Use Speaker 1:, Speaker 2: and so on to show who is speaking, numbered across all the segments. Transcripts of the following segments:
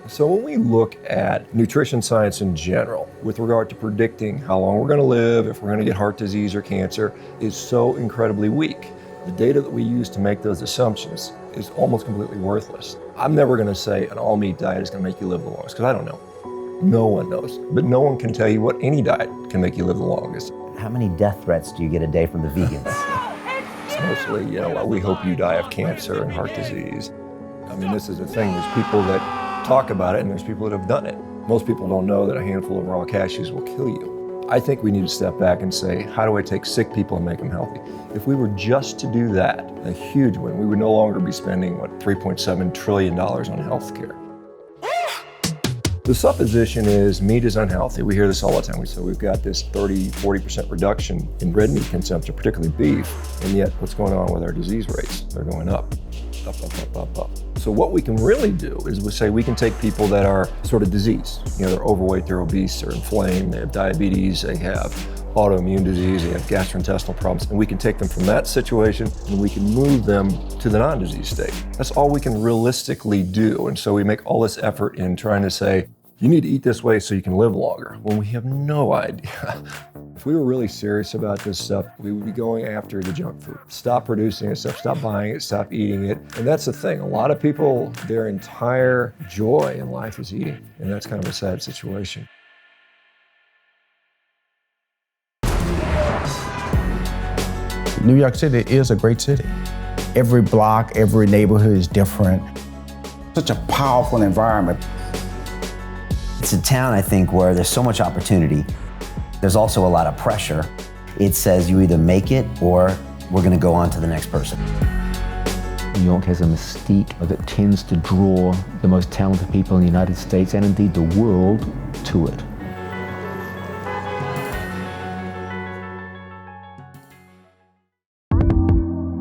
Speaker 1: So when we look at nutrition science in general, with regard to predicting how long we're going to live, if we're going to get heart disease or cancer, is so incredibly weak. The data that we use to make those assumptions is almost completely worthless. I'm never going to say an all-meat diet is going to make you live the longest, because I don't know. No one knows. But no one can tell you what any diet can make you live the longest.
Speaker 2: How many death threats do you get a day from the vegans?
Speaker 1: It's mostly, we hope you die of cancer and heart disease. I mean, this is the thing. There's people that talk about it, and there's people that have done it. Most people don't know that a handful of raw cashews will kill you. I think we need to step back and say, how do I take sick people and make them healthy? If we were just to do that, a huge win, we would no longer be spending, $3.7 trillion on healthcare. The supposition is meat is unhealthy. We hear this all the time. So we've got this 30-40% reduction in red meat consumption, particularly beef, and yet what's going on with our disease rates? They're going up. Up. So what we can really do is we say we can take people that are sort of diseased. They're overweight, they're obese, they're inflamed, they have diabetes, they have autoimmune disease, they have gastrointestinal problems, and we can take them from that situation and we can move them to the non-disease state. That's all we can realistically do. And so we make all this effort in trying to say, you need to eat this way so you can live longer, when we have no idea. If we were really serious about this stuff, we would be going after the junk food. Stop producing it, stop buying it, stop eating it. And that's the thing. A lot of people, their entire joy in life is eating. And that's kind of a sad situation.
Speaker 3: New York City is a great city. Every block, every neighborhood is different. Such a powerful environment.
Speaker 2: It's a town, I think, where there's so much opportunity. There's also a lot of pressure. It says you either make it or we're going to go on to the next person.
Speaker 4: New York has a mystique that tends to draw the most talented people in the United States and indeed the world to it.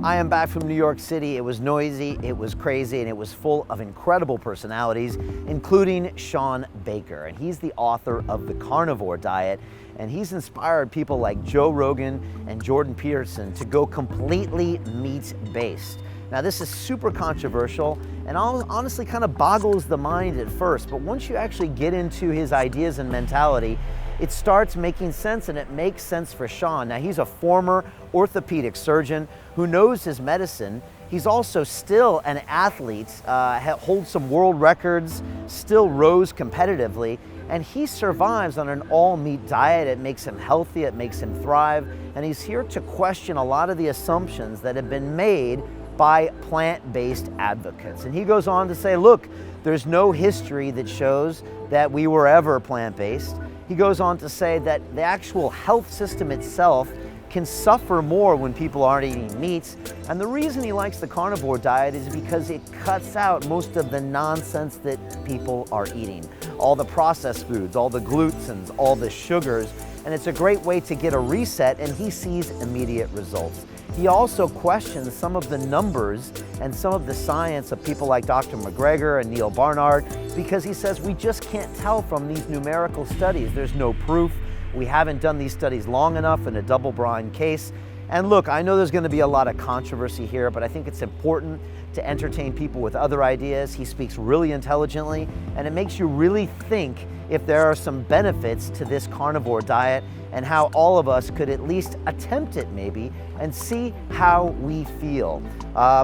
Speaker 2: I am back from New York City. It was noisy, it was crazy, and it was full of incredible personalities, including Shawn Baker. And he's the author of The Carnivore Diet, and he's inspired people like Joe Rogan and Jordan Peterson to go completely meat-based. Now, this is super controversial and honestly kind of boggles the mind at first, but once you actually get into his ideas and mentality, it starts making sense, and it makes sense for Shawn. Now, he's a former orthopedic surgeon who knows his medicine. He's also still an athlete, holds some world records, still rows competitively, and he survives on an all-meat diet. It makes him healthy, it makes him thrive, and he's here to question a lot of the assumptions that have been made by plant-based advocates. And he goes on to say, look, there's no history that shows that we were ever plant-based. He goes on to say that the actual health system itself can suffer more when people aren't eating meats. And the reason he likes the carnivore diet is because it cuts out most of the nonsense that people are eating. All the processed foods, all the glutens, all the sugars, and it's a great way to get a reset, and he sees immediate results. He also questions some of the numbers and some of the science of people like Dr. McGregor and Neil Barnard, because he says we just can't tell from these numerical studies. There's no proof. We haven't done these studies long enough in a double-blind case. And look, I know there's going to be a lot of controversy here, but I think it's important to entertain people with other ideas. He speaks really intelligently, and it makes you really think if there are some benefits to this carnivore diet and how all of us could at least attempt it maybe and see how we feel.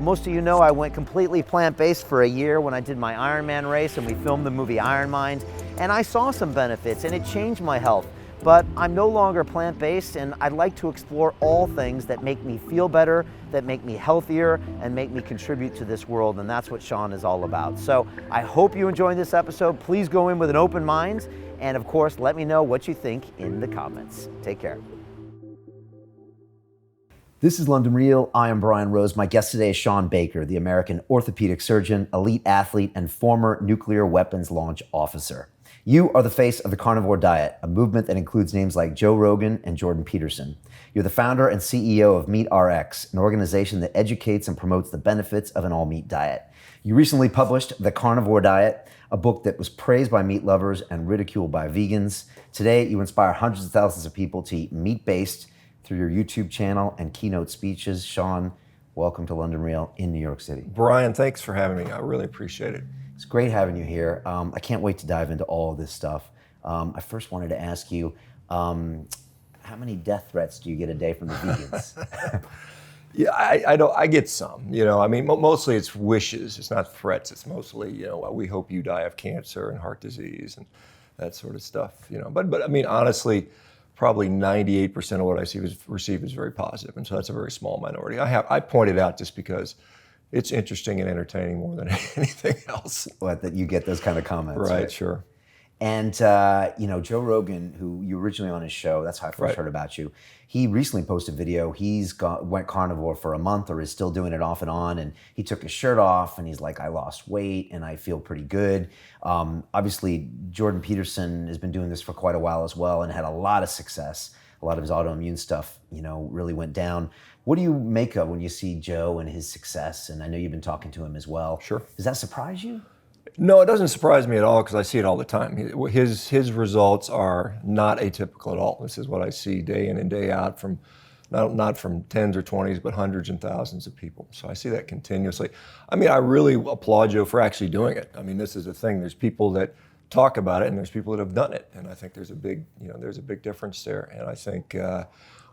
Speaker 2: Most of you know I went completely plant-based for a year when I did my Ironman race and we filmed the movie Iron Mind, and I saw some benefits and it changed my health. But I'm no longer plant-based, and I'd like to explore all things that make me feel better, that make me healthier, and make me contribute to this world, and that's what Shawn is all about. So I hope you enjoyed this episode. Please go in with an open mind, and of course, let me know what you think in the comments. Take care. This is London Real. I am Brian Rose. My guest today is Shawn Baker, the American orthopedic surgeon, elite athlete, and former nuclear weapons launch officer. You are the face of the carnivore diet, a movement that includes names like Joe Rogan and Jordan Peterson. You're the founder and CEO of MeatRx, an organization that educates and promotes the benefits of an all-meat diet. You recently published The Carnivore Diet, a book that was praised by meat lovers and ridiculed by vegans. Today, you inspire hundreds of thousands of people to eat meat-based through your YouTube channel and keynote speeches. Shawn, welcome to London Real in New York City.
Speaker 1: Brian, thanks for having me. I really appreciate it.
Speaker 2: It's great having you here. I can't wait to dive into all of this stuff. I first wanted to ask you, how many death threats do you get a day from the vegans?
Speaker 1: Yeah, I get some, I mean, mostly it's wishes, it's not threats. It's mostly, we hope you die of cancer and heart disease and that sort of stuff, But I mean, honestly, probably 98% of what I receive is very positive, and so that's a very small minority. I pointed out just because it's interesting and entertaining more than anything else.
Speaker 2: What, that you get those kind of comments?
Speaker 1: Right, sure.
Speaker 2: And, Joe Rogan, who you originally on his show, that's how I first heard about you. He recently posted a video. Went carnivore for a month, or is still doing it off and on. And he took his shirt off and he's like, I lost weight and I feel pretty good. Obviously, Jordan Peterson has been doing this for quite a while as well and had a lot of success. A lot of his autoimmune stuff, really went down. What do you make of when you see Joe and his success? And I know you've been talking to him as well.
Speaker 1: Sure.
Speaker 2: Does that surprise you?
Speaker 1: No, it doesn't surprise me at all because I see it all the time. His results are not atypical at all. This is what I see day in and day out from not from tens or 20s, but hundreds and thousands of people. So I see that continuously. I mean, I really applaud Joe for actually doing it. I mean, this is a thing. There's people that talk about it and there's people that have done it. And I think there's a big difference there. And I think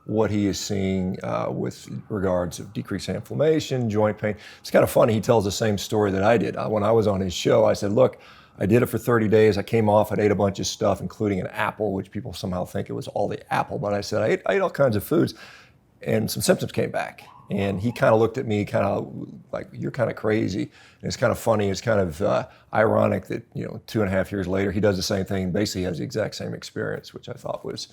Speaker 1: what he is seeing with regards of decreased inflammation, joint pain. It's kind of funny, he tells the same story that I did. When I was on his show, I said, look, I did it for 30 days. I came off and ate a bunch of stuff, including an apple, which people somehow think it was all the apple. But I said, I ate all kinds of foods and some symptoms came back. And he kind of looked at me kind of like, you're kind of crazy. And it's kind of funny, it's kind of ironic that, 2.5 years later, he does the same thing, basically has the exact same experience, which I thought was,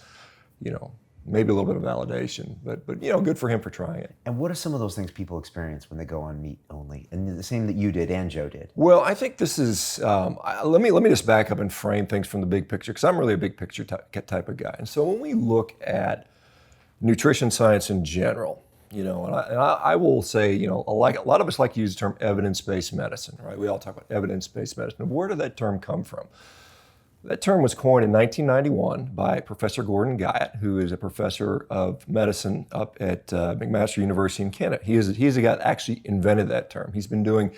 Speaker 1: maybe a little bit of validation, but good for him for trying it.
Speaker 2: And what are some of those things people experience when they go on meat only? And the same that you did and Joe did.
Speaker 1: Well, I think this is, let me just back up and frame things from the big picture, because I'm really a big picture type of guy. And so when we look at nutrition science in general, and I will say, a lot of us like to use the term evidence-based medicine, right? We all talk about evidence-based medicine. Where did that term come from? That term was coined in 1991 by Professor Gordon Guyatt, who is a professor of medicine up at McMaster University in Canada. He is the guy that actually invented that term. He's been doing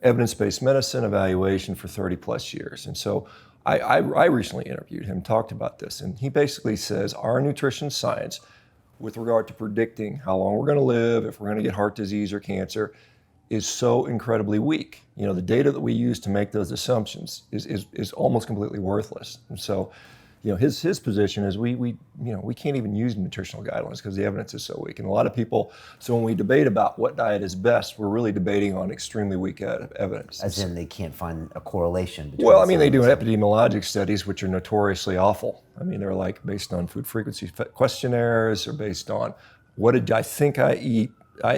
Speaker 1: evidence-based medicine evaluation for 30 plus years. And so I recently interviewed him, talked about this, and he basically says our nutrition science, with regard to predicting how long we're going to live, if we're going to get heart disease or cancer, is so incredibly weak. The data that we use to make those assumptions is almost completely worthless. And so, his position is we can't even use nutritional guidelines because the evidence is so weak. And a lot of people, so when we debate about what diet is best, we're really debating on extremely weak evidence.
Speaker 2: As in they can't find a correlation between.
Speaker 1: Well, I mean, they do epidemiologic studies, which are notoriously awful. I mean, they're like based on food frequency questionnaires or based on what did I think I eat.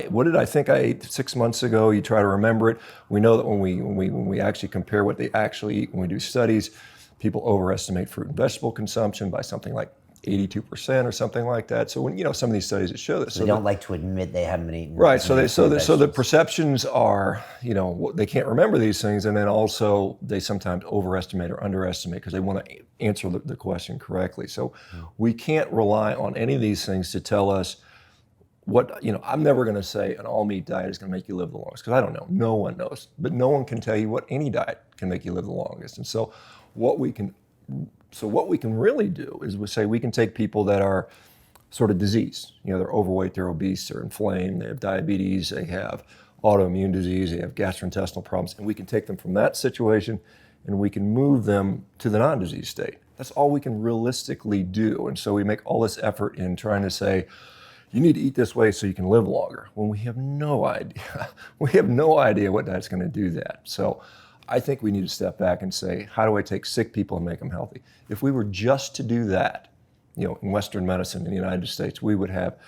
Speaker 1: What did I think I ate 6 months ago? You try to remember it. We know that when we actually compare what they actually eat, when we do studies, people overestimate fruit and vegetable consumption by something like 82% or something like that. So when some of these studies that show this,
Speaker 2: they don't like to admit they haven't eaten.
Speaker 1: Right. So the perceptions are they can't remember these things, and then also they sometimes overestimate or underestimate because they want to answer the question correctly. So we can't rely on any of these things to tell us. I'm never going to say an all-meat diet is going to make you live the longest because I don't know. No one knows. But no one can tell you what any diet can make you live the longest. And so what we can really do is we can take people that are sort of diseased. They're overweight, they're obese, they're inflamed, they have diabetes, they have autoimmune disease, they have gastrointestinal problems, and we can take them from that situation and we can move them to the non-disease state. That's all we can realistically do. And so we make all this effort in trying to say, you need to eat this way so you can live longer, when we have no idea. We have no idea what diet's going to do that. So I think we need to step back and say, how do I take sick people and make them healthy? If we were just to do that, in Western medicine in the United States, we would have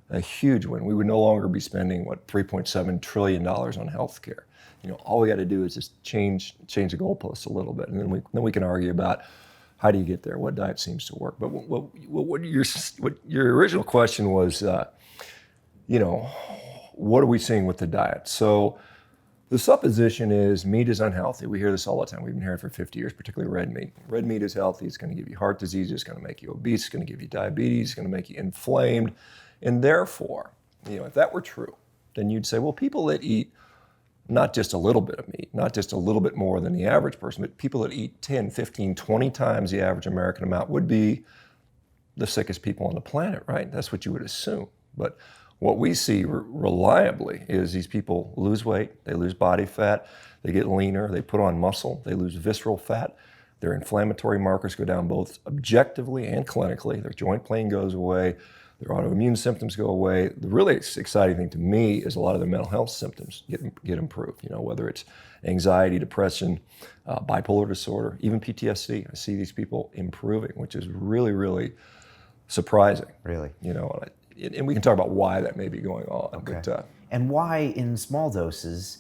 Speaker 1: a huge win. We would no longer be spending, $3.7 trillion on healthcare. All we got to do is just change the goalposts a little bit, and then we can argue about how do you get there? What diet seems to work? But what your original question was, what are we seeing with the diet? So the supposition is meat is unhealthy. We hear this all the time. We've been hearing it for 50 years, particularly red meat. Red meat is healthy. It's going to give you heart disease. It's going to make you obese. It's going to give you diabetes. It's going to make you inflamed. And therefore, if that were true, then you'd say, well, people that eat not just a little bit of meat, not just a little bit more than the average person, but people that eat 10, 15, 20 times the average American amount would be the sickest people on the planet, right? That's what you would assume. But what we see reliably is these people lose weight, they lose body fat, they get leaner, they put on muscle, they lose visceral fat, their inflammatory markers go down both objectively and clinically, their joint pain goes away, their autoimmune symptoms go away. The really exciting thing to me is a lot of their mental health symptoms get improved, you know, whether it's anxiety, depression, bipolar disorder, even PTSD. I see these people improving, which is really, really surprising.
Speaker 2: Really?
Speaker 1: You know, and we can talk about why that may be going on.
Speaker 2: Okay.
Speaker 1: But,
Speaker 2: and why in small doses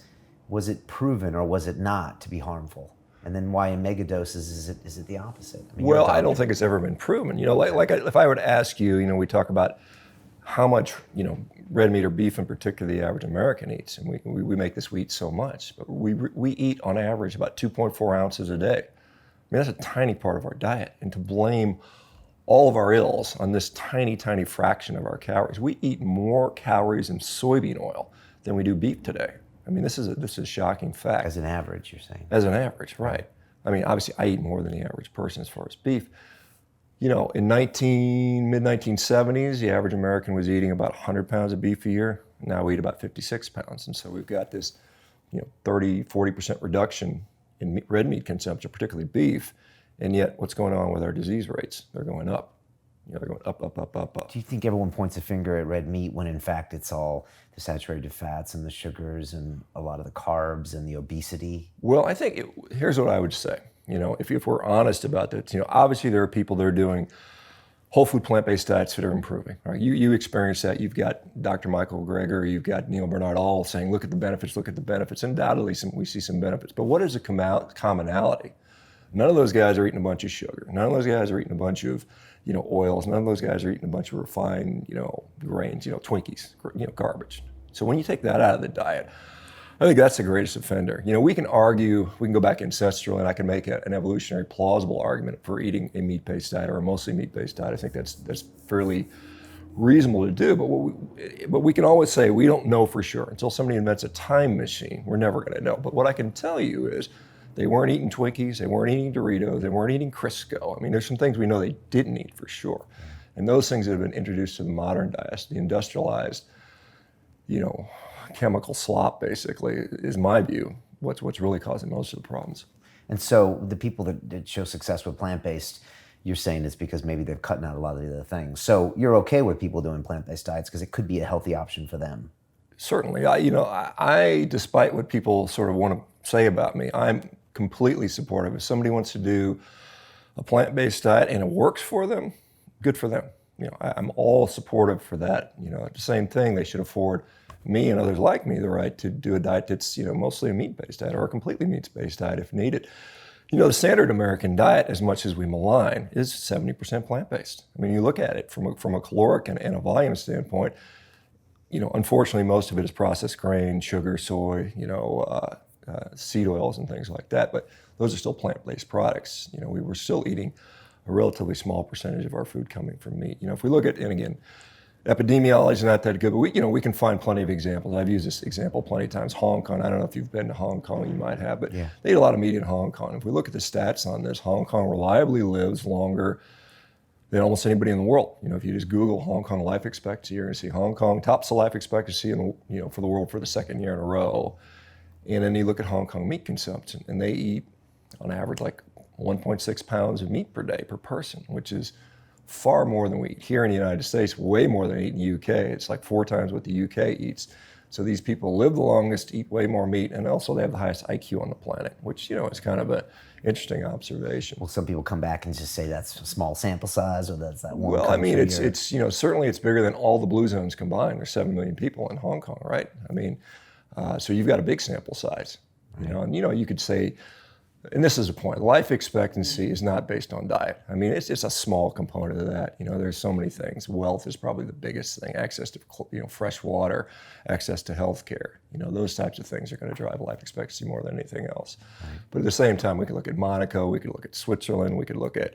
Speaker 2: was it proven or was it not to be harmful? And then why in mega doses is it the opposite? I mean,
Speaker 1: well, I don't think it's ever been proven. You know, if I were to ask you, you know, we talk about how much, you know, red meat or beef in particular the average American eats, and we make this, we eat so much, but we eat on average about 2.4 ounces a day. I mean, that's a tiny part of our diet, and to blame all of our ills on this tiny, tiny fraction of our calories. We eat more calories in soybean oil than we do beef today. I mean, this is a shocking fact.
Speaker 2: As an average, you're saying?
Speaker 1: As an average, right. I mean, obviously, I eat more than the average person as far as beef. You know, in mid-1970s, the average American was eating about 100 pounds of beef a year. Now we eat about 56 pounds. And so we've got this, you know, 30, 40% reduction in red meat consumption, particularly beef. And yet, what's going on with our disease rates? They're going up. You know, they're going up, up, up, up, up.
Speaker 2: Do you think everyone points a finger at red meat when in fact it's all the saturated fats and the sugars and a lot of the carbs and the obesity?
Speaker 1: Well, I think here's what I would say. You know, if we're honest about this, you know, obviously there are people that are doing whole food plant-based diets that are improving. Right? You experience that. You've got Dr. Michael Greger, you've got Neil Bernard all saying, look at the benefits, look at the benefits. Undoubtedly, we see some benefits. But what is the commonality? None of those guys are eating a bunch of sugar. None of those guys are eating a bunch of, you know, oils. None of those guys are eating a bunch of refined, you know, grains, you know, Twinkies, you know, garbage. So when you take that out of the diet, I think that's the greatest offender. You know, we can argue, we can go back ancestral, and I can make an evolutionary plausible argument for eating a meat-based diet or a mostly meat-based diet. I think that's fairly reasonable to do, but we can always say we don't know for sure. Until somebody invents a time machine, we're never gonna know. But what I can tell you is they weren't eating Twinkies, they weren't eating Doritos, they weren't eating Crisco. I mean, there's some things we know they didn't eat for sure. And those things that have been introduced to the modern diet, the industrialized, you know, chemical slop basically, is my view, what's really causing most of the problems.
Speaker 2: And so the people that show success with plant-based, you're saying it's because maybe they're cutting out a lot of the other things. So you're okay with people doing plant-based diets because it could be a healthy option for them?
Speaker 1: Certainly. I, despite what people sort of want to say about me, I'm completely supportive. If somebody wants to do a plant-based diet and it works for them, good for them. You know, I'm all supportive for that. You know, the same thing, they should afford me and others like me the right to do a diet that's, you know, mostly a meat-based diet or a completely meat-based diet if needed. You know, the standard American diet, as much as we malign, is 70% plant-based. I mean, you look at it from a caloric and a volume standpoint, you know, unfortunately, most of it is processed grain, sugar, soy, you know, seed oils and things like that, but those are still plant-based products. You know, we were still eating a relatively small percentage of our food coming from meat. You know, if we look at, and again, epidemiology is not that good, but we can find plenty of examples. I've used this example plenty of times. Hong Kong, I don't know if you've been to Hong Kong, you might have, but
Speaker 2: yeah,
Speaker 1: they eat a lot of meat in Hong Kong. If we look at the stats on this, Hong Kong reliably lives longer than almost anybody in the world. You know, if you just Google Hong Kong life expectancy, you're gonna see Hong Kong tops the life expectancy in the, you know, for the world for the second year in a row. And then you look at Hong Kong meat consumption, and they eat on average like 1.6 pounds of meat per day per person, which is far more than we eat here in the United States, way more than we eat in the UK. It's like 4 times what the UK eats. So these people live the longest, eat way more meat, and also they have the highest IQ on the planet, which, you know, is kind of an interesting observation.
Speaker 2: Well, some people come back and just say that's a small sample size, or that's that one.
Speaker 1: Well, I mean, it's you know, certainly it's bigger than all the blue zones combined. There's 7 million people in Hong Kong, right? I mean, so you've got a big sample size, you know, and you know, you could say, and this is the point, life expectancy is not based on diet. I mean, it's a small component of that. You know, there's so many things. Wealth is probably the biggest thing. Access to, you know, fresh water, access to health care. You know, those types of things are going to drive life expectancy more than anything else. Right. But at the same time, we could look at Monaco, we could look at Switzerland, we could look at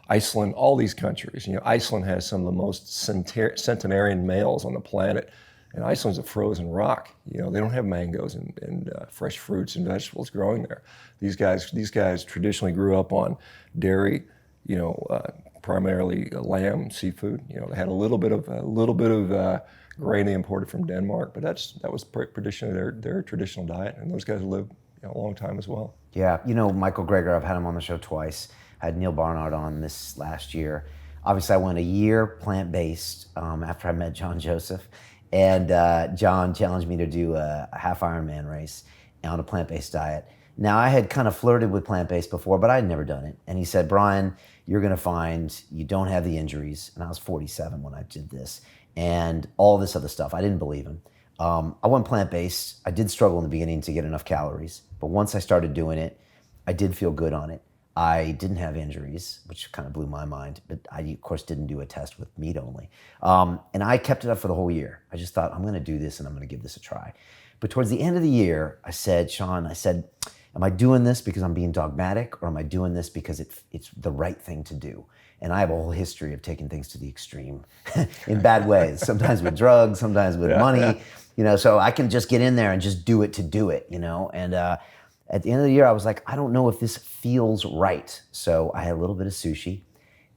Speaker 1: Iceland, all these countries. You know, Iceland has some of the most centenarian males on the planet. And Iceland's a frozen rock. You know, they don't have mangoes and fresh fruits and vegetables growing there. These guys traditionally grew up on dairy, you know, primarily lamb, seafood. You know, they had a little bit of grain they imported from Denmark, but that was traditionally their traditional diet, and those guys lived, you know, a long time as well.
Speaker 2: Yeah, you know, Michael Greger, I've had him on the show twice. I had Neil Barnard on this last year. Obviously, I went a year plant-based after I met John Joseph, and John challenged me to do a half Ironman race on a plant-based diet. Now, I had kind of flirted with plant-based before, but I had never done it. And he said, Brian, you're gonna find you don't have the injuries. And I was 47 when I did this, and all this other stuff. I didn't believe him. I went plant-based. I did struggle in the beginning to get enough calories, but once I started doing it, I did feel good on it. I didn't have injuries, which kind of blew my mind, but I, of course, didn't do a test with meat only. And I kept it up for the whole year. I just thought, I'm gonna do this and I'm gonna give this a try. But towards the end of the year, I said, Sean, am I doing this because I'm being dogmatic, or am I doing this because it's the right thing to do? And I have a whole history of taking things to the extreme in bad ways, sometimes with drugs, sometimes with money, you know, so I can just get in there and just do it to do it, you know? And at the end of the year, I was like, I don't know if this feels right. So I had a little bit of sushi,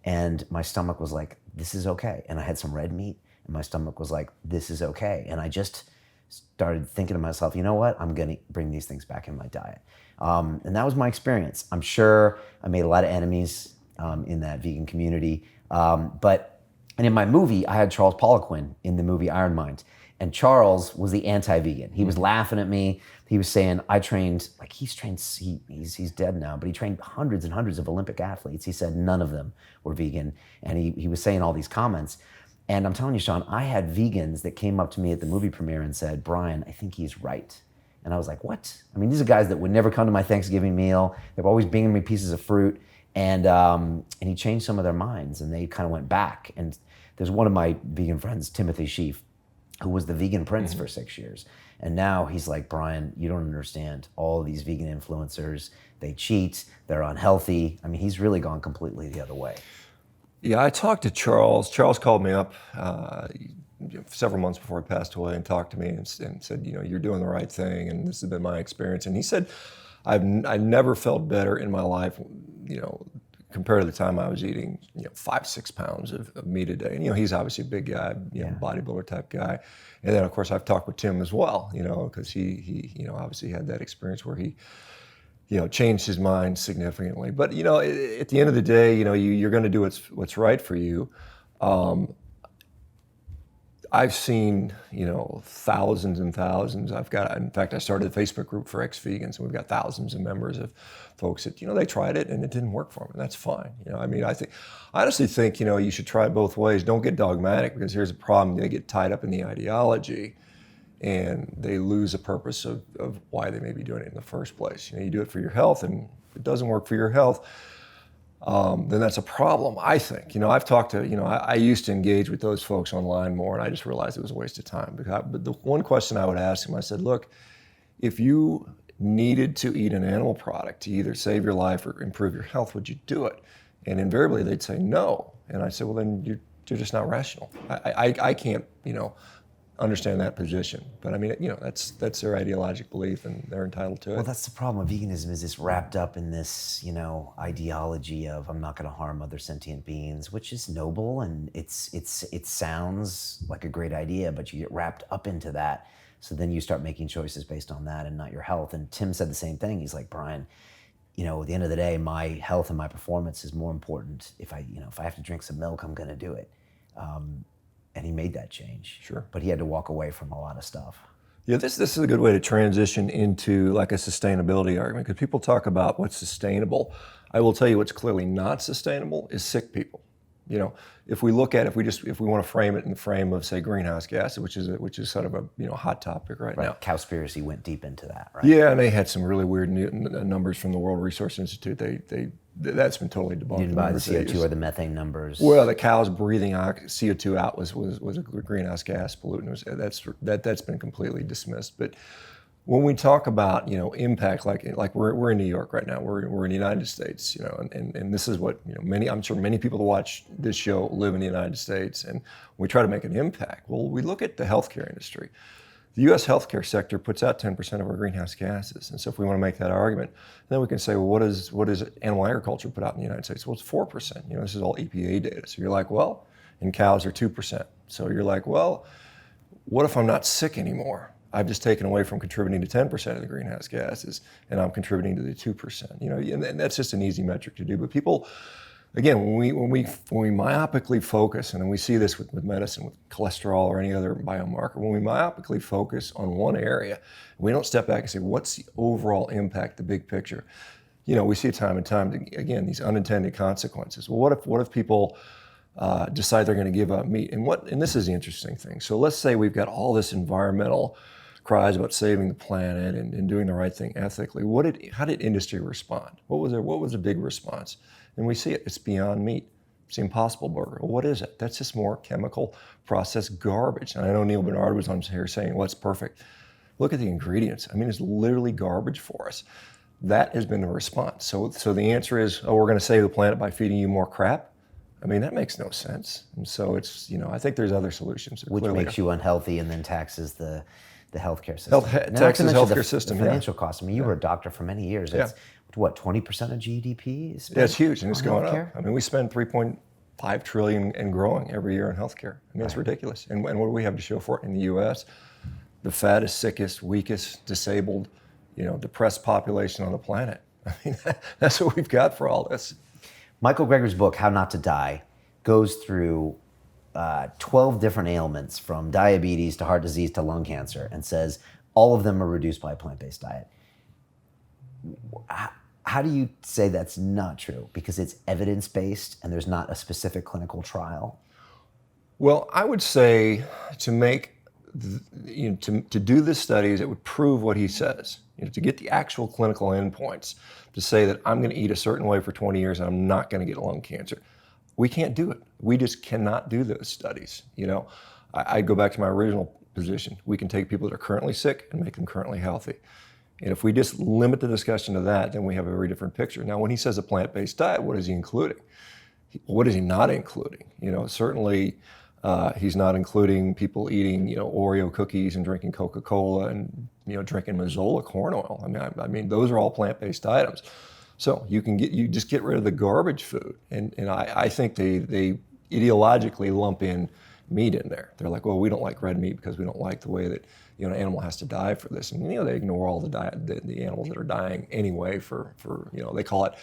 Speaker 2: and my stomach was like, this is okay. And I had some red meat, and my stomach was like, this is okay. And I just started thinking to myself, you know what? I'm gonna bring these things back in my diet. And that was my experience. I'm sure I made a lot of enemies in that vegan community. And in my movie, I had Charles Poliquin in the movie Iron Mind. And Charles was the anti-vegan. He was laughing at me. He was saying, I trained, like he's dead now, but he trained hundreds and hundreds of Olympic athletes. He said none of them were vegan. And he was saying all these comments. And I'm telling you, Sean, I had vegans that came up to me at the movie premiere and said, Brian, I think he's right. And I was like, what? I mean, these are guys that would never come to my Thanksgiving meal. They were always bringing me pieces of fruit. And he changed some of their minds, and they kind of went back. And there's one of my vegan friends, Timothy Sheaf, who was the vegan prince for 6 years. And now he's like, Brian, you don't understand. All of these vegan influencers, they cheat, they're unhealthy. I mean, he's really gone completely the other way.
Speaker 1: Yeah, I talked to Charles. Charles called me up several months before he passed away and talked to me and said, you know, you're doing the right thing, and this has been my experience. And he said, I never felt better in my life, you know, compared to the time I was eating, you know, 5-6 pounds of meat a day. And, you know, he's obviously a big guy, you know, bodybuilder type guy. And then, of course, I've talked with Tim as well, you know, because he, you know, obviously had that experience where he, you know, changed his mind significantly. But, you know, at the end of the day, you know, you're going to do what's right for you. I've seen, you know, thousands and thousands. In fact, I started a Facebook group for ex-vegans, and we've got thousands of members of folks that, you know, they tried it and it didn't work for them, and that's fine. You know, I mean, I honestly think, you know, you should try it both ways. Don't get dogmatic, because here's a problem. They get tied up in the ideology, and they lose the purpose of why they may be doing it in the first place. You know, you do it for your health, and if it doesn't work for your health, then that's a problem, I think. You know, I've talked to, you know, I used to engage with those folks online more, and I just realized it was a waste of time. But the one question I would ask them, I said, look, if you needed to eat an animal product to either save your life or improve your health, would you do it? And invariably they'd say no. And I said, well, then you're just not rational. I can't, you know, understand that position. But I mean, you know, that's their ideological belief, and they're entitled to it.
Speaker 2: Well, that's the problem with veganism, is it's wrapped up in this, you know, ideology of I'm not going to harm other sentient beings, which is noble, and it sounds like a great idea, but you get wrapped up into that. So then you start making choices based on that and not your health. And Tim said the same thing. He's like, Brian, you know, at the end of the day, my health and my performance is more important. If I have to drink some milk, I'm going to do it. And he made that change.
Speaker 1: Sure.
Speaker 2: But he had to walk away from a lot of stuff.
Speaker 1: Yeah, this is a good way to transition into like a sustainability argument, because people talk about what's sustainable. I will tell you what's clearly not sustainable is sick people. You know, if we look at if we want to frame it in the frame of, say, greenhouse gases, which is sort of a, you know, hot topic right now.
Speaker 2: Cowspiracy went deep into that, right?
Speaker 1: Yeah, and they had some really weird numbers from the World Resource Institute. That's been totally debunked.
Speaker 2: You didn't buy the CO2 or the methane numbers.
Speaker 1: Well, the cows breathing CO2 out was a greenhouse gas pollutant. That's been completely dismissed. But when we talk about, impact, like we're in New York right now, we're in the United States, and this is what, I'm sure many people that watch this show live in the United States, and we try to make an impact. Well, we look at the healthcare industry. The U.S. healthcare sector puts out 10% of our greenhouse gases, and so if we want to make that argument, then we can say, well, what does animal agriculture put out in the United States? Well, it's 4%. This is all EPA data. So you're like, well, and cows are 2%. So you're like, well, what if I'm not sick anymore? I've just taken away from contributing to 10% of the greenhouse gases, and I'm contributing to the 2%. And that's just an easy metric to do. But people, again, when we myopically focus, and then we see this with medicine, with cholesterol or any other biomarker, when we myopically focus on one area, we don't step back and say, what's the overall impact, the big picture? We see it time and time again, these unintended consequences. Well, what if people decide they're going to give up meat? And this is the interesting thing. So let's say we've got all this environmental cries about saving the planet and doing the right thing ethically. How did industry respond? What was a big response? And we see it. It's Beyond Meat. It's the Impossible Burger. Well, what is it? That's just more chemical processed garbage. And I know Neil Bernard was on here saying, well, it's perfect. Look at the ingredients. I mean, it's literally garbage for us. That has been the response. So the answer is, we're going to save the planet by feeding you more crap? I mean, that makes no sense. And so it's, I think there's other solutions.
Speaker 2: Which makes you unhealthy and then taxes the healthcare system.
Speaker 1: Texas healthcare system,
Speaker 2: the financial costs. I mean, you were a doctor for many years. It's, what, 20% of GDP is spent?
Speaker 1: Yeah, it's huge, and it's going
Speaker 2: healthcare?
Speaker 1: up. I mean, we spend $3.5 trillion and growing every year in healthcare. I mean, it's ridiculous. And what do we have to show for it in the U.S.? The fattest, sickest, weakest, disabled, depressed population on the planet. I mean, that's what we've got for all this.
Speaker 2: Michael Greger's book, How Not to Die, goes through 12 different ailments, from diabetes to heart disease to lung cancer, and says all of them are reduced by a plant-based diet. How do you say that's not true? Because it's evidence-based and there's not a specific clinical trial?
Speaker 1: Well, I would say to do the studies that would prove what he says, to get the actual clinical endpoints, to say that I'm going to eat a certain way for 20 years and I'm not going to get lung cancer. We can't do it. We just cannot do those studies. I go back to my original position. We can take people that are currently sick and make them currently healthy. And if we just limit the discussion to that, then we have a very different picture. Now, when he says a plant-based diet, what is he including? What is he not including? Certainly he's not including people eating, Oreo cookies and drinking Coca-Cola and, drinking Mazola corn oil. I mean, those are all plant-based items. So you just get rid of the garbage food. And I think they ideologically lump in meat in there. They're like, well, we don't like red meat because we don't like the way that, an animal has to die for this. And, they ignore all the animals that are dying anyway for they call it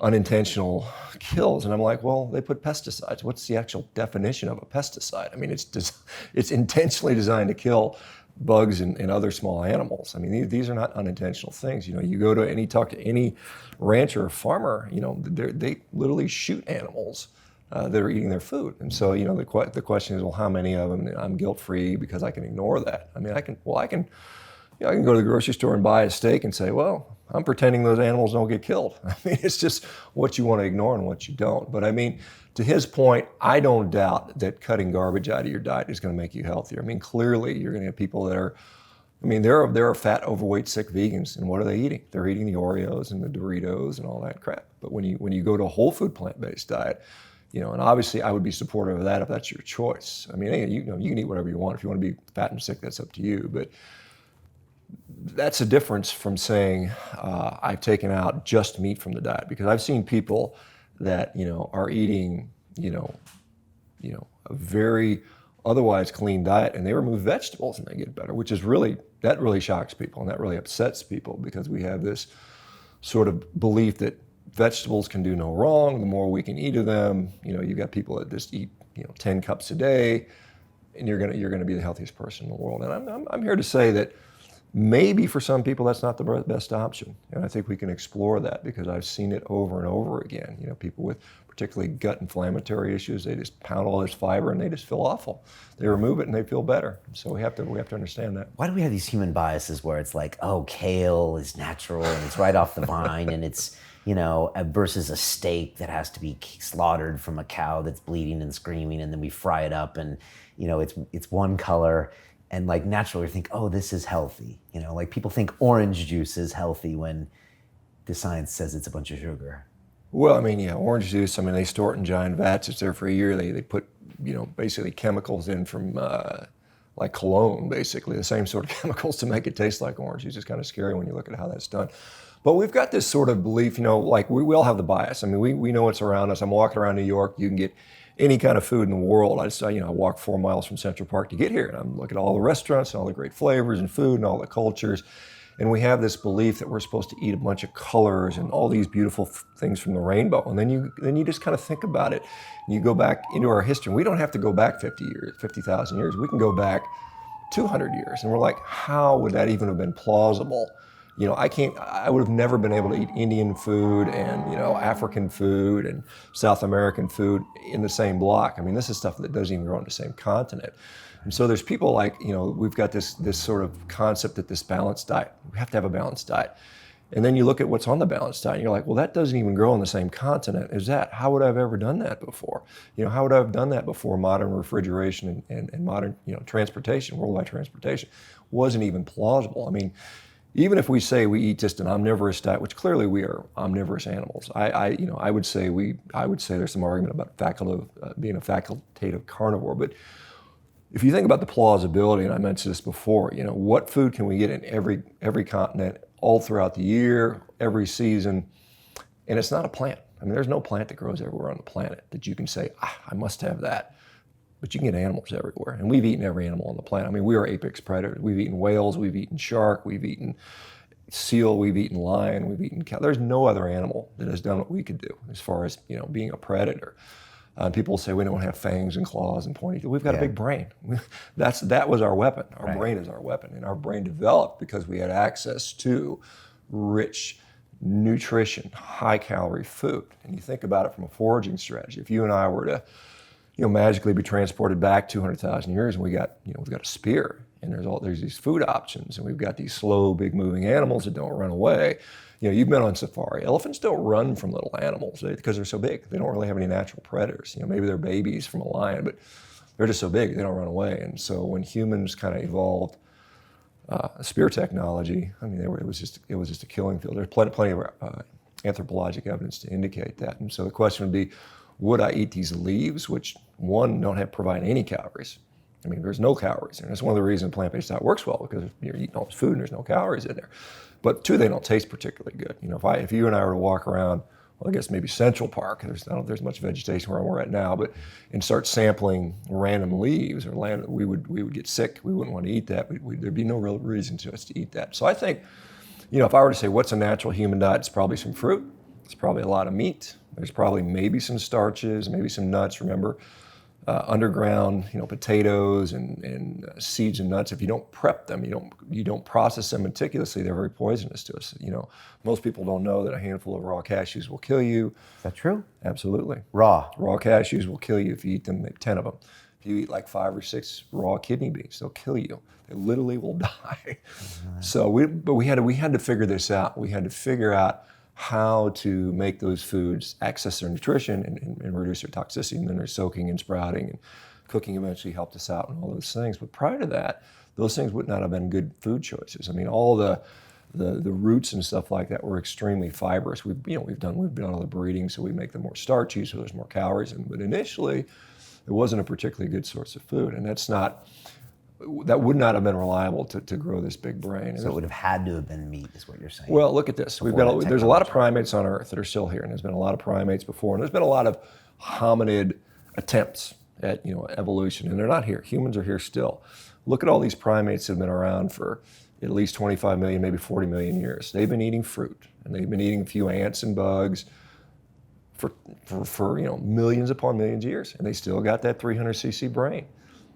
Speaker 1: unintentional kills. And I'm like, well, they put pesticides. What's the actual definition of a pesticide? I mean, it's intentionally designed to kill bugs and other small animals. I mean, these are not unintentional things. You go to talk to any rancher or farmer, they literally shoot animals that are eating their food. And so, the question is, well, how many of them? I'm guilt-free because I can ignore that. I mean, I can go to the grocery store and buy a steak and say, well, I'm pretending those animals don't get killed. I mean, it's just what you want to ignore and what you don't. But I mean, to his point, I don't doubt that cutting garbage out of your diet is going to make you healthier. I mean, clearly you're going to have people that are, there are fat, overweight, sick vegans, and what are they eating? They're eating the Oreos and the Doritos and all that crap. But when you go to a whole food plant-based diet, and obviously I would be supportive of that if that's your choice. I mean, you can eat whatever you want. If you want to be fat and sick, that's up to you. But that's a difference from saying I've taken out just meat from the diet, because I've seen people that are eating a very otherwise clean diet, and they remove vegetables and they get better, which is really shocks people, and that really upsets people, because we have this sort of belief that vegetables can do no wrong. The more we can eat of them, you've got people that just eat 10 cups a day, and you're gonna be the healthiest person in the world. And I'm here to say that maybe for some people that's not the best option, and I think we can explore that, because I've seen it over and over again. People with particularly gut inflammatory issues, they just pound all this fiber and they just feel awful. They remove it and they feel better. So we have to understand that.
Speaker 2: Why do we have these human biases where it's like, oh, kale is natural and it's right off the vine, and it's versus a steak that has to be slaughtered from a cow that's bleeding and screaming, and then we fry it up and it's one color. And like naturally we think, oh, this is healthy. You know, like people think orange juice is healthy when the science says it's a bunch of sugar.
Speaker 1: Well, I mean, yeah, orange juice, I mean, they store it in giant vats. It's there for a year. They put, you know, basically chemicals in from like cologne, basically, the same sort of chemicals to make it taste like orange juice. It's kind of scary when you look at how that's done. But we've got this sort of belief, you know, like we all have the bias. I mean, we know what's around us. I'm walking around New York. You can get any kind of food in the world. I walk 4 miles from Central Park to get here, and I'm looking at all the restaurants and all the great flavors and food and all the cultures. And we have this belief that we're supposed to eat a bunch of colors and all these beautiful things from the rainbow. And then you just kind of think about it. And you go back into our history. We don't have to go back 50 years, 50,000 years. We can go back 200 years. And we're like, how would that even have been plausible? You know, I would have never been able to eat Indian food and, you know, African food and South American food in the same block. I mean, this is stuff that doesn't even grow on the same continent. And so there's people like, you know, we've got this sort of concept that this balanced diet, we have to have a balanced diet. And then you look at what's on the balanced diet and you're like, well, that doesn't even grow on the same continent as that. How would I have ever done that before? You know, how would I have done that before modern refrigeration and modern, you know, transportation, worldwide transportation? Wasn't even plausible. I mean, even if we say we eat just an omnivorous diet, which clearly we are omnivorous animals, I would say there's some argument about being a facultative carnivore. But if you think about the plausibility, and I mentioned this before, you know, what food can we get in every continent, all throughout the year, every season, and it's not a plant. I mean, there's no plant that grows everywhere on the planet that you can say, I must have that. But you can get animals everywhere, and we've eaten every animal on the planet. I mean, we are apex predators. We've eaten whales, we've eaten shark, we've eaten seal, we've eaten lion, we've eaten cow. There's no other animal that has done what we could do as far as, you know, being a predator. People say we don't have fangs and claws and pointy teeth. We've got a big brain. That was our weapon. Our brain is our weapon, and our brain developed because we had access to rich nutrition, high-calorie food. And you think about it from a foraging strategy. If you and I were to, you know, magically be transported back 200,000 years, and we've got a spear, and there's these food options, and we've got these slow, big-moving animals that don't run away. You know, you've been on safari. Elephants don't run from little animals because they're so big. They don't really have any natural predators. You know, maybe they're babies from a lion, but they're just so big they don't run away. And so when humans kind of evolved spear technology, I mean, it was just a killing field. There's plenty of anthropologic evidence to indicate that. And so the question would be, would I eat these leaves, which one don't provide any calories? I mean, there's no calories, and that's one of the reasons plant-based diet works well, because you're eating all this food and there's no calories in there. But two, they don't taste particularly good. You know, if you and I were to walk around, well, I guess maybe Central Park, I don't know if there's much vegetation where we're at now, but and start sampling random leaves or land, we would get sick. We wouldn't want to eat that. There'd be no real reason to us to eat that. So I think, you know, if I were to say what's a natural human diet, it's probably some fruit. It's probably a lot of meat. There's probably maybe some starches, maybe some nuts. Remember, underground, you know, potatoes and seeds and nuts. If you don't prep them, you don't process them meticulously, they're very poisonous to us. You know, most people don't know that a handful of raw cashews will kill you.
Speaker 2: Is that true?
Speaker 1: Absolutely.
Speaker 2: Raw
Speaker 1: cashews will kill you if you eat them, 10 of them. If you eat like 5 or 6 raw kidney beans, they'll kill you. They literally will die. So we had to figure this out. We had to figure out how to make those foods access their nutrition and reduce their toxicity. And then their soaking and sprouting and cooking eventually helped us out and all those things. But prior to that, those things would not have been good food choices. I mean, all the roots and stuff like that were extremely fibrous. We've done all the breeding, so we make them more starchy, so there's more calories in. But initially, it wasn't a particularly good source of food, and that would not have been reliable to grow this big brain.
Speaker 2: So it would have had to have been meat, is what you're saying.
Speaker 1: Well, look at this. There's a lot of primates on Earth that are still here, and there's been a lot of primates before, and there's been a lot of hominid attempts at, you know, evolution, and they're not here. Humans are here still. Look at all these primates that have been around for at least 25 million, maybe 40 million years. They've been eating fruit, and they've been eating a few ants and bugs for you know, millions upon millions of years, and they still got that 300cc brain.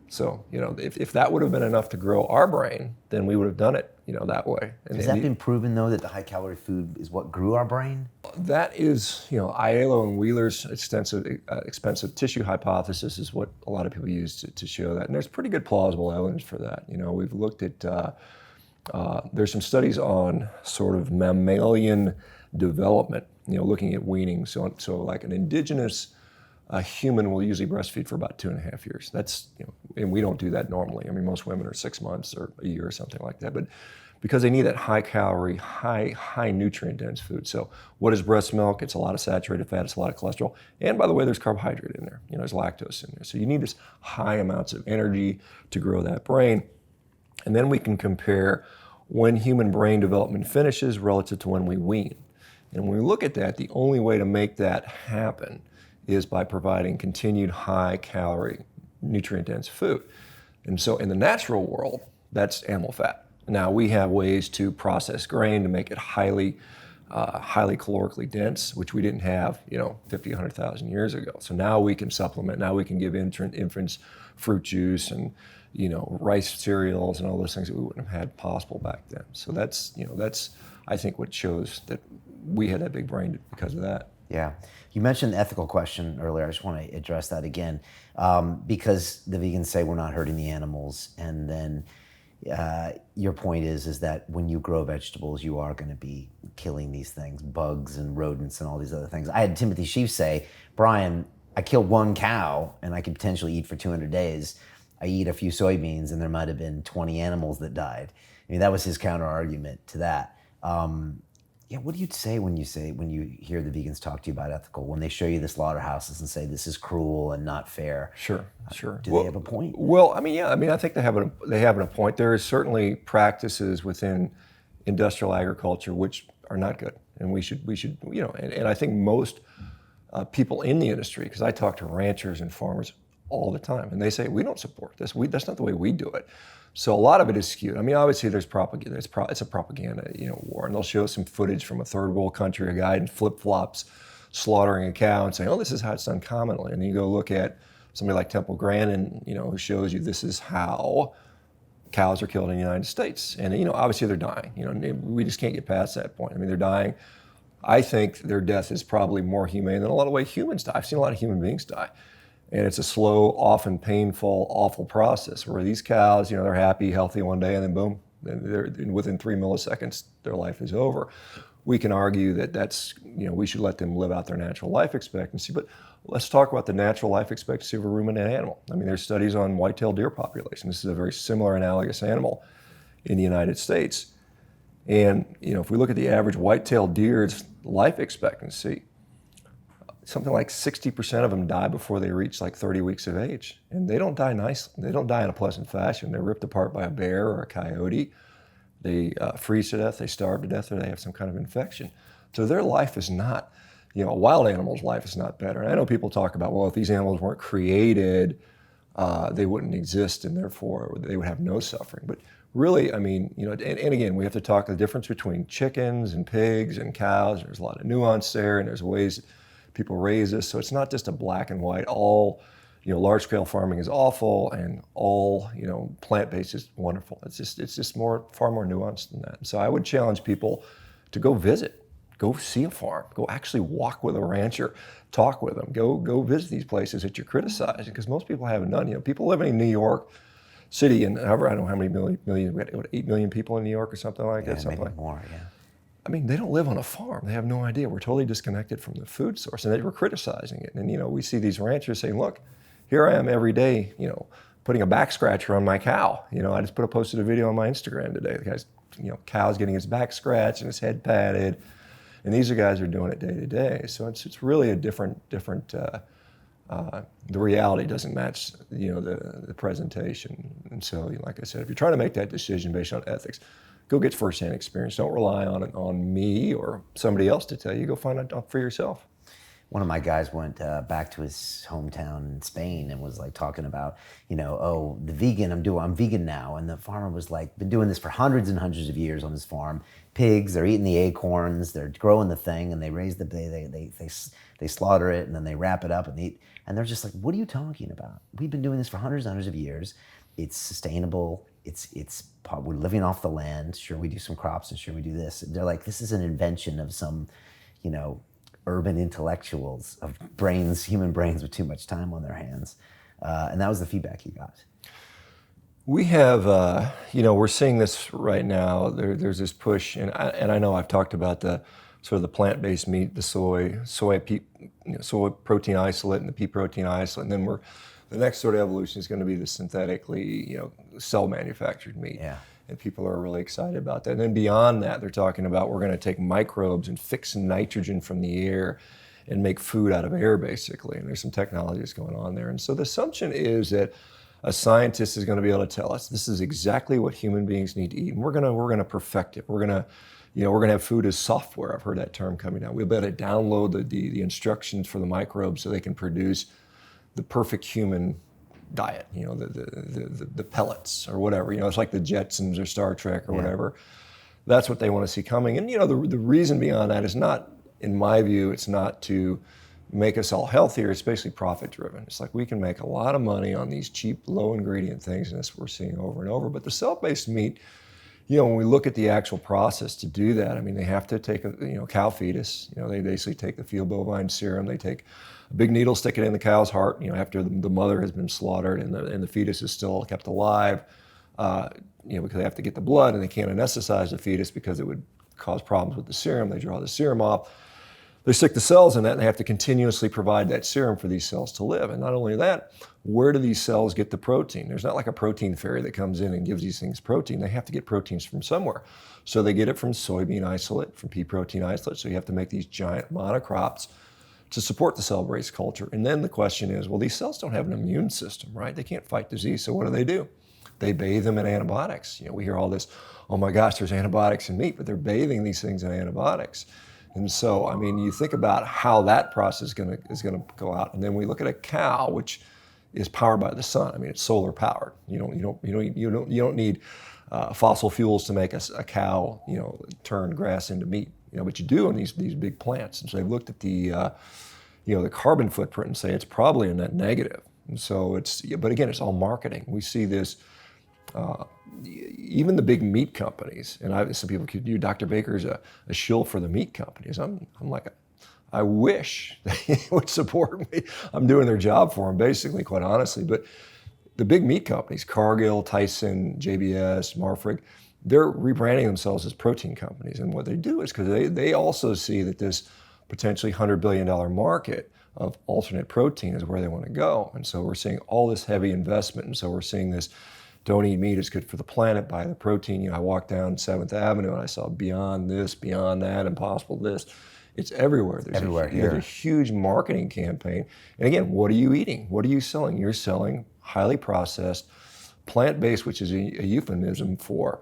Speaker 1: So, you know, if that would have been enough to grow our brain, then we would have done it, you know, that way.
Speaker 2: Has that been proven, though, that the high-calorie food is what grew our brain?
Speaker 1: That is, you know, Aiello and Wheeler's expensive tissue hypothesis is what a lot of people use to show that. And there's pretty good plausible evidence for that. You know, we've looked at, there's some studies on sort of mammalian development, you know, looking at weaning. So like an indigenous a human will usually breastfeed for about 2.5 years. That's, and we don't do that normally. I mean, most women are 6 months or a year or something like that. But because they need that high calorie, high nutrient dense food. So what is breast milk? It's a lot of saturated fat, it's a lot of cholesterol. And by the way, there's carbohydrate in there. There's lactose in there. So you need this high amounts of energy to grow that brain. And then we can compare when human brain development finishes relative to when we wean. And when we look at that, the only way to make that happen is by providing continued high calorie, nutrient dense food. And so in the natural world, that's animal fat. Now we have ways to process grain to make it highly calorically dense, which we didn't have, 50, 100,000 years ago. So now we can supplement, now we can give infants fruit juice and, rice cereals and all those things that we wouldn't have had possible back then. So that's I think what shows that we had that big brain because of that.
Speaker 2: Yeah. You mentioned the ethical question earlier. I just want to address that again, because the vegans say we're not hurting the animals, and then your point is that when you grow vegetables, you are going to be killing these things, bugs and rodents and all these other things. I had Timothy Sheaf say, Brian, I killed one cow and I could potentially eat for 200 days. I eat a few soybeans and there might have been 20 animals that died. I mean, that was his counter argument to that. What do you say when you hear the vegans talk to you about ethical, when they show you the slaughterhouses and say this is cruel and not fair?
Speaker 1: Sure.
Speaker 2: Do they have a point?
Speaker 1: Well, I think they have a point. There is certainly practices within industrial agriculture which are not good, and we should and I think most people in the industry, because I talk to ranchers and farmers all the time, and they say we don't support this. That's not the way we do it. So a lot of it is skewed. I mean, obviously there's propaganda. It's a propaganda, war, and they'll show some footage from a third world country, a guy in flip-flops slaughtering a cow and saying, "Oh, this is how it's done commonly." And then you go look at somebody like Temple Grandin, who shows you this is how cows are killed in the United States. And obviously they're dying. We just can't get past that point. I mean, they're dying. I think their death is probably more humane than a lot of ways humans die. I've seen a lot of human beings die. And it's a slow, often painful, awful process where these cows, they're happy, healthy one day, and then boom, within 3 milliseconds, their life is over. We can argue that that's, we should let them live out their natural life expectancy, but let's talk about the natural life expectancy of a ruminant animal. I mean, there's studies on white-tailed deer population. This is a very similar analogous animal in the United States. And, if we look at the average white-tailed deer's life expectancy, something like 60% of them die before they reach like 30 weeks of age. And they don't die nicely. They don't die in a pleasant fashion. They're ripped apart by a bear or a coyote. They freeze to death, they starve to death, or they have some kind of infection. So their life is not, a wild animal's life is not better. And I know people talk about, well, if these animals weren't created, they wouldn't exist and therefore they would have no suffering. But really, and again, we have to talk the difference between chickens and pigs and cows. There's a lot of nuance there, and there's ways people raise this. So it's not just a black and white, all, large-scale farming is awful and all, plant-based is wonderful. It's just far more nuanced than that. So I would challenge people to go visit, go see a farm, go actually walk with a rancher, talk with them, go visit these places that you're criticizing, because most people haven't done. People living in New York City, and I don't know how many million, we had 8 million people in New York or something like that. Something
Speaker 2: maybe
Speaker 1: like
Speaker 2: more, yeah.
Speaker 1: They don't live on a farm. They have no idea. We're totally disconnected from the food source, and they were criticizing it. And, we see these ranchers saying, look, here I am every day, putting a back scratcher on my cow. I just posted a video on my Instagram today. The guy's, cow's getting his back scratched and his head patted. And these guys are doing it day to day. So it's really a different, the reality doesn't match, the presentation. And so, like I said, if you're trying to make that decision based on ethics, go get firsthand experience. Don't rely on me or somebody else to tell you. Go find out for yourself.
Speaker 2: One of my guys went back to his hometown in Spain and was like talking about, the vegan, I'm vegan now. And the farmer was like, been doing this for hundreds and hundreds of years on his farm. Pigs, they're eating the acorns, they're growing the thing, and they raise they slaughter it, and then they wrap it up and eat. And they're just like, what are you talking about? We've been doing this for hundreds and hundreds of years. It's sustainable. We're living off the land. Sure, we do some crops, and sure, we do this. And they're like, this is an invention of some, urban intellectuals of human brains with too much time on their hands. And that was the feedback he got.
Speaker 1: We have, we're seeing this right now. There's this push, and I know I've talked about the sort of the plant-based meat, the soy protein isolate and the pea protein isolate, and then the next sort of evolution is going to be the synthetically, cell manufactured meat.
Speaker 2: Yeah.
Speaker 1: And people are really excited about that. And then beyond that, they're talking about we're going to take microbes and fix nitrogen from the air and make food out of air, basically. And there's some technologies going on there. And so the assumption is that a scientist is going to be able to tell us this is exactly what human beings need to eat, and we're going to perfect it. We're going to have food as software. I've heard that term coming out. We'll be able to download the instructions for the microbes so they can produce the perfect human diet, the pellets or whatever. It's like the Jetsons or Star Trek or whatever. That's what they want to see coming. And the reason beyond that is not, in my view, it's not to make us all healthier. It's basically profit driven. It's like we can make a lot of money on these cheap, low ingredient things, and that's what we're seeing over and over. But the cell-based meat, when we look at the actual process to do that, I mean, they have to take a cow fetus. They basically take the fetal bovine serum. They take a big needle, stick it in the cow's heart. After the mother has been slaughtered and the fetus is still kept alive, because they have to get the blood and they can't anesthetize the fetus because it would cause problems with the serum. They draw the serum off. They stick the cells in that, and they have to continuously provide that serum for these cells to live. And not only that, where do these cells get the protein? There's not like a protein fairy that comes in and gives these things protein. They have to get proteins from somewhere. So they get it from soybean isolate, from pea protein isolate. So you have to make these giant monocrops to support the cell-based culture. And then the question is, well, these cells don't have an immune system, right? They can't fight disease, so what do? They bathe them in antibiotics. We hear all this, oh my gosh, there's antibiotics in meat, but they're bathing these things in antibiotics. And so, I mean, you think about how that process is gonna go out, and then we look at a cow, which is powered by the sun. I mean, it's solar powered. You don't need fossil fuels to make a cow, turn grass into meat. But you do on these big plants. And so they've looked at the carbon footprint and say it's probably a net negative. And so but again, it's all marketing. We see this. Even the big meat companies, and some people could, Dr. Baker's a shill for the meat companies. I'm like, I wish they would support me. I'm doing their job for them, basically, quite honestly. But the big meat companies, Cargill, Tyson, JBS, Marfrig, they're rebranding themselves as protein companies. And what they do is because they also see that this potentially $100 billion market of alternate protein is where they want to go. And so we're seeing all this heavy investment. And so we're seeing this, don't eat meat, it's good for the planet, buy the protein. I walked down 7th Avenue and I saw beyond this, beyond that, impossible this. It's everywhere. There's a huge marketing campaign. And again, what are you eating? What are you selling? You're selling highly processed, plant-based, which is a euphemism for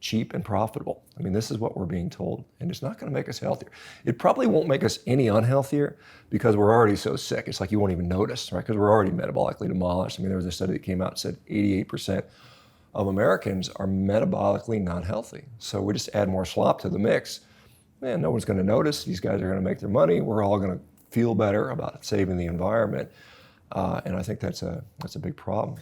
Speaker 1: cheap and profitable. I mean, this is what we're being told, and it's not going to make us healthier. It probably won't make us any unhealthier because we're already so sick. It's like you won't even notice, right? Because we're already metabolically demolished. I mean, there was a study that came out that said 88% of Americans are metabolically not healthy. So we just add more slop to the mix. Man, no one's going to notice. These guys are going to make their money. We're all going to feel better about saving the environment, and I think that's a big problem.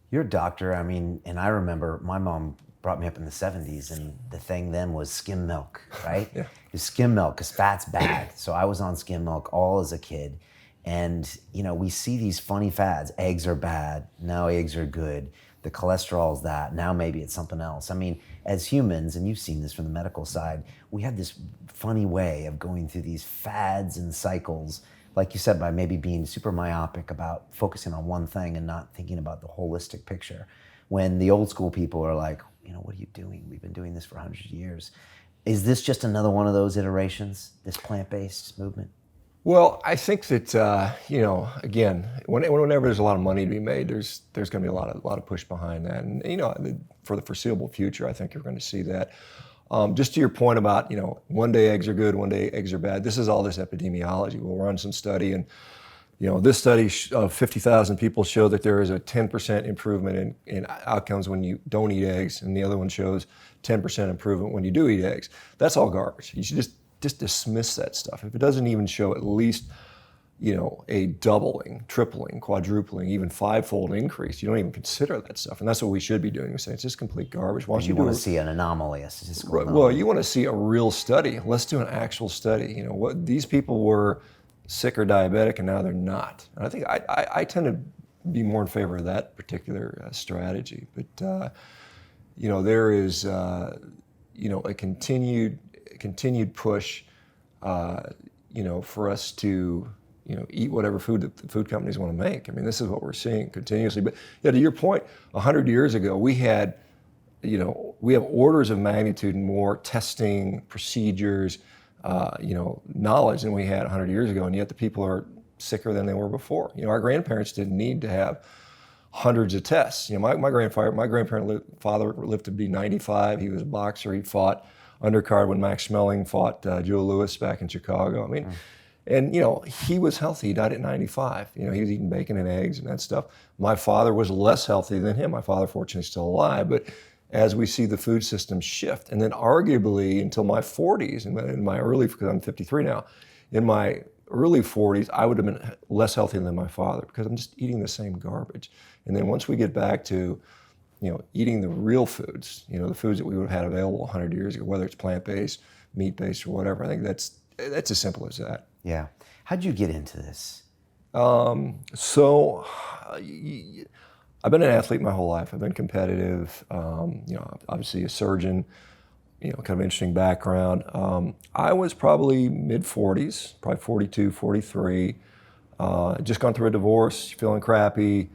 Speaker 2: You're a doctor. I mean, and I remember my mom brought me up in the 70s, and the thing then was skim milk, right?
Speaker 1: Yeah.
Speaker 2: It was skim milk because fat's bad. So I was on skim milk all as a kid. And, we see these funny fads. Eggs are bad. Now eggs are good. The cholesterol's that. Now maybe it's something else. I mean, as humans, and you've seen this from the medical side, we have this funny way of going through these fads and cycles, like you said, by maybe being super myopic about focusing on one thing and not thinking about the holistic picture. When the old school people are like, what are you doing? We've been doing this for 100 years. Is this just another one of those iterations, this plant-based movement?
Speaker 1: Well, I think that, again, whenever there's a lot of money to be made, there's going to be a lot of push behind that. And, for the foreseeable future, I think you're going to see that. Just to your point about, one day eggs are good, one day eggs are bad. This is all this epidemiology. We'll run some study, and this study of 50,000 people showed that there is a 10% improvement in outcomes when you don't eat eggs, and the other one shows 10% improvement when you do eat eggs. That's all garbage. You should just dismiss that stuff. If it doesn't even show at least, a doubling, tripling, quadrupling, even 5-fold increase, you don't even consider that stuff. And that's what we should be doing. We're saying it's just complete garbage. Why don't you
Speaker 2: want to see an anomaly, a statistical anomaly.
Speaker 1: Well, you want to see a real study. Let's do an actual study. What these people were sick or diabetic, and now they're not. And I think I tend to be more in favor of that particular strategy. But there is a continued push for us to, eat whatever food the food companies want to make. I mean, this is what we're seeing continuously. But yeah, to your point, 100 years ago, we have orders of magnitude more testing procedures, knowledge than we had 100 years ago, and yet the people are sicker than they were before. Our grandparents didn't need to have hundreds of tests. My father lived to be 95. He was a boxer. He fought undercard when Max Schmeling fought Joe Louis back in Chicago. I mean, and he was healthy. He died at 95. He was eating bacon and eggs and that stuff. My father was less healthy than him. My father, fortunately, is still alive. But as we see the food system shift, and then arguably until my 40s, in my early, because I'm 53 now, in my early 40s, I would have been less healthy than my father because I'm just eating the same garbage. And then once we get back to, eating the real foods, the foods that we would have had available 100 years ago, whether it's plant-based, meat-based, or whatever, I think that's as simple as that.
Speaker 2: Yeah. How'd you get into this?
Speaker 1: So I've been an athlete my whole life. I've been competitive, obviously a surgeon, kind of interesting background. I was probably mid-40s, probably 42, 43. Just gone through a divorce, feeling crappy,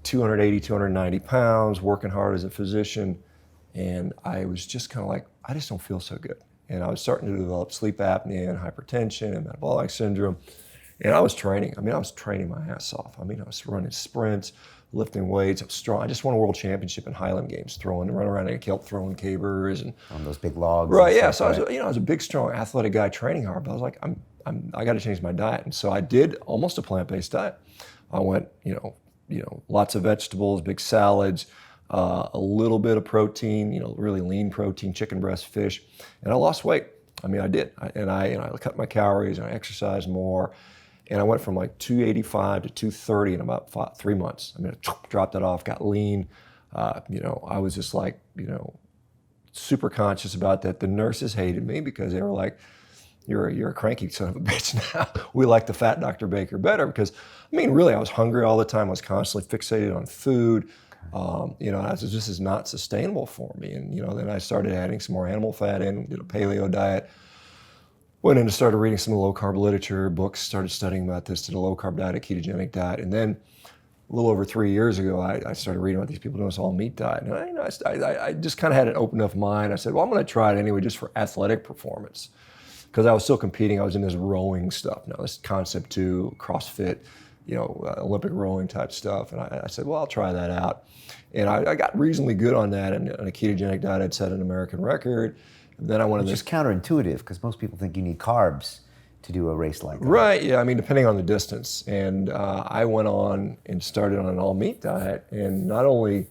Speaker 1: 280, 290 pounds, working hard as a physician. And I was just kind of like, I just don't feel so good. And I was starting to develop sleep apnea and hypertension and metabolic syndrome. And I was training. I was training my ass off. I was running sprints, lifting weights. I was strong. I just won a world championship in Highland Games, running around in a kilt, throwing cabers and
Speaker 2: on those big logs.
Speaker 1: Right. Yeah. So I was a big, strong, athletic guy training hard. But I was like, I got to change my diet. And so I did almost a plant-based diet. I went, lots of vegetables, big salads, a little bit of protein, really lean protein, chicken breast, fish, and I lost weight. I did. I cut my calories and I exercised more. And I went from like 285 to 230 in about 3 months. I dropped it off, got lean. I was just like, super conscious about that. The nurses hated me because they were like, you're a cranky son of a bitch now. We like the fat Dr. Baker better because, really, I was hungry all the time. I was constantly fixated on food. This is not sustainable for me. And, then I started adding some more animal fat in, did a paleo diet. Went in and started reading some of the low-carb literature, books, started studying about this, did a low-carb diet, a ketogenic diet. And then a little over 3 years ago, I started reading about these people doing this all-meat diet. And I just kind of had an open enough mind. I said, well, I'm going to try it anyway just for athletic performance. Because I was still competing. I was in this rowing stuff. Now, this Concept 2, CrossFit, Olympic rowing type stuff. And I said, well, I'll try that out. And I got reasonably good on that. And on a ketogenic diet, I'd set an American record. Then I wanted
Speaker 2: Which is counterintuitive because most people think you need carbs to do a race like that.
Speaker 1: Right, yeah, depending on the distance. And I went on and started on an all-meat diet. And not only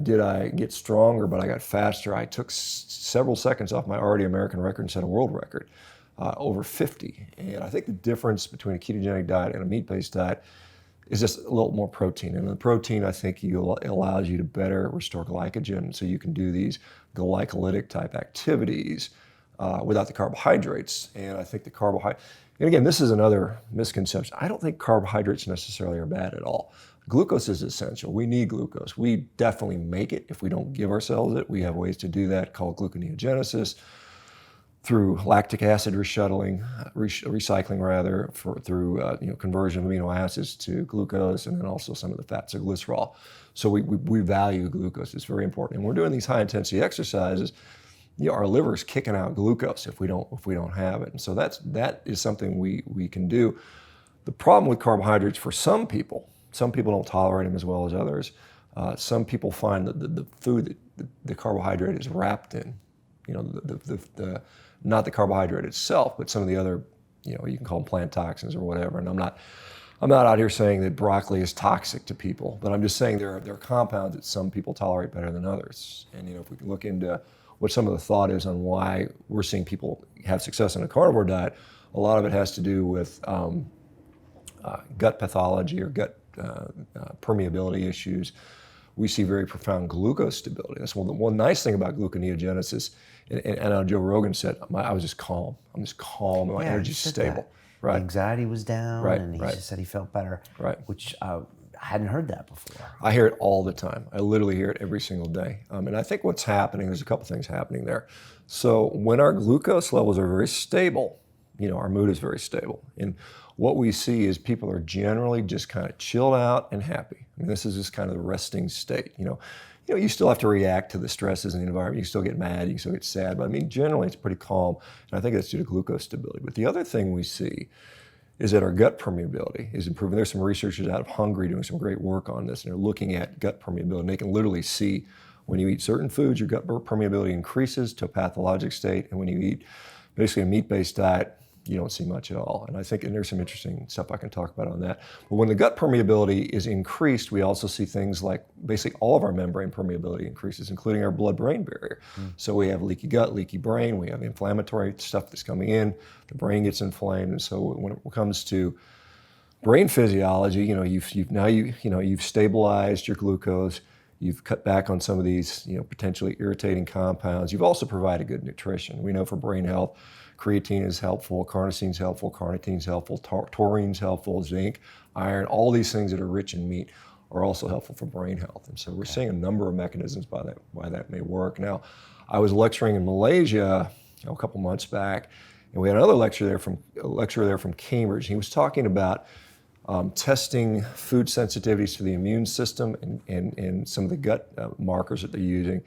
Speaker 1: did I get stronger, but I got faster. I took several seconds off my already American record and set a world record, over 50. And I think the difference between a ketogenic diet and a meat-based diet is just a little more protein. And the protein, I think, allows you to better restore glycogen, so you can do these glycolytic type activities without the carbohydrates. And I think the carbohydrate, and again, this is another misconception. I don't think carbohydrates necessarily are bad at all. Glucose is essential. We need glucose. We definitely make it if we don't give ourselves it. We have ways to do that called gluconeogenesis, through lactic acid recycling through conversion of amino acids to glucose, and then also some of the fats of glycerol. So we value glucose. It's very important. And we're doing these high intensity exercises. Our liver's kicking out glucose if we don't have it. And so that is something we can do. The problem with carbohydrates for some people don't tolerate them as well as others. Some people find that the food that the carbohydrate is wrapped in, not the carbohydrate itself, but some of the other, you can call them plant toxins or whatever. And I'm not out here saying that broccoli is toxic to people, but I'm just saying there are compounds that some people tolerate better than others. And if we can look into what some of the thought is on why we're seeing people have success in a carnivore diet, a lot of it has to do with gut pathology or gut permeability issues. We see very profound glucose stability. That's one nice thing about gluconeogenesis. And Joe Rogan said, I was just calm. I'm just calm. My energy's stable.
Speaker 2: Right. The anxiety was down,
Speaker 1: right,
Speaker 2: and he just said he felt better.
Speaker 1: Right.
Speaker 2: Which I hadn't heard that before.
Speaker 1: I hear it all the time. I literally hear it every single day. And I think what's happening, there's a couple things happening there. So when our glucose levels are very stable, our mood is very stable. And what we see is people are generally just kind of chilled out and happy. I mean, this is just kind of the resting state. You still have to react to the stresses in the environment. You still get mad, you still get sad, but I mean, generally it's pretty calm. And I think that's due to glucose stability. But the other thing we see is that our gut permeability is improving. There's some researchers out of Hungary doing some great work on this, and they're looking at gut permeability. And they can literally see when you eat certain foods, your gut permeability increases to a pathologic state, and when you eat basically a meat-based diet, you don't see much at all. And there's some interesting stuff I can talk about on that. But when the gut permeability is increased, we also see things like basically all of our membrane permeability increases, including our blood-brain barrier. So we have leaky gut, leaky brain, we have inflammatory stuff that's coming in, the brain gets inflamed. And so when it comes to brain physiology, you've stabilized your glucose, you've cut back on some of these, potentially irritating compounds. You've also provided good nutrition. We know for brain health, creatine is helpful, carnosine is helpful, carnitine is helpful, taurine is helpful, zinc, iron, all these things that are rich in meat are also helpful for brain health. And so we're seeing a number of mechanisms why that may work. Now, I was lecturing in Malaysia a couple months back, and we had another lecturer there from Cambridge. He was talking about testing food sensitivities to the immune system and some of the gut markers that they're using.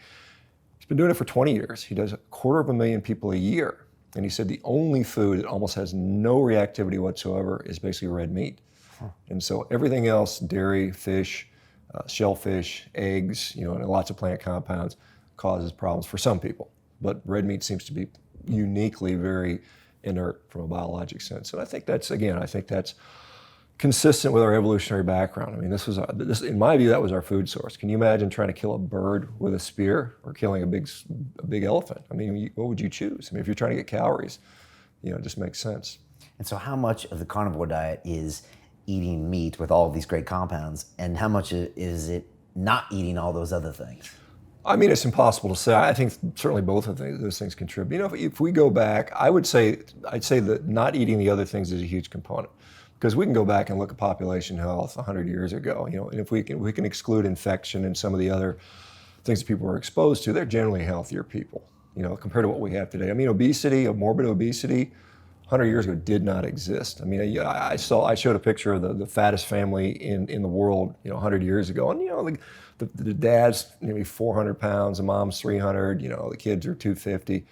Speaker 1: He's been doing it for 20 years. He does 250,000 people a year. And he said the only food that almost has no reactivity whatsoever is basically red meat. And so everything else, dairy, fish, shellfish, eggs, and lots of plant compounds causes problems for some people. But red meat seems to be uniquely very inert from a biologic sense. And I think that's consistent with our evolutionary background. I mean, this in my view, that was our food source. Can you imagine trying to kill a bird with a spear or killing a big elephant? I mean, what would you choose? I mean, if you're trying to get calories, it just makes sense.
Speaker 2: And so how much of the carnivore diet is eating meat with all of these great compounds, and how much is it not eating all those other things?
Speaker 1: I mean, it's impossible to say. I think certainly both of those things contribute. If we go back, I'd say that not eating the other things is a huge component. Because we can go back and look at population health 100 years ago, and if we can exclude infection and some of the other things that people were exposed to, they're generally healthier people, compared to what we have today. I mean, morbid obesity, 100 years ago did not exist. I mean, I showed a picture of the fattest family in the world, 100 years ago, and the dad's maybe 400 pounds, the mom's 300, the kids are 250.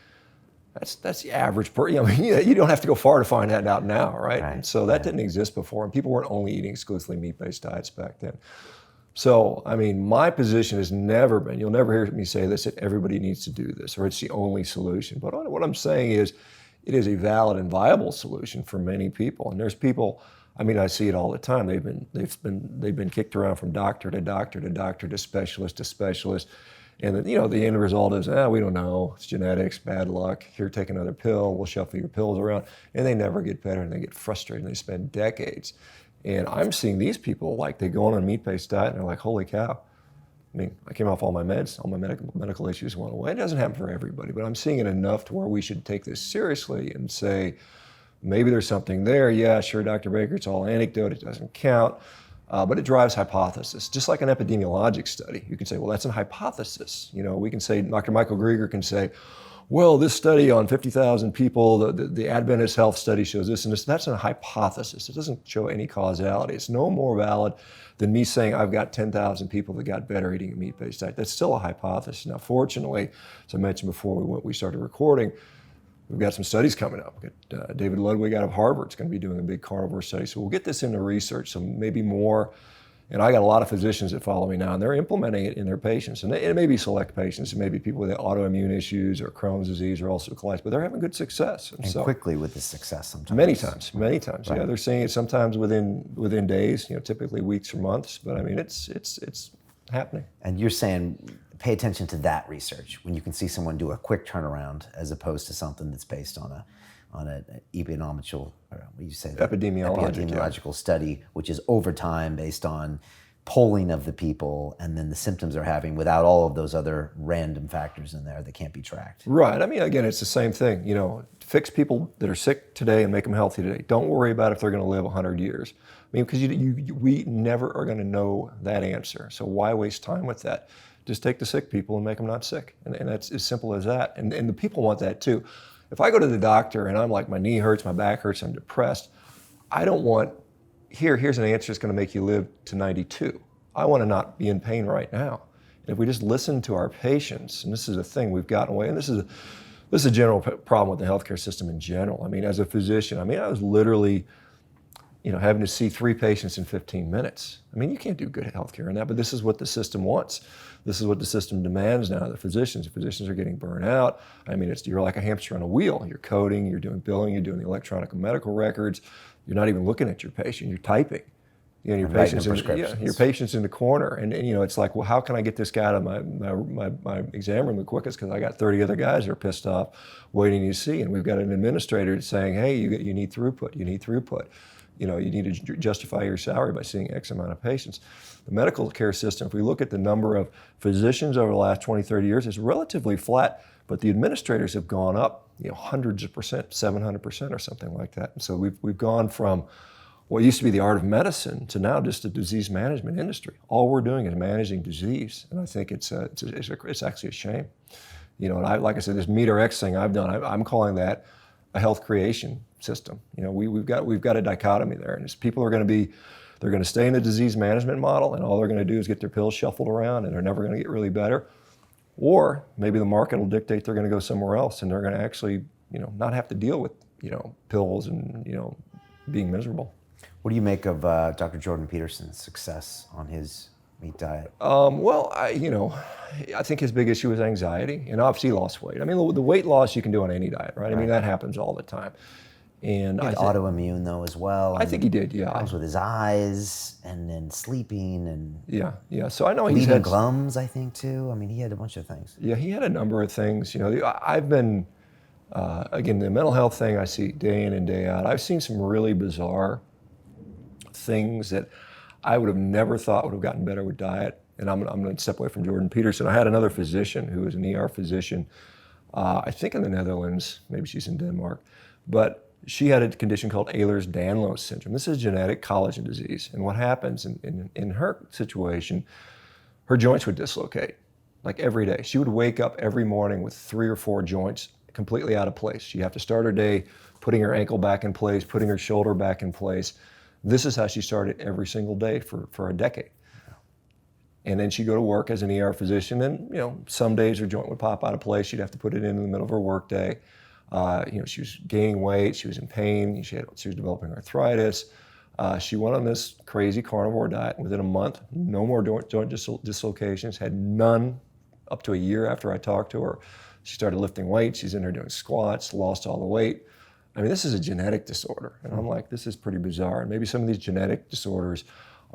Speaker 1: That's the average you don't have to go far to find that out now, right? And so that didn't exist before, and people weren't only eating exclusively meat-based diets back then. So, I mean, my position has never been, you'll never hear me say this, that everybody needs to do this, or it's the only solution. But what I'm saying is, it is a valid and viable solution for many people. And there's people, I mean, I see it all the time. They've been kicked around from doctor to doctor to doctor to specialist. And the end result is, we don't know, it's genetics, bad luck, here, take another pill, we'll shuffle your pills around. And they never get better, and they get frustrated, and they spend decades. And I'm seeing these people, like, they go on a meat-based diet, and they're like, holy cow. I mean, I came off all my meds, all my medical issues went away. It doesn't happen for everybody, but I'm seeing it enough to where we should take this seriously and say, maybe there's something there. Yeah, sure, Dr. Baker, it's all anecdote, it doesn't count. But it drives hypothesis. Just like an epidemiologic study, you can say, well, that's a hypothesis. We can say, Dr. Michael Greger can say, well, this study on 50,000 people, the Adventist health study shows this and this. That's a hypothesis. It doesn't show any causality. It's no more valid than me saying I've got 10,000 people that got better eating a meat-based diet. That's still a hypothesis. Now, fortunately, as I mentioned before we started recording, we've got some studies coming up. We've got David Ludwig out of Harvard is going to be doing a big carnivore study. So we'll get this into research, so maybe more. And I got a lot of physicians that follow me now, and they're implementing it in their patients. And it may be select patients, it may be people with autoimmune issues or Crohn's disease or ulcerative colitis, but they're having good success.
Speaker 2: And so, quickly with this success sometimes.
Speaker 1: Many times.
Speaker 2: Right.
Speaker 1: Yeah, they're seeing it sometimes within days, typically weeks or months. But I mean, it's happening.
Speaker 2: And you're saying, pay attention to that research when you can see someone do a quick turnaround as opposed to something that's based on an epidemiological study, which is over time based on polling of the people and then the symptoms they're having without all of those other random factors in there that can't be tracked.
Speaker 1: Right. I mean, again, it's the same thing. You know, fix people that are sick today and make them healthy today. Don't worry about if they're going to live 100 years. I mean, because we never are going to know that answer. So why waste time with that? Just take the sick people and make them not sick. And that's as simple as that. And the people want that too. If I go to the doctor and I'm like, my knee hurts, my back hurts, I'm depressed, I don't want, here's an answer that's going to make you live to 92. I want to not be in pain right now. And if we just listen to our patients, and this is a thing we've gotten away, and this is a general problem with the healthcare system in general. I mean, as a physician, I was literally, having to see 3 patients in 15 minutes. I mean, you can't do good healthcare in that, but this is what the system wants. This is what the system demands now. The physicians are getting burnt out. I mean, you're like a hamster on a wheel. You're coding, you're doing billing, you're doing the electronic medical records. You're not even looking at your patient, you're typing. Your patient's in the corner, and it's like, well, how can I get this guy out of my exam room the quickest? Because I got 30 other guys that are pissed off, waiting to see, and we've got an administrator saying, hey, you need throughput. You need to justify your salary by seeing X amount of patients. The medical care system, if we look at the number of physicians over the last 20, 30 years, is relatively flat, but the administrators have gone up, hundreds of percent, 700% or something like that. And so we've gone from what used to be the art of medicine to now just a disease management industry. All we're doing is managing disease, and I think it's actually a shame. And like I said, this Meter X thing I've done, I'm calling that a health creation system. We've got a dichotomy there, and people are going to stay in the disease management model, and all they're going to do is get their pills shuffled around, and they're never going to get really better. Or maybe the market will dictate they're going to go somewhere else, and they're going to actually, not have to deal with, pills and, being miserable.
Speaker 2: What do you make of Dr. Jordan Peterson's success on his meat diet?
Speaker 1: I think his big issue is anxiety, and obviously he lost weight. I mean, the weight loss you can do on any diet, right? I mean, that happens all the time. And
Speaker 2: he had autoimmune though as well.
Speaker 1: I think he did, yeah.
Speaker 2: Problems with his eyes, and then sleeping, and
Speaker 1: yeah. So I know he's
Speaker 2: bleeding
Speaker 1: had
Speaker 2: gums, I think too. I mean, he had a bunch of things.
Speaker 1: Yeah, he had a number of things. I've been again, the mental health thing I see day in and day out. I've seen some really bizarre things that I would have never thought would have gotten better with diet. And I'm going to step away from Jordan Peterson. I had another physician who was an ER physician, I think in the Netherlands, maybe she's in Denmark, but she had a condition called Ehlers-Danlos syndrome. This is genetic collagen disease. And what happens in her situation, her joints would dislocate, like every day. She would wake up every morning with 3 or 4 joints completely out of place. She'd have to start her day putting her ankle back in place, putting her shoulder back in place. This is how she started every single day for a decade. And then she'd go to work as an ER physician, and some days her joint would pop out of place. She'd have to put it in the middle of her work day. She was gaining weight, she was in pain, she was developing arthritis. She went on this crazy carnivore diet. Within a month, no more joint dislocations, had none up to a year after I talked to her. She started lifting weights, she's in there doing squats, lost all the weight. I mean, this is a genetic disorder. And I'm like, this is pretty bizarre. And maybe some of these genetic disorders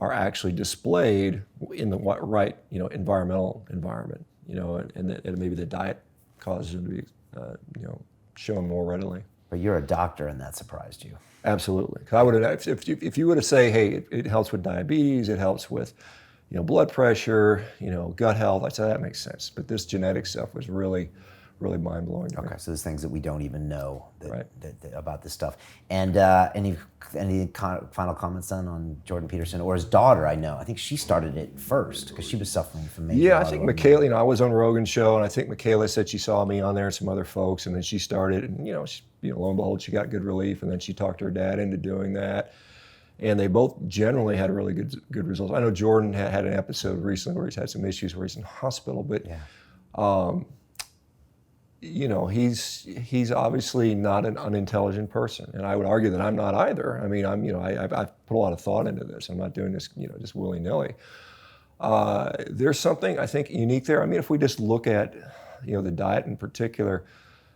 Speaker 1: are actually displayed in the right, environmental environment, and maybe the diet causes them to be, shown more readily.
Speaker 2: But you're a doctor, and that surprised you.
Speaker 1: Absolutely. I would have, if you were to say, hey, it helps with diabetes, it helps with, blood pressure, gut health, I'd say that makes sense. But this genetic stuff was really mind-blowing.
Speaker 2: Okay, so there's things that we don't even know that about this stuff. And any final comments then on Jordan Peterson or his daughter? I think she started it first because she was suffering from major
Speaker 1: I think Michaela, I was on Rogan's show, and I think Michaela said she saw me on there and some other folks, and then she started, and lo and behold, she got good relief, and then she talked her dad into doing that. And they both generally had really good results. I know Jordan had an episode recently where he's had some issues where he's in hospital, but he's obviously not an unintelligent person, and I would argue that I'm not either. I mean, I've put a lot of thought into this. I'm not doing this, just willy-nilly. There's something I think unique there. I mean, if we just look at, the diet in particular,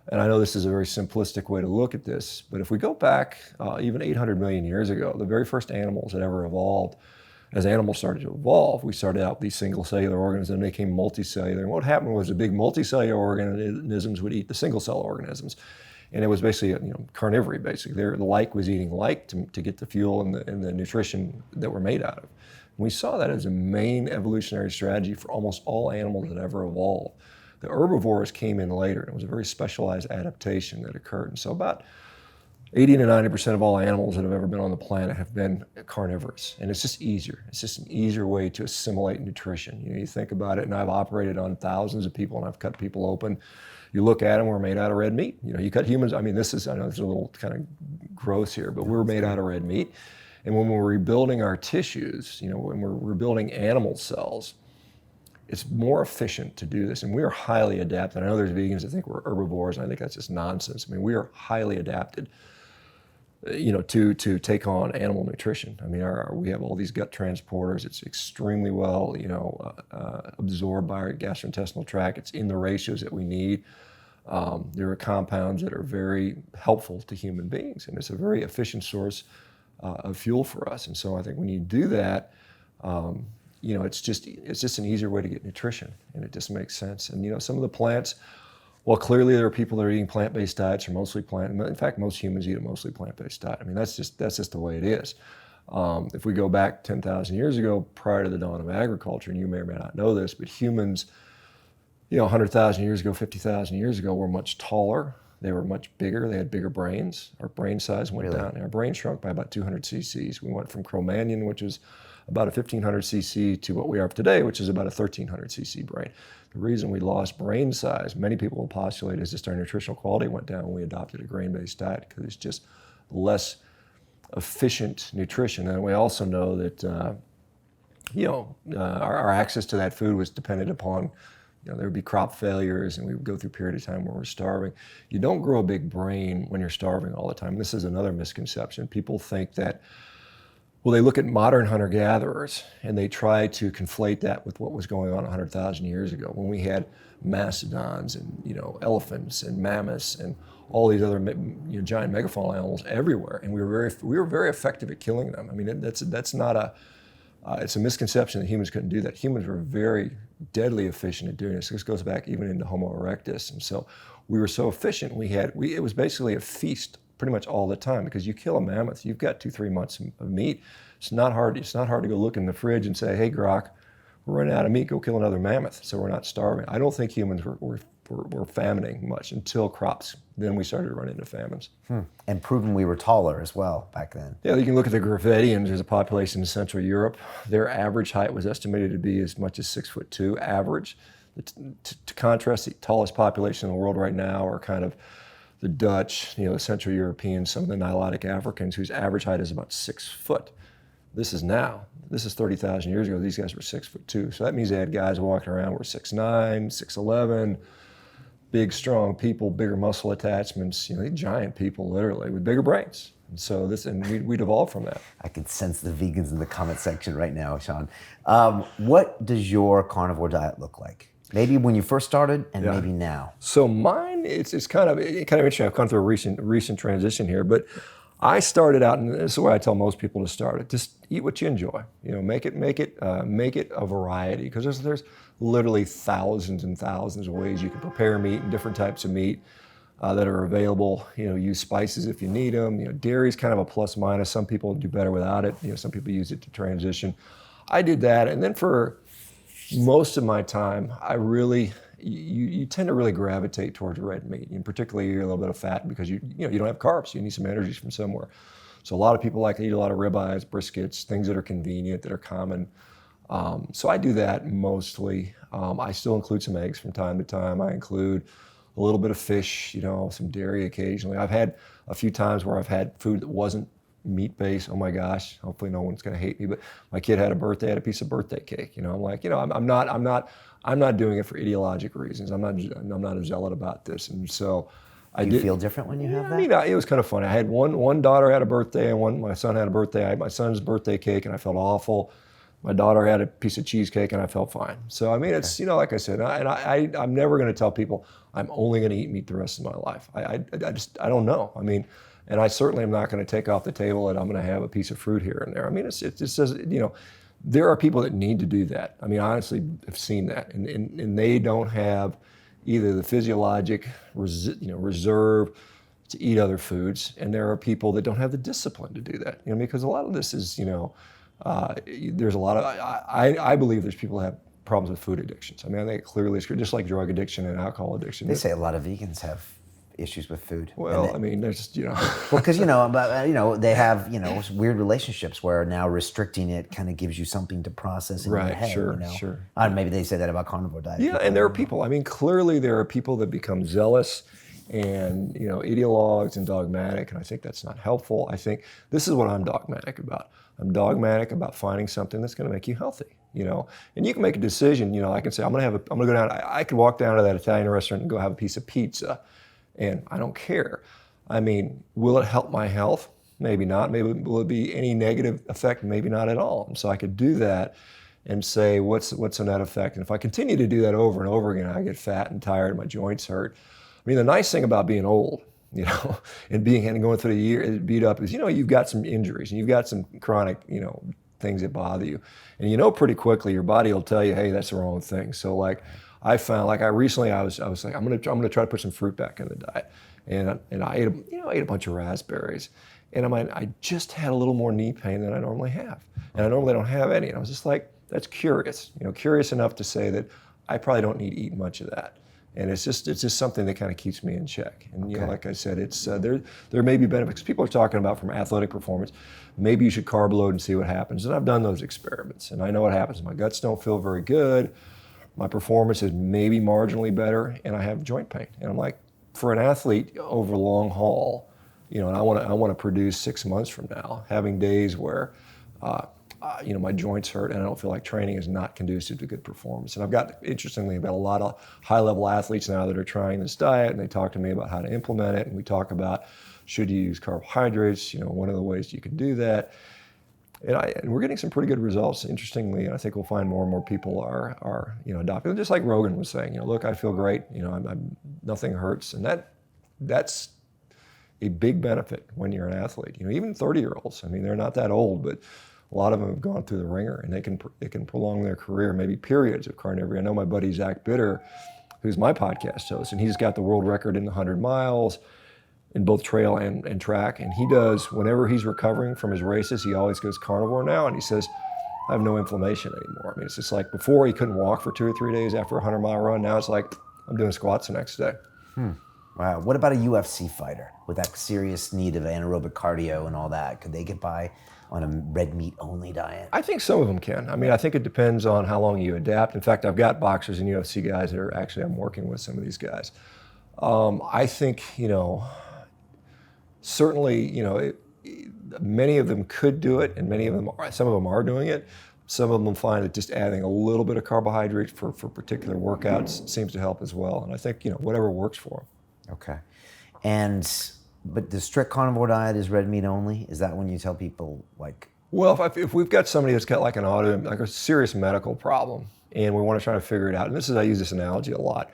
Speaker 1: and I know this is a very simplistic way to look at this, but if we go back even 800 million years ago, the very first animals that ever evolved, as animals started to evolve, we started out with these single-cellular organisms, and they became multicellular. And what happened was the big multicellular organisms would eat the single-cell organisms. And it was basically, carnivory, basically. Their like was eating like to get the fuel and the nutrition that we're made out of. And we saw that as a main evolutionary strategy for almost all animals that ever evolved. The herbivores came in later, and it was a very specialized adaptation that occurred. And so about 80 to 90% of all animals that have ever been on the planet have been carnivorous. And it's just easier. It's just an easier way to assimilate nutrition. You think about it, and I've operated on thousands of people, and I've cut people open. You look at them, we're made out of red meat. You cut humans, I know this is a little kind of gross here, but we're made out of red meat. And when we're rebuilding our tissues, when we're rebuilding animal cells, it's more efficient to do this. And we are highly adapted. I know there's vegans that think we're herbivores, and I think that's just nonsense. I mean, we are highly adapted, to take on animal nutrition. I mean, we have all these gut transporters. It's extremely well, absorbed by our gastrointestinal tract. It's in the ratios that we need. There are compounds that are very helpful to human beings, and it's a very efficient source of fuel for us. And so I think when you do that, it's just an easier way to get nutrition, and it just makes sense. And some of the plants, well, clearly there are people that are eating plant-based diets or mostly plant. In fact, most humans eat a mostly plant-based diet. I mean, that's just the way it is. If we go back 10,000 years ago, prior to the dawn of agriculture, and you may or may not know this, but humans, 100,000 years ago, 50,000 years ago, were much taller. They were much bigger. They had bigger brains. Our brain size went down. Our brain shrunk by about 200 cc's. We went from Cro-Magnon, which was about a 1,500 cc, to what we are today, which is about a 1,300 cc brain. The reason we lost brain size, many people will postulate, is just our nutritional quality went down when we adopted a grain-based diet, because it's just less efficient nutrition. And we also know that our access to that food was dependent upon, there would be crop failures, and we would go through a period of time where we're starving. You don't grow a big brain when you're starving all the time. This is another misconception. People think that, well, they look at modern hunter-gatherers and they try to conflate that with what was going on 100,000 years ago, when we had mastodons and elephants and mammoths and all these other giant megafaunal animals everywhere, and we were very effective at killing them. I mean, that's not it's a misconception that humans couldn't do that. Humans were very deadly efficient at doing this. This goes back even into Homo erectus, and so we were so efficient. It was basically a feast pretty much all the time, because you kill a mammoth, you've got 2-3 months of meat. It's not hard to go look in the fridge and say, hey, Grok, we're running out of meat, go kill another mammoth, so we're not starving. I don't think humans were famining much until crops. Then we started to run into famines.
Speaker 2: And proven we were taller as well back then.
Speaker 1: Yeah, you can look at the Gravettians. There's a population in Central Europe. Their average height was estimated to be as much as 6'2", average. To contrast, the tallest population in the world right now are kind of the Dutch, the Central Europeans, some of the Nilotic Africans, whose average height is about 6 foot. This is 30,000 years ago. These guys were 6'2". So that means they had guys walking around who were 6'9", 6'11", big, strong people, bigger muscle attachments, giant people, literally, with bigger brains. And so we'd evolved from that.
Speaker 2: I can sense the vegans in the comment section right now, Shawn. What does your carnivore diet look like? Maybe when you first started, and maybe now.
Speaker 1: So mine, it's kind of interesting. I've gone through a recent transition here, but I started out, and this is the way I tell most people to start it: just eat what you enjoy. Make it a variety, because there's literally thousands and thousands of ways you can prepare meat and different types of meat that are available. Use spices if you need them. Dairy is kind of a plus minus. Some people do better without it. Some people use it to transition. I did that, and then for most of my time, you tend to really gravitate towards red meat, and particularly a little bit of fat, because you don't have carbs. You need some energy from somewhere. So a lot of people like to eat a lot of ribeyes, briskets, things that are convenient, that are common. So I do that mostly. I still include some eggs from time to time. I include a little bit of fish, some dairy occasionally. I've had a few times where I've had food that wasn't meat-based. Oh my gosh, hopefully no one's going to hate me, but my kid had a birthday, had a piece of birthday cake. I'm like, I'm not doing it for ideologic reasons. I'm not a zealot about this. And so
Speaker 2: Do you feel different when you have that?
Speaker 1: I mean, it was kind of funny. I had one daughter had a birthday, and my son had a birthday. I had my son's birthday cake, and I felt awful. My daughter had a piece of cheesecake, and I felt fine. So I mean, it's like I said, I'm never going to tell people I'm only going to eat meat the rest of my life. I just don't know. I mean, and I certainly am not going to take off the table that I'm going to have a piece of fruit here and there. I mean, it just says, there are people that need to do that. I mean, I honestly have seen that, and they don't have either the physiologic reserve to eat other foods, and there are people that don't have the discipline to do that. You know, because a lot of this is, there's a lot of, I believe there's people that have problems with food addictions. I mean, I think clearly it's just like drug addiction and alcohol addiction.
Speaker 2: They say a lot of vegans have issues with food.
Speaker 1: Well, I mean, there's just,
Speaker 2: well, because they have weird relationships where now restricting it kind of gives you something to process in your head.
Speaker 1: Sure.
Speaker 2: Maybe they say that about carnivore diet.
Speaker 1: Yeah, and there are people. I mean, clearly there are people that become zealous and ideologues and dogmatic, and I think that's not helpful. I think this is what I'm dogmatic about. I'm dogmatic about finding something that's going to make you healthy. And you can make a decision. I can say I'm going to go down. I could walk down to that Italian restaurant and go have a piece of pizza. And I don't care. I mean, will it help my health? Maybe not. Maybe will it be any negative effect? Maybe not at all. And so I could do that and say, what's the net effect? And if I continue to do that over and over again, I get fat and tired, my joints hurt. I mean, the nice thing about being old, and going through the year beat up is, you've got some injuries and you've got some chronic, things that bother you. And pretty quickly your body will tell you, hey, that's the wrong thing. So I found, I was like, I'm gonna try to put some fruit back in the diet, and I ate a bunch of raspberries, and I just had a little more knee pain than I normally have, and I normally don't have any, and I was just like, that's curious, curious enough to say that I probably don't need to eat much of that, and it's just something that kind of keeps me in check, and like I said, it's there may be benefits. People are talking about from athletic performance, maybe you should carb load and see what happens, and I've done those experiments, and I know what happens. My guts don't feel very good. My performance is maybe marginally better, and I have joint pain. And I'm like, for an athlete over long haul, and I want to produce 6 months from now, having days where, my joints hurt and I don't feel like training is not conducive to good performance. And interestingly, I've got a lot of high-level athletes now that are trying this diet, and they talk to me about how to implement it, and we talk about, should you use carbohydrates? One of the ways you can do that. And we're getting some pretty good results, interestingly, and I think we'll find more and more people are adopting. Just like Rogan was saying, look, I feel great, nothing hurts, and that's a big benefit when you're an athlete. Even 30-year-olds, I mean, they're not that old, but a lot of them have gone through the ringer, and they can prolong their career, maybe periods of carnivory. I know my buddy Zach Bitter, who's my podcast host, and he's got the world record in the 100 miles. In both trail and track, and he does, whenever he's recovering from his races, he always goes carnivore now, and he says, I have no inflammation anymore. I mean, it's just like before he couldn't walk for 2 or 3 days after a 100-mile run. Now it's like, I'm doing squats the next day.
Speaker 2: Wow. What about a UFC fighter with that serious need of anaerobic cardio and all that? Could they get by on a red meat only diet?
Speaker 1: I think some of them can. I mean, I think it depends on how long you adapt. In fact, I've got boxers and UFC guys that are I'm working with some of these guys. I think, certainly, many of them could do it, and some of them are doing it. Some of them find that just adding a little bit of carbohydrates for particular workouts seems to help as well. And I think, whatever works for them.
Speaker 2: Okay. But the strict carnivore diet is red meat only? Is that when you tell people
Speaker 1: Well, if we've got somebody that's got like a serious medical problem, and we want to try to figure it out, and I use this analogy a lot.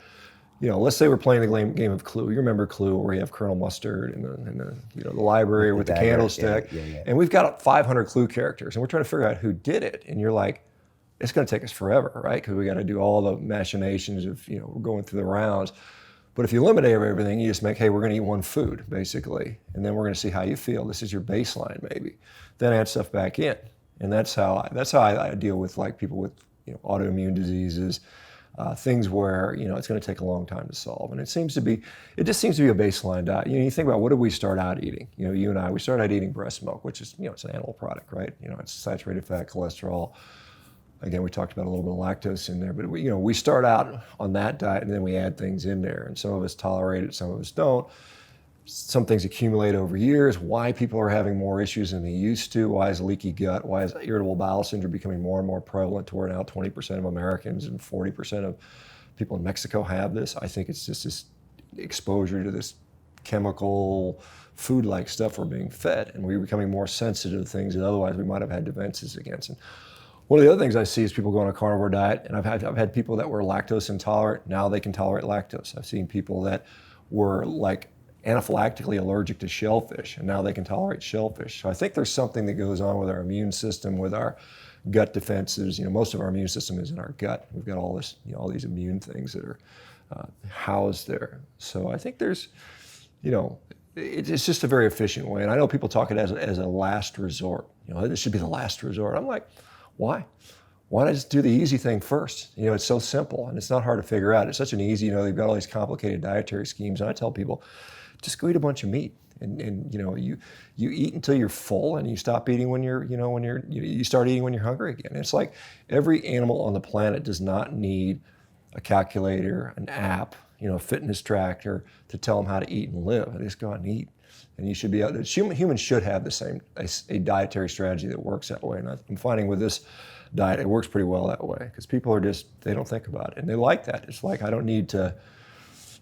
Speaker 1: Let's say we're playing the game of Clue. You remember Clue, where you have Colonel Mustard in the library with the candlestick, and we've got 500 Clue characters, and we're trying to figure out who did it. And you're like, it's going to take us forever, right? Because we got to do all the machinations of we're going through the rounds. But if you eliminate everything, you just make, hey, we're going to eat one food basically, and then we're going to see how you feel. This is your baseline, maybe. Then add stuff back in, and that's how I deal with people with autoimmune diseases. Things where it's going to take a long time to solve, and it just seems to be a baseline diet. You think about, what did we start out eating? You and I, we started out eating breast milk, which is it's an animal product, right? It's saturated fat, cholesterol. Again, we talked about a little bit of lactose in there, but we start out on that diet, and then we add things in there, and some of us tolerate it, some of us don't. Some things accumulate over years. Why people are having more issues than they used to? Why is leaky gut? Why is irritable bowel syndrome becoming more and more prevalent to where now 20% of Americans and 40% of people in Mexico have this? I think it's just this exposure to this chemical, food-like stuff we're being fed, and we're becoming more sensitive to things that otherwise we might have had defenses against. And one of the other things I see is people go on a carnivore diet, and I've had people that were lactose intolerant. Now they can tolerate lactose. I've seen people that were anaphylactically allergic to shellfish, and now they can tolerate shellfish. So I think there's something that goes on with our immune system, with our gut defenses. Most of our immune system is in our gut. We've got all this, all these immune things that are housed there. So I think there's, it's just a very efficient way. And I know people talk it as a last resort. You know, this should be the last resort. I'm like, why? Why not just do the easy thing first? You know, it's so simple and it's not hard to figure out. It's such an easy, you know, they've got all these complicated dietary schemes. And I tell people, just go eat a bunch of meat. And you know, you eat until you're full and you stop eating when you start eating when you're hungry again. It's like every animal on the planet does not need a calculator, an app, you know, a fitness tracker to tell them how to eat and live. They just go out and eat. And you should be able to, humans should have the same, a dietary strategy that works that way. And I'm finding with this diet, it works pretty well that way because people are just, they don't think about it. And they like that. It's like, I don't need to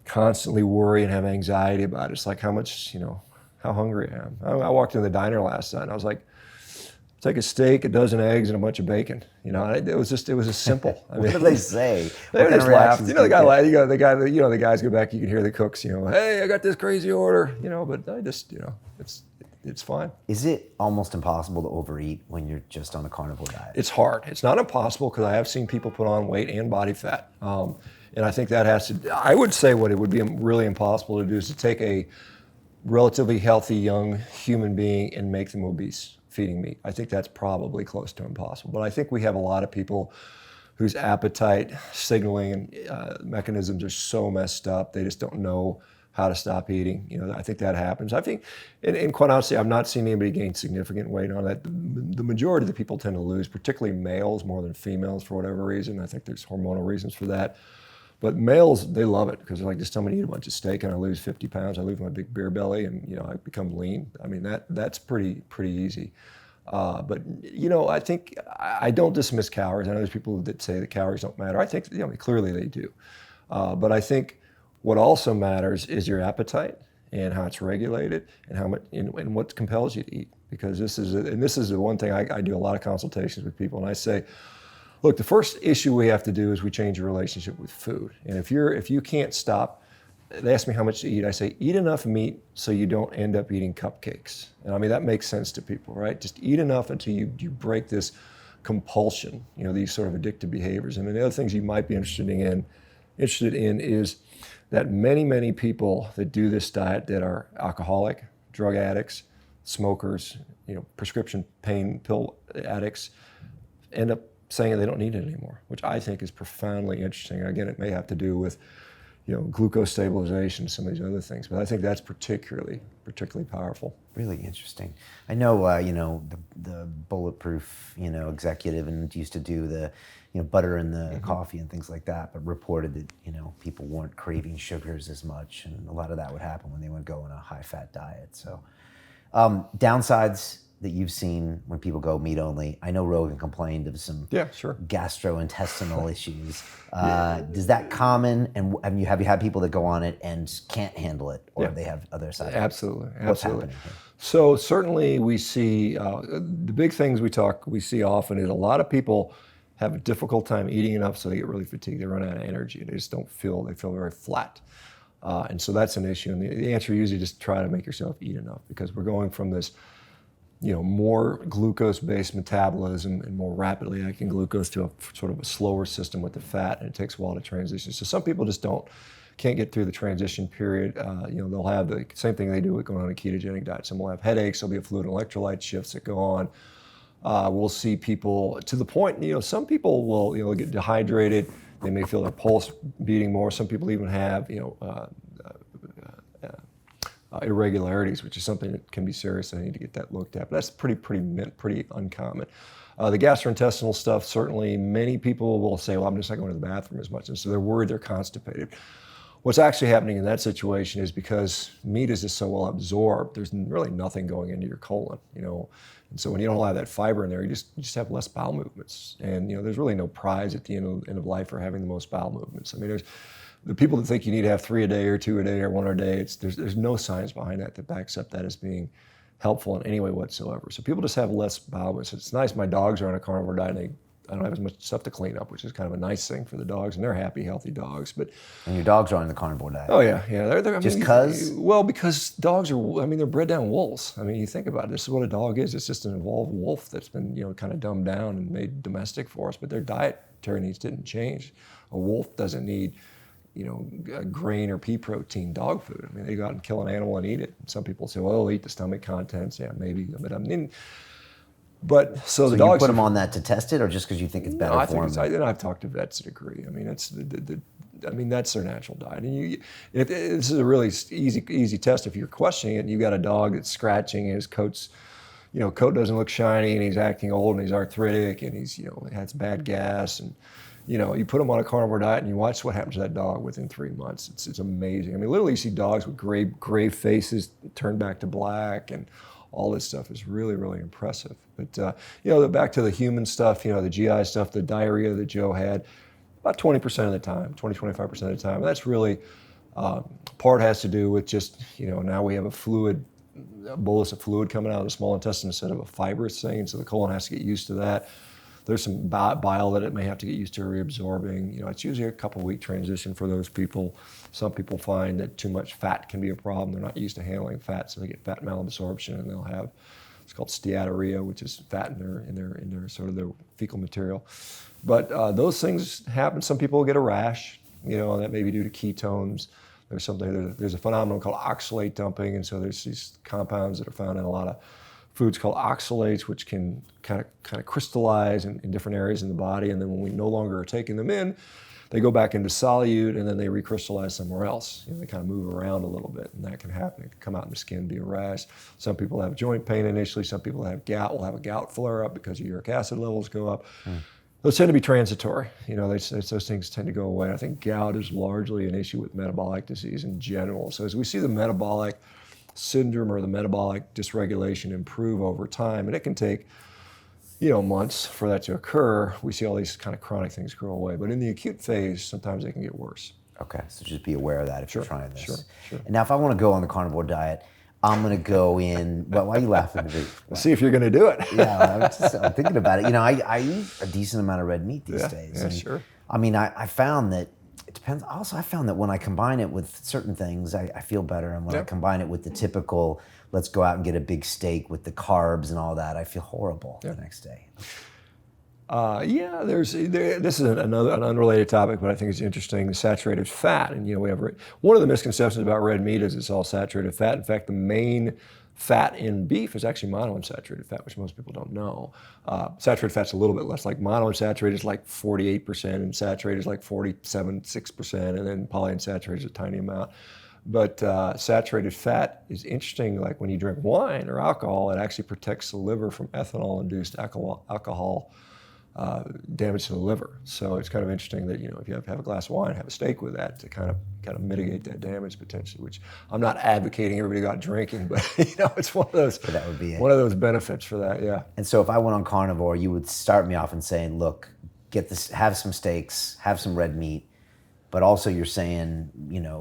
Speaker 1: constantly worry and have anxiety about it. It's like how much, you know, how hungry I am. I walked into the diner last night and I was like, take a steak, a dozen eggs, and a bunch of bacon. You know, it was just simple. I mean,
Speaker 2: What do they say?
Speaker 1: They just laughed. You know, the guys go back. You can hear the cooks. You know, hey, I got this crazy order. You know, but I just, you know, it's fine.
Speaker 2: Is it almost impossible to overeat when you're just on a carnivore diet?
Speaker 1: It's hard. It's not impossible because I have seen people put on weight and body fat, and I think that has to. I would say what it would be really impossible to do is to take a relatively healthy young human being and make them obese feeding meat. I think that's probably close to impossible. But I think we have a lot of people whose appetite signaling and mechanisms are so messed up, they just don't know how to stop eating. You know, I think that happens. I think, and quite honestly, I've not seen anybody gain significant weight on that. The majority of the people tend to lose, particularly males more than females for whatever reason. I think there's hormonal reasons for that. But males, they love it because they're like, just tell me to eat a bunch of steak and I lose 50 pounds. I lose my big beer belly and, you know, I become lean. I mean, that's pretty easy. But, you know, I think I don't dismiss calories. I know there's people that say that calories don't matter. I think, you know, clearly they do. But I think what also matters is your appetite and how it's regulated and how much and what compels you to eat. Because this is the one thing I do a lot of consultations with people and I say, look, the first issue we have to do is we change your relationship with food. And if you can't stop, they ask me how much to eat. I say, eat enough meat so you don't end up eating cupcakes. And I mean, that makes sense to people, right? Just eat enough until you break this compulsion, you know, these sort of addictive behaviors. And then the other things you might be interested in is that many people that do this diet that are alcoholic, drug addicts, smokers, you know, prescription pain pill addicts, end up saying they don't need it anymore, which I think is profoundly interesting. Again, it may have to do with, you know, glucose stabilization, some of these other things, but I think that's particularly powerful.
Speaker 2: Really interesting. I know, you know, the Bulletproof, you know, executive and used to do the, you know, butter in the coffee and things like that, but reported that, you know, people weren't craving sugars as much, and a lot of that would happen when they would go on a high-fat diet. So, downsides that you've seen when people go meat only. I know Rogan complained of some gastrointestinal issues. Is that common? And have you had people that go on it and can't handle it, or they have other side effects?
Speaker 1: Absolutely.
Speaker 2: What's happening here?
Speaker 1: So certainly we see the big things we see often is a lot of people have a difficult time eating enough, so they get really fatigued. They run out of energy. They just they feel very flat. And so that's an issue. And the answer usually just try to make yourself eat enough, because we're going from this, you know, more glucose-based metabolism and more rapidly acting glucose to a sort of a slower system with the fat, and it takes a while to transition. So some people just can't get through the transition period. You know, they'll have the same thing they do with going on a ketogenic diet. Some will have headaches. There'll be a fluid and electrolyte shifts that go on. We'll see people to the point, you know, some people will, you know, get dehydrated. They may feel their pulse beating more. Some people even have, you know, irregularities, which is something that can be serious. I need to get that looked at. But that's pretty uncommon. The gastrointestinal stuff, certainly many people will say, well, I'm just not going to the bathroom as much. And so they're worried they're constipated. What's actually happening in that situation is because meat is just so well absorbed, there's really nothing going into your colon, you know. And so when you don't have that fiber in there, you just have less bowel movements. And, you know, there's really no prize at the end of life for having the most bowel movements. I mean, there's the people that think you need to have 3 a day or 2 a day or 1 a day, there's no science behind that backs up that as being helpful in any way whatsoever. So people just have less bowel movements. It's nice. My dogs are on a carnivore diet, and I don't have as much stuff to clean up, which is kind of a nice thing for the dogs, and they're happy, healthy dogs. But
Speaker 2: and your dogs are on the carnivore diet.
Speaker 1: Oh yeah. They're
Speaker 2: just because?
Speaker 1: Well, because dogs are. I mean, they're bred down wolves. I mean, you think about it. This is what a dog is. It's just an evolved wolf that's been, you know, kind of dumbed down and made domestic for us. But their dietary needs didn't change. A wolf doesn't need grain or pea protein dog food. I mean, they go out and kill an animal and eat it. Some people say, well, they'll eat the stomach contents. Yeah, maybe. But I mean, so the
Speaker 2: you
Speaker 1: dogs
Speaker 2: put them on that to test it, or just because you think it's better
Speaker 1: no, I
Speaker 2: for
Speaker 1: think
Speaker 2: them?
Speaker 1: and I've talked to vets that agree. I mean, it's I mean, that's their natural diet. And this is a really easy test. If you're questioning it, and you got a dog that's scratching and his coat doesn't look shiny, and he's acting old, and he's arthritic, and he's has bad gas, and you put him on a carnivore diet, and you watch what happens to that dog within 3 months. It's amazing. I mean, literally, you see dogs with gray faces turn back to black, and all this stuff is really, really impressive. But back to the human stuff, the GI stuff, the diarrhea that Joe had, about 20% of the time, 20-25% of the time. And that's really part has to do with just now we have a bolus of fluid coming out of the small intestine instead of a fibrous thing, so the colon has to get used to that. There's some bile that it may have to get used to reabsorbing. It's usually a couple-week transition for those people. Some people find that too much fat can be a problem. They're not used to handling fat, so they get fat malabsorption, and they'll have it's called steatorrhea, which is fat in their sort of their fecal material. But those things happen. Some people get a rash, and that may be due to ketones. There's a phenomenon called oxalate dumping, and so there's these compounds that are found in a lot of foods called oxalates, which can kind of crystallize in different areas in the body, and then when we no longer are taking them in, they go back into solute, and then they recrystallize somewhere else. They kind of move around a little bit, and that can happen. It can come out in the skin, be a rash. Some people have joint pain initially. Some people have gout, will have a gout flare-up because uric acid levels go up. Those tend to be transitory. Those things tend to go away. I think gout is largely an issue with metabolic disease in general. So as we see the metabolic syndrome or the metabolic dysregulation improve over time, and it can take months for that to occur, we see all these kind of chronic things go away. But in the acute phase, sometimes they can get worse.
Speaker 2: Okay, so just be aware of that if you're trying this.
Speaker 1: Sure.
Speaker 2: And now if I want to go on the carnivore diet, I'm going to go in, well, why are you laughing at me?
Speaker 1: We'll see if you're going to do it.
Speaker 2: Yeah, I'm thinking about it. I eat a decent amount of red meat these days.
Speaker 1: Yeah, sure.
Speaker 2: I mean, I found that it depends. Also, I found that when I combine it with certain things, I feel better. And when I combine it with the typical, let's go out and get a big steak with the carbs and all that, I feel horrible the next day.
Speaker 1: This is an unrelated topic, but I think it's interesting, saturated fat. And we have one of the misconceptions about red meat is it's all saturated fat. In fact, the main fat in beef is actually monounsaturated fat, which most people don't know. Saturated fat's a little bit less. Like monounsaturated is like 48%, and saturated is like 47.6%, and then polyunsaturated is a tiny amount. But saturated fat is interesting. Like when you drink wine or alcohol, it actually protects the liver from ethanol-induced alcohol damage to the liver. So it's kind of interesting that if you have a glass of wine, have a steak with that to kind of mitigate that damage potentially. Which I'm not advocating everybody go out drinking, but it's one of those
Speaker 2: that would be
Speaker 1: one of those benefits for that. Yeah.
Speaker 2: And so if I went on carnivore, you would start me off and saying, look, get this, have some steaks, have some red meat. But also you're saying,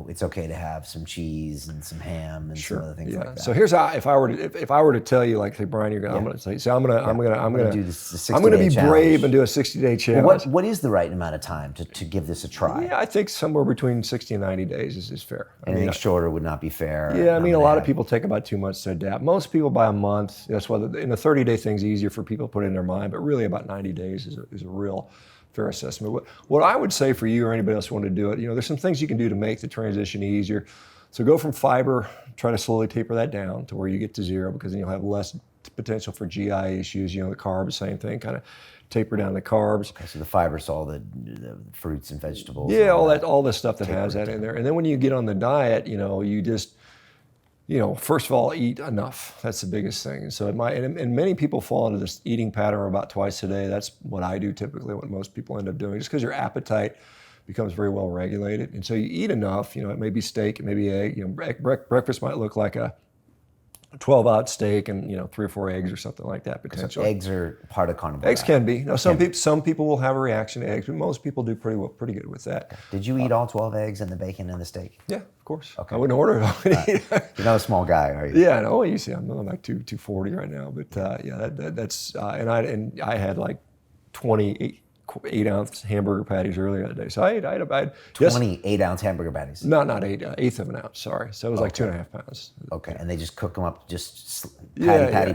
Speaker 2: it's okay to have some cheese and some ham and some other things like that.
Speaker 1: So here's how, if I were to tell you, like, hey, Brian, I'm going to say, I'm going to be brave and do a 60-day challenge.
Speaker 2: Well, what is the right amount of time to give this a try?
Speaker 1: Yeah, I think somewhere between 60 and 90 days is fair.
Speaker 2: Anything shorter would not be fair.
Speaker 1: Yeah, I mean, a lot of people take about 2 months to adapt. Most people by a month. That's why in a 30-day thing's easier for people to put in their mind, but really about 90 days is a real fair assessment. What I would say for you or anybody else who want to do it, there's some things you can do to make the transition easier. So go from fiber, try to slowly taper that down to where you get to zero, because then you'll have less potential for GI issues. The carbs, same thing, kind of taper down the carbs.
Speaker 2: Okay, so the fiber's all the fruits and vegetables.
Speaker 1: Yeah, all the stuff that has that in there. And then when you get on the diet, you just, first of all, eat enough. That's the biggest thing. So and many people fall into this eating pattern about twice a day. That's what I do typically, what most people end up doing, just because your appetite becomes very well regulated. And so you eat enough, it may be steak, it may be egg. Breakfast might look like a 12-ounce steak and 3 or 4 eggs or something like that potentially.
Speaker 2: So eggs are part of carnivore.
Speaker 1: Eggs can be. Now some people will have a reaction to eggs, but most people do pretty good with that.
Speaker 2: Okay. Did you eat all 12 eggs and the bacon and the steak?
Speaker 1: Yeah, of course.
Speaker 2: Okay.
Speaker 1: I wouldn't order it.
Speaker 2: You're not a small guy, are you?
Speaker 1: Yeah, no. You see, I'm like 240 right now, but that's and I had like 8-ounce hamburger patties earlier that day. So I had
Speaker 2: 28-ounce hamburger patties.
Speaker 1: Not 8, 1/8 of an ounce. Sorry. So it was like 2.5 pounds.
Speaker 2: Okay, and they just cook them up, just patty,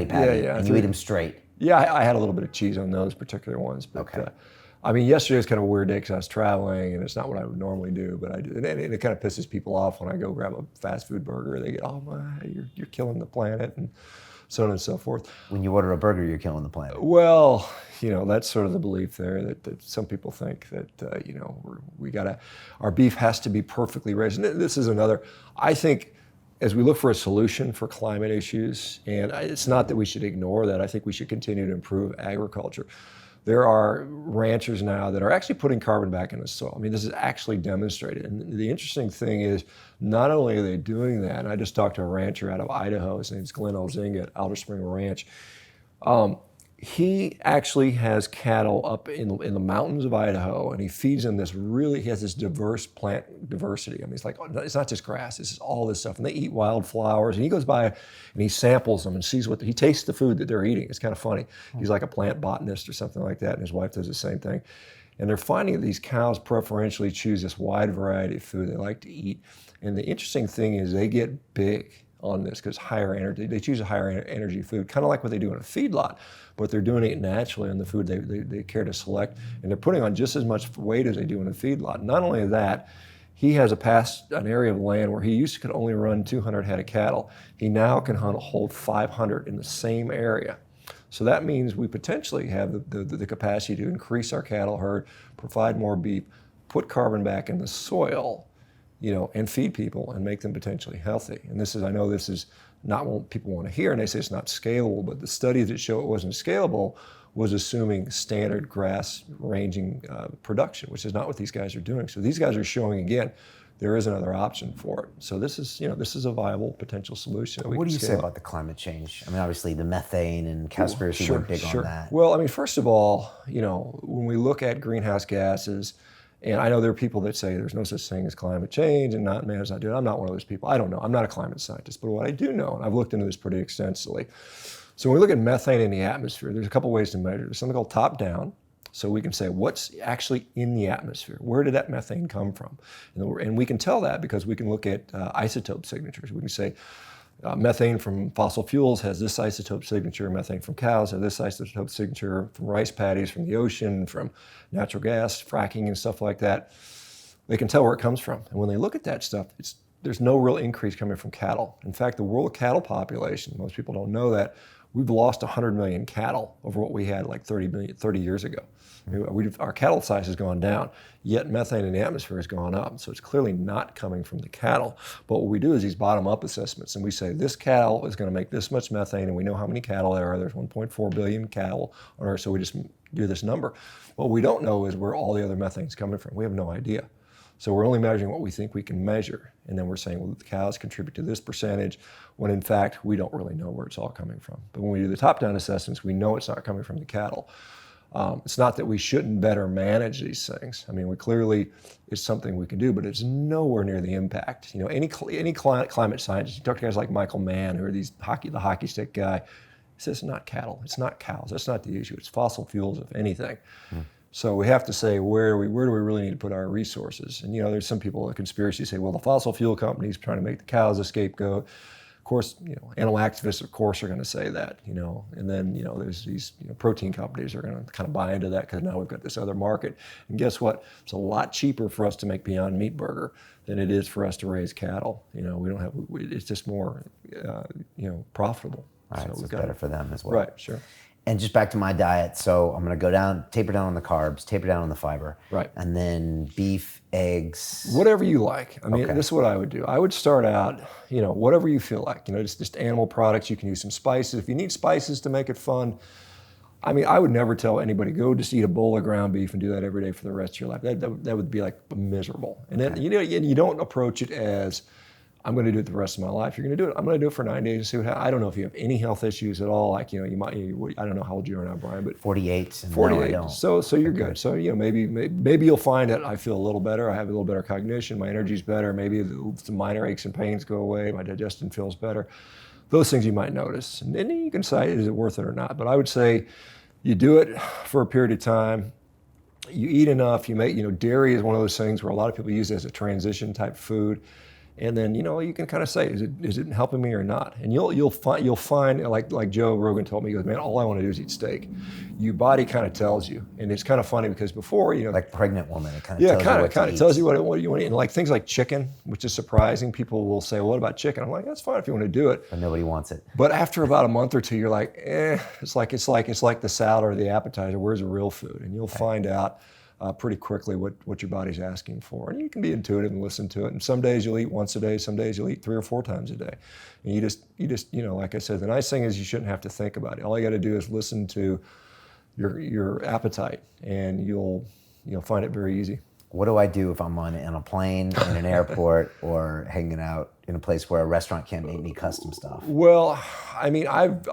Speaker 1: Yeah.
Speaker 2: and you eat them straight.
Speaker 1: Yeah, I had a little bit of cheese on those particular ones, but I mean, yesterday was kind of a weird day because I was traveling, and it's not what I would normally do, but I do. And it kind of pisses people off when I go grab a fast food burger. They get, oh my, you're killing the planet, and so on and so forth.
Speaker 2: When you order a burger, you're killing the planet.
Speaker 1: Well, you know, that's sort of the belief there that some people think that, you know, our beef has to be perfectly raised. And this is another, I think, as we look for a solution for climate issues, and it's not that we should ignore that, I think we should continue to improve agriculture. There are ranchers now that are actually putting carbon back in the soil. I mean, this is actually demonstrated. And the interesting thing is, not only are they doing that, and I just talked to a rancher out of Idaho, his name's Glenn Elzinga at Alder Spring Ranch. He actually has cattle up in the mountains of Idaho, and he feeds them he has this diverse plant diversity. I mean, it's like, it's not just grass, it's all this stuff. And they eat wildflowers, and he goes by and he samples them and sees he tastes the food that they're eating. It's kind of funny. He's like a plant botanist or something like that, and his wife does the same thing. And they're finding that these cows preferentially choose this wide variety of food they like to eat. And the interesting thing is they get big on this because higher energy, they choose a higher energy food, kind of like what they do in a feedlot, but they're doing it naturally on the food they care to select, and they're putting on just as much weight as they do in a feedlot. Not only that, he has an area of land where he used to could only run 200 head of cattle. He now can hold 500 in the same area. So that means we potentially have the capacity to increase our cattle herd, provide more beef, put carbon back in the soil, you know, and feed people and make them potentially healthy. And I know this is not what people want to hear, and they say it's not scalable, but the studies that show it wasn't scalable was assuming standard grass ranging production, which is not what these guys are doing. So these guys are showing, again, there is another option for it. So this is a viable potential solution.
Speaker 2: What do you say about the climate change? I mean, obviously the methane and Cowspiracy went big on that.
Speaker 1: Well, I mean, first of all, you know, when we look at greenhouse gases, and I know there are people that say there's no such thing as climate change and man is not doing it. I'm not one of those people. I don't know. I'm not a climate scientist. But what I do know, and I've looked into this pretty extensively, so when we look at methane in the atmosphere, there's a couple ways to measure it. There's something called top-down. So we can say what's actually in the atmosphere. Where did that methane come from? And we can tell that because we can look at isotope signatures. We can say methane from fossil fuels has this isotope signature, methane from cows has this isotope signature, from rice paddies, from the ocean, from natural gas, fracking and stuff like that. They can tell where it comes from. And when they look at that stuff, there's no real increase coming from cattle. In fact, the world cattle population, most people don't know that, we've lost 100 million cattle over what we had like 30 years ago. Our cattle size has gone down, yet methane in the atmosphere has gone up. So it's clearly not coming from the cattle. But what we do is these bottom-up assessments, and we say this cattle is going to make this much methane, and we know how many cattle there are. There's 1.4 billion cattle on Earth, so we just do this number. What we don't know is where all the other methane is coming from. We have no idea. So we're only measuring what we think we can measure. And then we're saying, well, the cows contribute to this percentage, when in fact, we don't really know where it's all coming from. But when we do the top-down assessments, we know it's not coming from the cattle. It's not that we shouldn't better manage these things. I mean, it's something we can do, but it's nowhere near the impact. You know, any climate scientist, you talk to guys like Michael Mann, who are the hockey stick guy, he says it's not cattle, it's not cows, that's not the issue, it's fossil fuels, if anything. So we have to say, where do we really need to put our resources? And, you know, there's some people, a conspiracy, say, well, the fossil fuel companies trying to make the cows a scapegoat. Of course, you know, animal activists, of course, are going to say that, you know. And then, you know, there's these protein companies are going to kind of buy into that because now we've got this other market. And guess what? It's a lot cheaper for us to make Beyond Meat Burger than it is for us to raise cattle. You know, it's just more, profitable.
Speaker 2: All right, so it's better for them as well.
Speaker 1: Right, sure.
Speaker 2: And just back to my diet, so I'm going to taper down on the carbs, taper down on the fiber.
Speaker 1: Right.
Speaker 2: And then beef, eggs.
Speaker 1: Whatever you like. I mean,
Speaker 2: Okay.
Speaker 1: This is what I would do. I would start out, you know, whatever you feel like. You know, just animal products. You can use some spices. If you need spices to make it fun, I mean, I would never tell anybody, go just eat a bowl of ground beef and do that every day for the rest of your life. That would be like miserable. And then, you know, you don't approach it as, I'm going to do it the rest of my life. You're going to do it. I'm going to do it for 9 days and see what happens. I don't know if you have any health issues at all. Like, you know, I don't know how old you are now, Brian, but
Speaker 2: 48.
Speaker 1: 48.
Speaker 2: No, I don't.
Speaker 1: So you're good. So, you know, maybe you'll find that I feel a little better. I have a little better cognition. My energy's better. Maybe some minor aches and pains go away. My digestion feels better. Those things you might notice. And then you can decide, is it worth it or not? But I would say you do it for a period of time. You eat enough. Dairy is one of those things where a lot of people use it as a transition type food. And then, you know, you can kind of say, is it helping me or not? And you'll find like Joe Rogan told me, he goes, man, all I want to do is eat steak. Your body kind of tells you. And it's kind of funny because before, you know,
Speaker 2: Like pregnant woman, it kind of tells you what to eat.
Speaker 1: tells you what you want to eat. And like things like chicken, which is surprising. People will say, well, what about chicken? I'm like, that's fine if you want to do it.
Speaker 2: But nobody wants it.
Speaker 1: But after about a month or two, you're like, it's like the salad or the appetizer. Where's the real food? And you'll find out pretty quickly what your body's asking for. And you can be intuitive and listen to it. And some days you'll eat once a day, some days you'll eat 3 or 4 times a day. And you just, you know, like I said, the nice thing is you shouldn't have to think about it. All you got to do is listen to your appetite, and you'll find it very easy.
Speaker 2: What do I do if I'm on a plane, in an airport, or hanging out in a place where a restaurant can't make me custom stuff?
Speaker 1: Well, I mean, I've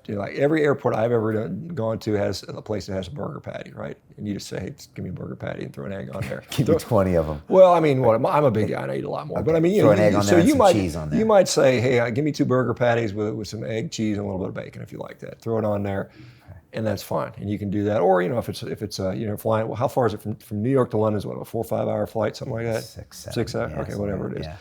Speaker 1: you know, like every airport I've ever gone to has a place that has a burger patty, right? And you just say, hey, just give me a burger patty and throw an egg on there.
Speaker 2: Give me 20 of them.
Speaker 1: Well, I mean, I'm a big guy and I eat a lot more.
Speaker 2: Okay.
Speaker 1: But I mean,
Speaker 2: throw an egg on there and some cheese on there.
Speaker 1: You might say, hey, give me 2 burger patties with some egg, cheese, and a little bit of bacon if you like that. Throw it on there. And that's fine, and you can do that. Or, you know, if it's you know, flying. Well, how far is it from New York to London? Is what, a 4 or 5 hour flight, something like that?
Speaker 2: 6, 7.
Speaker 1: 6 hours.
Speaker 2: Yeah,
Speaker 1: okay, whatever it is.
Speaker 2: Yeah.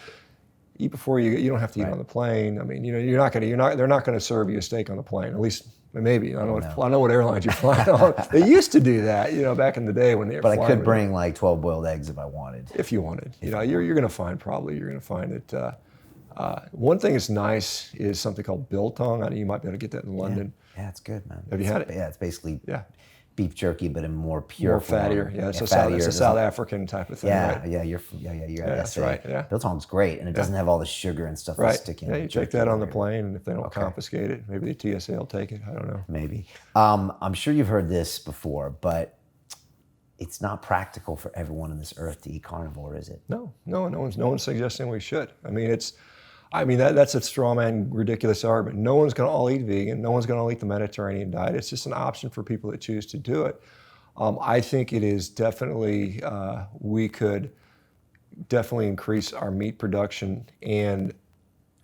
Speaker 1: Eat before you don't have to eat on the plane. I mean, you know, they're not gonna serve you a steak on the plane. At least maybe. I know what airlines you're flying on. They used to do that, you know, back in the day when they were
Speaker 2: But
Speaker 1: flying.
Speaker 2: I could bring like 12 boiled eggs if I wanted.
Speaker 1: If you wanted. You know, you're gonna find that. One thing that's nice is something called biltong. I know you might be able to get that in London.
Speaker 2: Yeah, it's good, man.
Speaker 1: Have you had it?
Speaker 2: Yeah, it's basically beef jerky, but in more pure
Speaker 1: More
Speaker 2: form.
Speaker 1: fattier. Yeah, it's
Speaker 2: fattier.
Speaker 1: a South African type of thing,
Speaker 2: Yeah,
Speaker 1: right?
Speaker 2: yeah, you're
Speaker 1: that's right, yeah.
Speaker 2: Biltong's great, and it doesn't have all the sugar and stuff
Speaker 1: Right.
Speaker 2: that's sticking.
Speaker 1: Yeah,
Speaker 2: in
Speaker 1: you
Speaker 2: the
Speaker 1: take
Speaker 2: jerky
Speaker 1: that on the
Speaker 2: later.
Speaker 1: plane, and if they don't confiscate it, maybe the TSA will take it. I don't know.
Speaker 2: Maybe. I'm sure you've heard this before, but it's not practical for everyone on this earth to eat carnivore, is it?
Speaker 1: No one's suggesting we should. I mean, that's a straw man, ridiculous argument. No one's going to all eat vegan. No one's going to all eat the Mediterranean diet. It's just an option for people that choose to do it. I think it is definitely, we could definitely increase our meat production and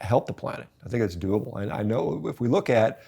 Speaker 1: help the planet. I think it's doable. And I know if we look at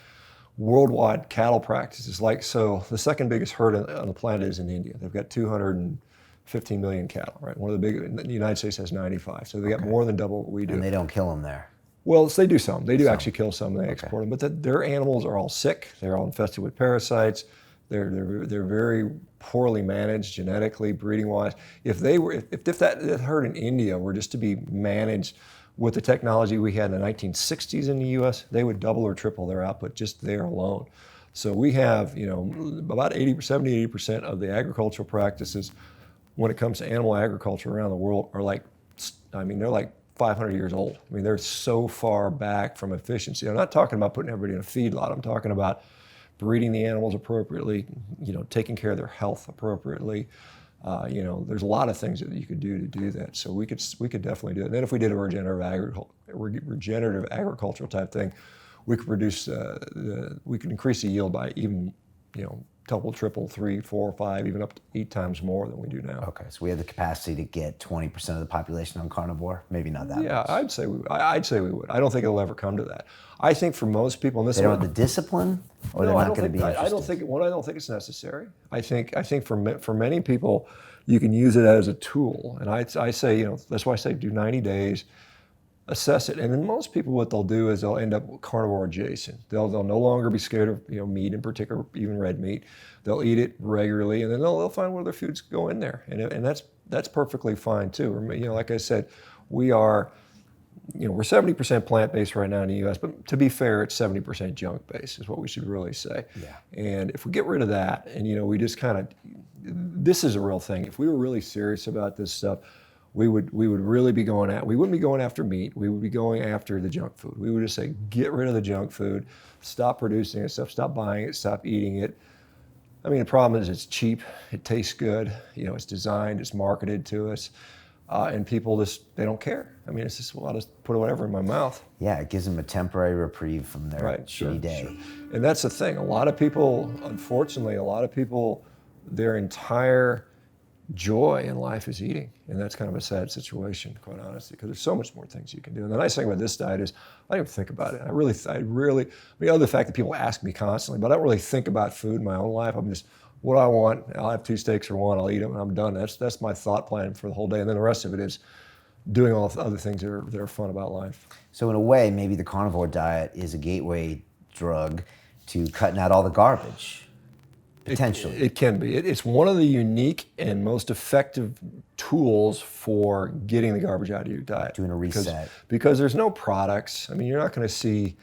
Speaker 1: worldwide cattle practices, the second biggest herd on the planet is in India. They've got 215 million cattle, right? One of the big, the United States has 95. So they got more than double what we do.
Speaker 2: And they don't kill them there.
Speaker 1: Well, they do some. They do actually kill some. They export them, but their animals are all sick. They're all infested with parasites. They're very poorly managed genetically, breeding wise. If that herd in India were just to be managed with the technology we had in the 1960s in the U.S., they would double or triple their output just there alone. So we have, you know, about 70-80% of the agricultural practices when it comes to animal agriculture around the world are they're like 500 years old. I mean, they're so far back from efficiency. I'm not talking about putting everybody in a feedlot. I'm talking about breeding the animals appropriately, you know, taking care of their health appropriately. You know, there's a lot of things that you could do to do that. So we could definitely do it. And then if we did a regenerative agricultural type thing, we could produce, we could increase the yield by even, you know, double, triple, 3, 4, 5, even up to 8 times more than we do now.
Speaker 2: Okay, so we have the capacity to get 20% of the population on carnivore. Maybe not that much.
Speaker 1: Yeah, I'd say we would. I don't think it'll ever come to that. I think for most people, and this
Speaker 2: They don't have the discipline, or they're not going to be interested.
Speaker 1: I don't think it's necessary. I think for many people, you can use it as a tool. And I say, you know, that's why I say do 90 days, assess it, and then most people, what they'll do is they'll end up carnivore adjacent. They'll no longer be scared of, you know, meat in particular, even red meat. They'll eat it regularly, and then they'll find what other foods go in there, and that's perfectly fine too. You know, like I said, we're 70% plant-based right now in the U.S., but to be fair, it's 70% junk-based is what we should really say.
Speaker 2: Yeah.
Speaker 1: And if we get rid of that, and you know, we just kind of, this is a real thing. If we were really serious about this stuff, we would really be we wouldn't be going after meat. We would be going after the junk food. We would just say, get rid of the junk food, stop producing it, stop buying it, stop eating it. I mean, the problem is it's cheap, it tastes good, you know, it's designed, it's marketed to us, and people they don't care. I mean, it's just, well, I'll just put whatever in my mouth.
Speaker 2: Yeah, it gives them a temporary reprieve from their shitty day.
Speaker 1: Sure. And that's the thing. A lot of people, unfortunately, their entire joy in life is eating, and that's kind of a sad situation, quite honestly, because there's so much more things you can do. And the nice thing about this diet is I don't even think about it. I mean, other than the fact that people ask me constantly, but I don't really think about food in my own life. I'm just, what I want, I'll have 2 steaks or 1, I'll eat them, and I'm done. That's my thought plan for the whole day. And then the rest of it is doing all the other things that are fun about life.
Speaker 2: So in a way, maybe the carnivore diet is a gateway drug to cutting out all the garbage. Potentially.
Speaker 1: It can be. It's one of the unique and most effective tools for getting the garbage out of your diet.
Speaker 2: Doing a reset.
Speaker 1: Because there's no products. I mean, you're not going to see,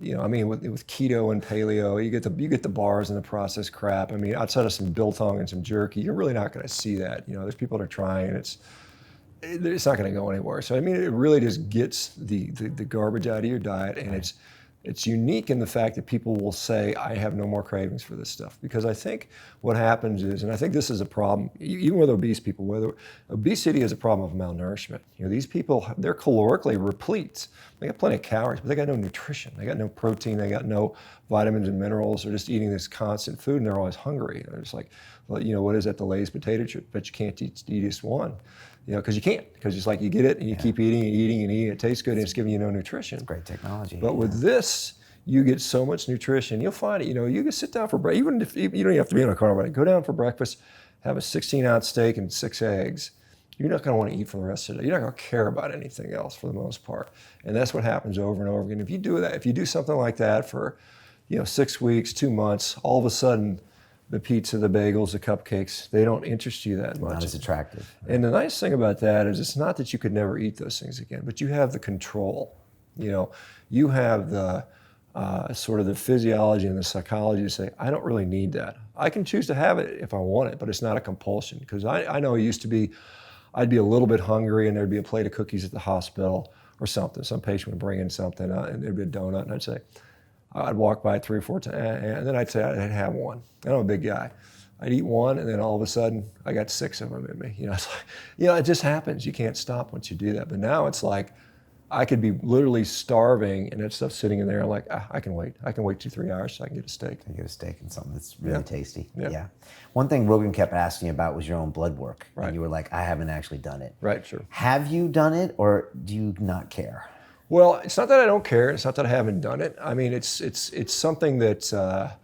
Speaker 1: I mean, with keto and paleo, you get the bars and the processed crap. I mean, outside of some biltong and some jerky, you're really not going to see that. There's people that are trying, and it's not going to go anywhere. So I mean, it really just gets the garbage out of your diet, and it's unique in the fact that people will say, I have no more cravings for this stuff. Because I think what happens is, and I think this is a problem, even with obese people, whether obesity is a problem of malnourishment. These people, they're calorically replete. They got plenty of calories, but they got no nutrition. They got no protein. They got no vitamins and minerals. They're just eating this constant food, and they're always hungry. They're just like, well, what is that, the Lay's potato chip? But you can't eat just one. Because you can't. Because it's like you get it and you keep eating and eating and eating. It tastes good and it's giving you no nutrition.
Speaker 2: It's great technology.
Speaker 1: But with this, you get so much nutrition. You'll find it. You can sit down for breakfast. Even if you don't even have to be on a carnivore. Go down for breakfast, have a 16-ounce steak and 6 eggs. You're not going to want to eat for the rest of the day. You're not going to care about anything else for the most part. And that's what happens over and over again. If you do that, if you do something like that for 6 weeks, 2 months, all of a sudden, the pizza, the bagels, the cupcakes, they don't interest you that much.
Speaker 2: Not as attractive.
Speaker 1: And the nice thing about that is it's not that you could never eat those things again, but you have the control. You have the sort of the physiology and the psychology to say, I don't really need that. I can choose to have it if I want it, but it's not a compulsion. Because I know it used to be, I'd be a little bit hungry and there'd be a plate of cookies at the hospital or something. Some patient would bring in something and there'd be a donut, and I'd say, I'd walk by 3 or 4 times, and then I'd say I'd have one. And I'm a big guy. I'd eat one, and then all of a sudden, I got 6 of them in me. It's like, it just happens. You can't stop once you do that. But now it's like, I could be literally starving, and that stuff's sitting in there. I'm like, I can wait. I can wait 2-3 hours so I can get a steak.
Speaker 2: You get a steak and something that's really tasty.
Speaker 1: Yeah.
Speaker 2: One thing Rogan kept asking you about was your own blood work.
Speaker 1: Right.
Speaker 2: And you were like, I haven't actually done it.
Speaker 1: Right, sure.
Speaker 2: Have you done it, or do you not care?
Speaker 1: Well, it's not that I don't care. It's not that I haven't done it. I mean, it's something that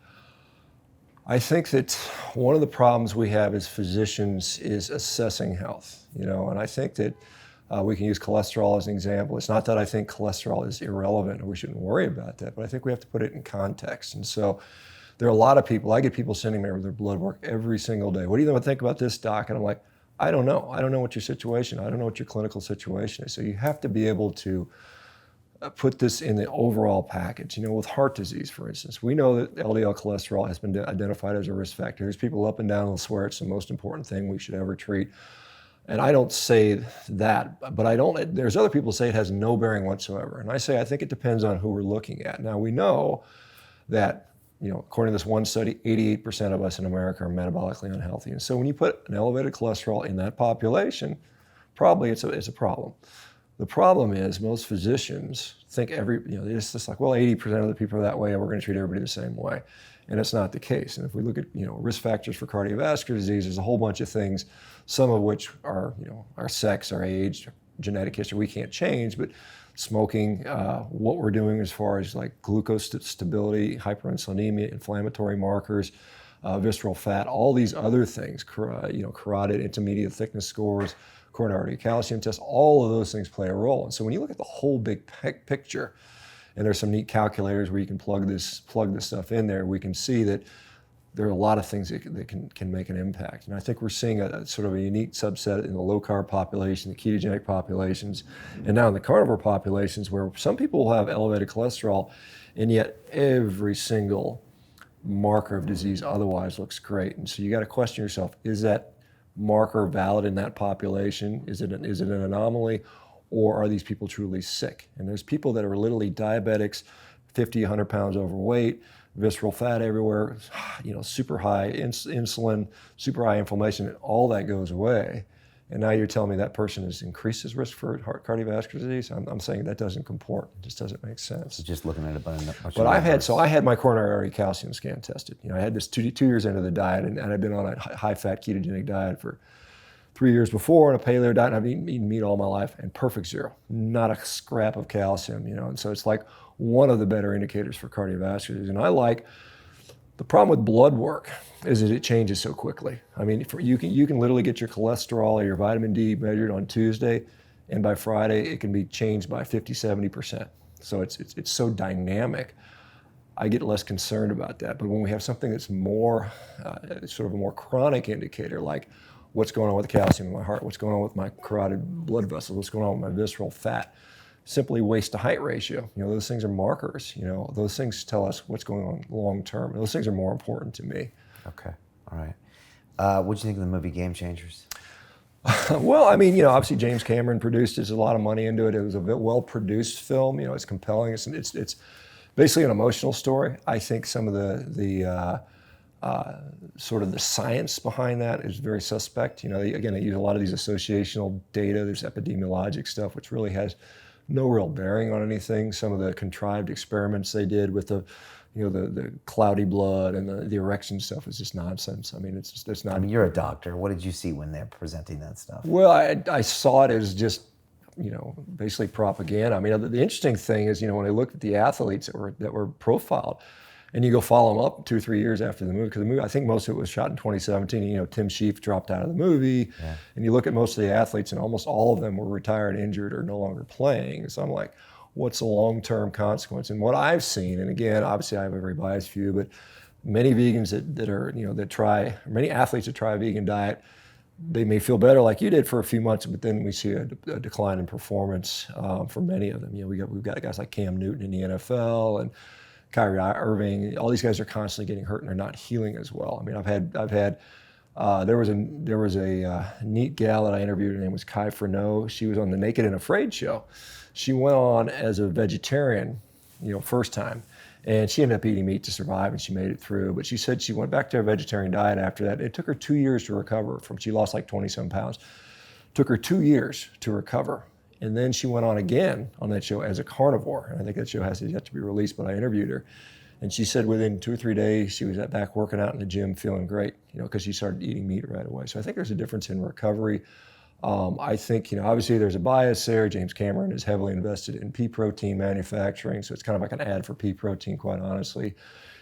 Speaker 1: I think that one of the problems we have as physicians is assessing health. And I think that we can use cholesterol as an example. It's not that I think cholesterol is irrelevant or we shouldn't worry about that, but I think we have to put it in context. And so there are a lot of people. I get people sending me their blood work every single day. What do you think about this, doc? And I'm like, I don't know. I don't know what your situation. I don't know what your clinical situation is. So you have to be able to put this in the overall package. With heart disease, for instance, we know that LDL cholesterol has been identified as a risk factor. There's people up and down will swear it's the most important thing we should ever treat. And I don't say that, but there's other people who say it has no bearing whatsoever. And I say, I think it depends on who we're looking at. Now we know that, according to this one study, 88% of us in America are metabolically unhealthy. And so when you put an elevated cholesterol in that population, probably it's a problem. The problem is most physicians think it's just like, well, 80% of the people are that way and we're going to treat everybody the same way. And it's not the case. And if we look at, risk factors for cardiovascular disease, there's a whole bunch of things, some of which are, our sex, our age, genetic history, we can't change, but smoking, what we're doing as far as like glucose stability, hyperinsulinemia, inflammatory markers, visceral fat, all these other things, carotid intermediate thickness scores, coronary artery calcium test, all of those things play a role. And so when you look at the whole big picture, and there's some neat calculators where you can plug this stuff in there, we can see that there are a lot of things that can make an impact. And I think we're seeing a sort of a unique subset in the low-carb population, the ketogenic populations, and now in the carnivore populations where some people will have elevated cholesterol, and yet every single marker of disease otherwise looks great. And so you got to question yourself, is that marker valid in that population? Is it an anomaly, or are these people truly sick? And there's people that are literally diabetics, 50, 100 pounds overweight, visceral fat everywhere, super high insulin, super high inflammation, and all that goes away. And now you're telling me that person has increased his risk for cardiovascular disease? I'm saying that doesn't comport. It just doesn't make sense.
Speaker 2: So just looking at it,
Speaker 1: but I had my coronary artery calcium scan tested. I had this 2 years into the diet, and I'd been on a high-fat ketogenic diet for 3 years before, on a paleo diet, and I've eaten meat all my life, and perfect zero, not a scrap of calcium. And so it's like one of the better indicators for cardiovascular disease. And the problem with blood work is that it changes so quickly. I mean, you can literally get your cholesterol or your vitamin D measured on Tuesday, and by Friday it can be changed by 50, 70%. So it's so dynamic. I get less concerned about that. But when we have something that's more, sort of a more chronic indicator, like what's going on with the calcium in my heart, what's going on with my carotid blood vessels, what's going on with my visceral fat, simply waist to height ratio, those things are markers. Those things tell us what's going on long term. Those things are more important to me.
Speaker 2: Okay, all right. What do you think of the movie Game Changers?
Speaker 1: Well, I mean, obviously James Cameron produced it. There's a lot of money into it. It was a well-produced film. It's compelling. It's basically an emotional story. I think some of the sort of the science behind that is very suspect. Again, they use a lot of these associational data. There's epidemiologic stuff, which really has no real bearing on anything. Some of the contrived experiments they did with the cloudy blood and the erection stuff is just nonsense. I mean, it's not.
Speaker 2: I mean, you're a doctor. What did you see when they're presenting that stuff?
Speaker 1: Well, I saw it as just, basically propaganda. I mean, the interesting thing is, when I looked at the athletes that were profiled, and you go follow them up 2 or 3 years after the movie, because the movie, I think most of it was shot in 2017. Tim Sheaf dropped out of the movie, and you look at most of the athletes, and almost all of them were retired, injured, or no longer playing. So I'm like, what's the long-term consequence? And what I've seen, and again, obviously I have a very biased view, but many vegans many athletes that try a vegan diet, they may feel better like you did for a few months, but then we see a decline in performance for many of them. We've got guys like Cam Newton in the NFL and Kyrie Irving. All these guys are constantly getting hurt and they're not healing as well. I mean, there was a neat gal that I interviewed. Her name was Kai Freneau. She was on the Naked and Afraid show. She went on as a vegetarian, first time. And she ended up eating meat to survive, and she made it through. But she said she went back to a vegetarian diet after that. It took her 2 years to recover she lost like 20-some pounds. Took her 2 years to recover. And then she went on again on that show as a carnivore. And I think that show has yet to be released, but I interviewed her. And she said within 2 or 3 days, she was back working out in the gym, feeling great, because she started eating meat right away. So I think there's a difference in recovery. I think, obviously there's a bias there. James Cameron is heavily invested in pea protein manufacturing, so it's kind of like an ad for pea protein, quite honestly.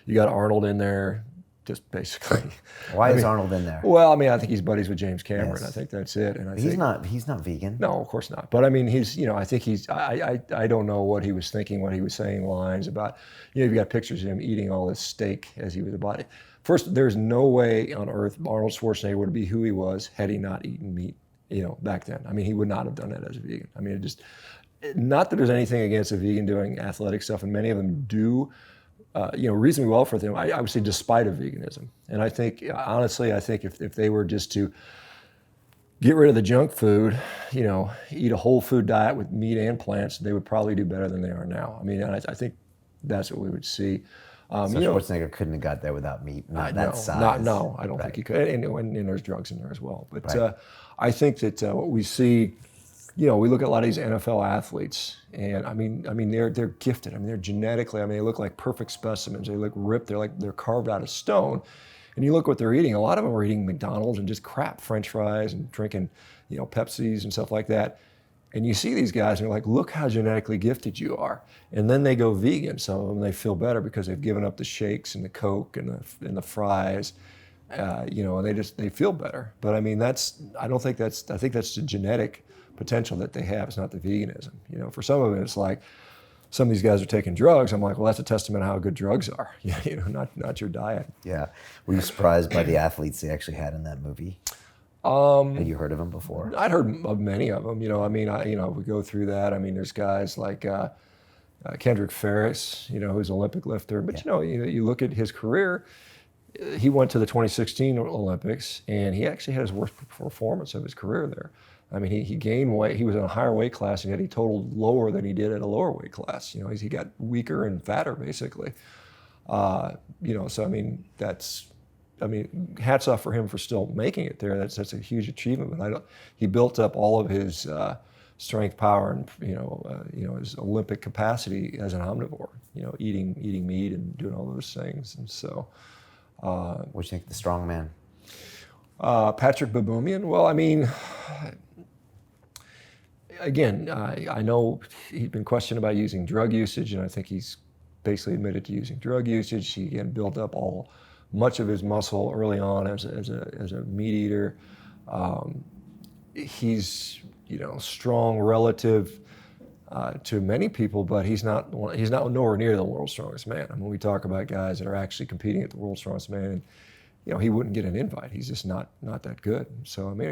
Speaker 1: You got Arnold in there, just basically.
Speaker 2: Why is Arnold in there?
Speaker 1: Well, I mean, I think he's buddies with James Cameron.
Speaker 2: Yes.
Speaker 1: I think that's it. And
Speaker 2: he's not vegan.
Speaker 1: No, of course not. But I mean, I think I don't know what he was thinking, what he was saying lines about. You've got pictures of him eating all this steak as he was a body. First, there's no way on earth Arnold Schwarzenegger would be who he was had he not eaten meat. Back then. I mean, he would not have done that as a vegan. I mean, not that there's anything against a vegan doing athletic stuff, and many of them do, reasonably well for them. I would say despite of veganism. And I think, honestly, if they were just to get rid of the junk food, eat a whole food diet with meat and plants, they would probably do better than they are now. I mean, and I think that's what we would see.
Speaker 2: So Schwarzenegger couldn't have got there without meat, not that size. No,
Speaker 1: I don't think he could. And there's drugs in there as well. But I think that what we see, we look at a lot of these NFL athletes, and I mean they're gifted. I mean, they're genetically, they look like perfect specimens. They look ripped. They're carved out of stone. And you look what they're eating. A lot of them are eating McDonald's and just crap French fries and drinking, Pepsis and stuff like that. And you see these guys and you're like, look how genetically gifted you are. And then they go vegan. Some of them, they feel better because they've given up the shakes and the Coke and the fries, and they feel better. But I mean, I think that's the genetic potential that they have. It's not the veganism. For some of it, it's like some of these guys are taking drugs. I'm like, well, that's a testament of how good drugs are, not your diet.
Speaker 2: Yeah. Were you surprised by the athletes they actually had in that movie? Had you heard of them before?
Speaker 1: I'd heard of many of them. We go through that. I mean, there's guys like Kendrick Ferris, who's an Olympic lifter. But you look at his career. He went to the 2016 Olympics, and he actually had his worst performance of his career there. I mean, he gained weight. He was in a higher weight class, and yet he totaled lower than he did at a lower weight class. He got weaker and fatter, basically. So I mean, hats off for him for still making it there. That's a huge achievement. But he built up all of his strength, power, and his Olympic capacity as an omnivore. Eating meat and doing all those things. And so,
Speaker 2: what do you think of the strongman?
Speaker 1: Patrick Baboumian. Well, I mean, again, I know he's been questioned about using drug usage, and I think he's basically admitted to using drug usage. He again built up much of his muscle early on as a meat eater. He's strong relative to many people, but he's not nowhere near the world's strongest man. I mean, we talk about guys that are actually competing at the world's strongest man, and he wouldn't get an invite. He's just not that good. So I mean,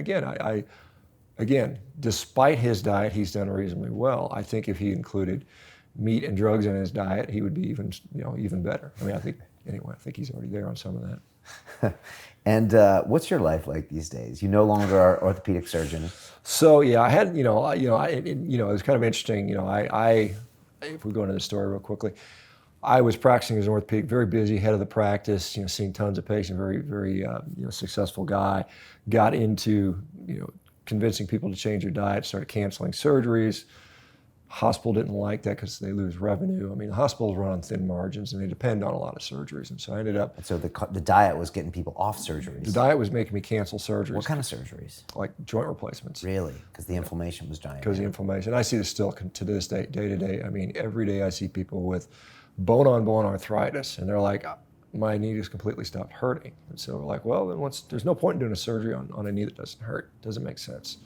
Speaker 1: again, despite his diet, he's done reasonably well. I think if he included meat and drugs in his diet, he would be even better. I mean, I think he's already there on some of that.
Speaker 2: And what's your life like these days? You no longer are orthopedic surgeon.
Speaker 1: So yeah, I had, it was kind of interesting. If we go into the story real quickly, I was practicing as an orthopedic, very busy, head of the practice, seeing tons of patients, very, very, successful guy. Got into, convincing people to change their diet, started canceling surgeries. Hospital didn't like that because they lose revenue. I mean, the hospitals run on thin margins and they depend on a lot of surgeries. And so I ended up...
Speaker 2: And so the diet was getting people off surgeries?
Speaker 1: The diet was making me cancel surgeries.
Speaker 2: What kind of surgeries?
Speaker 1: Like joint replacements.
Speaker 2: Really? Because the inflammation was giant.
Speaker 1: Because the inflammation. I see this still to this day to day. I mean, every day I see people with bone-on-bone arthritis and they're like, my knee just completely stopped hurting. And so we're like, well, then there's no point in doing a surgery on a knee that doesn't hurt. It doesn't make sense.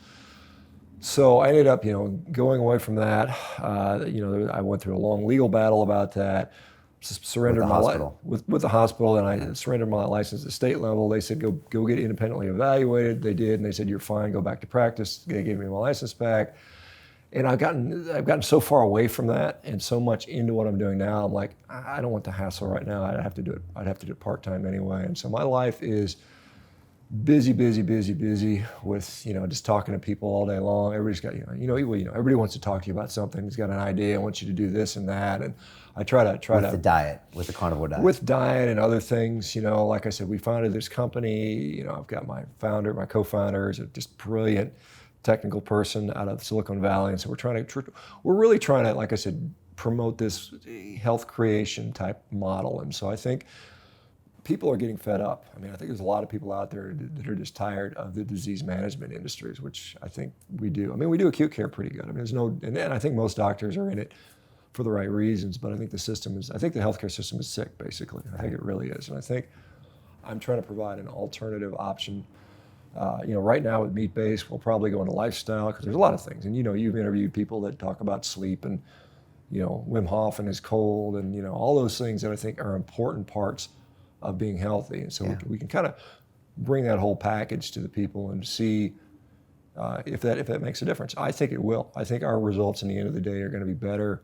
Speaker 1: So I ended up, going away from that. I went through a long legal battle about that. Surrendered with the hospital, and I surrendered my license at the state level. They said go get independently evaluated. They did, and they said you're fine. Go back to practice. They gave me my license back, and I've gotten so far away from that and so much into what I'm doing now. I'm like, I don't want the hassle right now. I'd have to do it part time anyway. And so my life is busy with, just talking to people all day long. Everybody's got, everybody wants to talk to you about something. He's got an idea, I want you to do this and that. And I try to
Speaker 2: with the diet, with the carnivore diet.
Speaker 1: With diet and other things, like I said, we founded this company. I've got my co-founder is a just brilliant technical person out of Silicon Valley. And so we're really trying to, like I said, promote this health creation type model. And so I think people are getting fed up. I mean, I think there's a lot of people out there that are just tired of the disease management industries, which I think we do. I mean, we do acute care pretty good. I mean, and I think most doctors are in it for the right reasons, but I think the healthcare system is sick, basically. I think it really is. And I think I'm trying to provide an alternative option. Right now with meat-based, we'll probably go into lifestyle, because there's a lot of things. And you've interviewed people that talk about sleep and, Wim Hof and his cold and, all those things that I think are important parts of being healthy. And so we can kind of bring that whole package to the people and see if that makes a difference. I think it will. I think our results in the end of the day are going to be better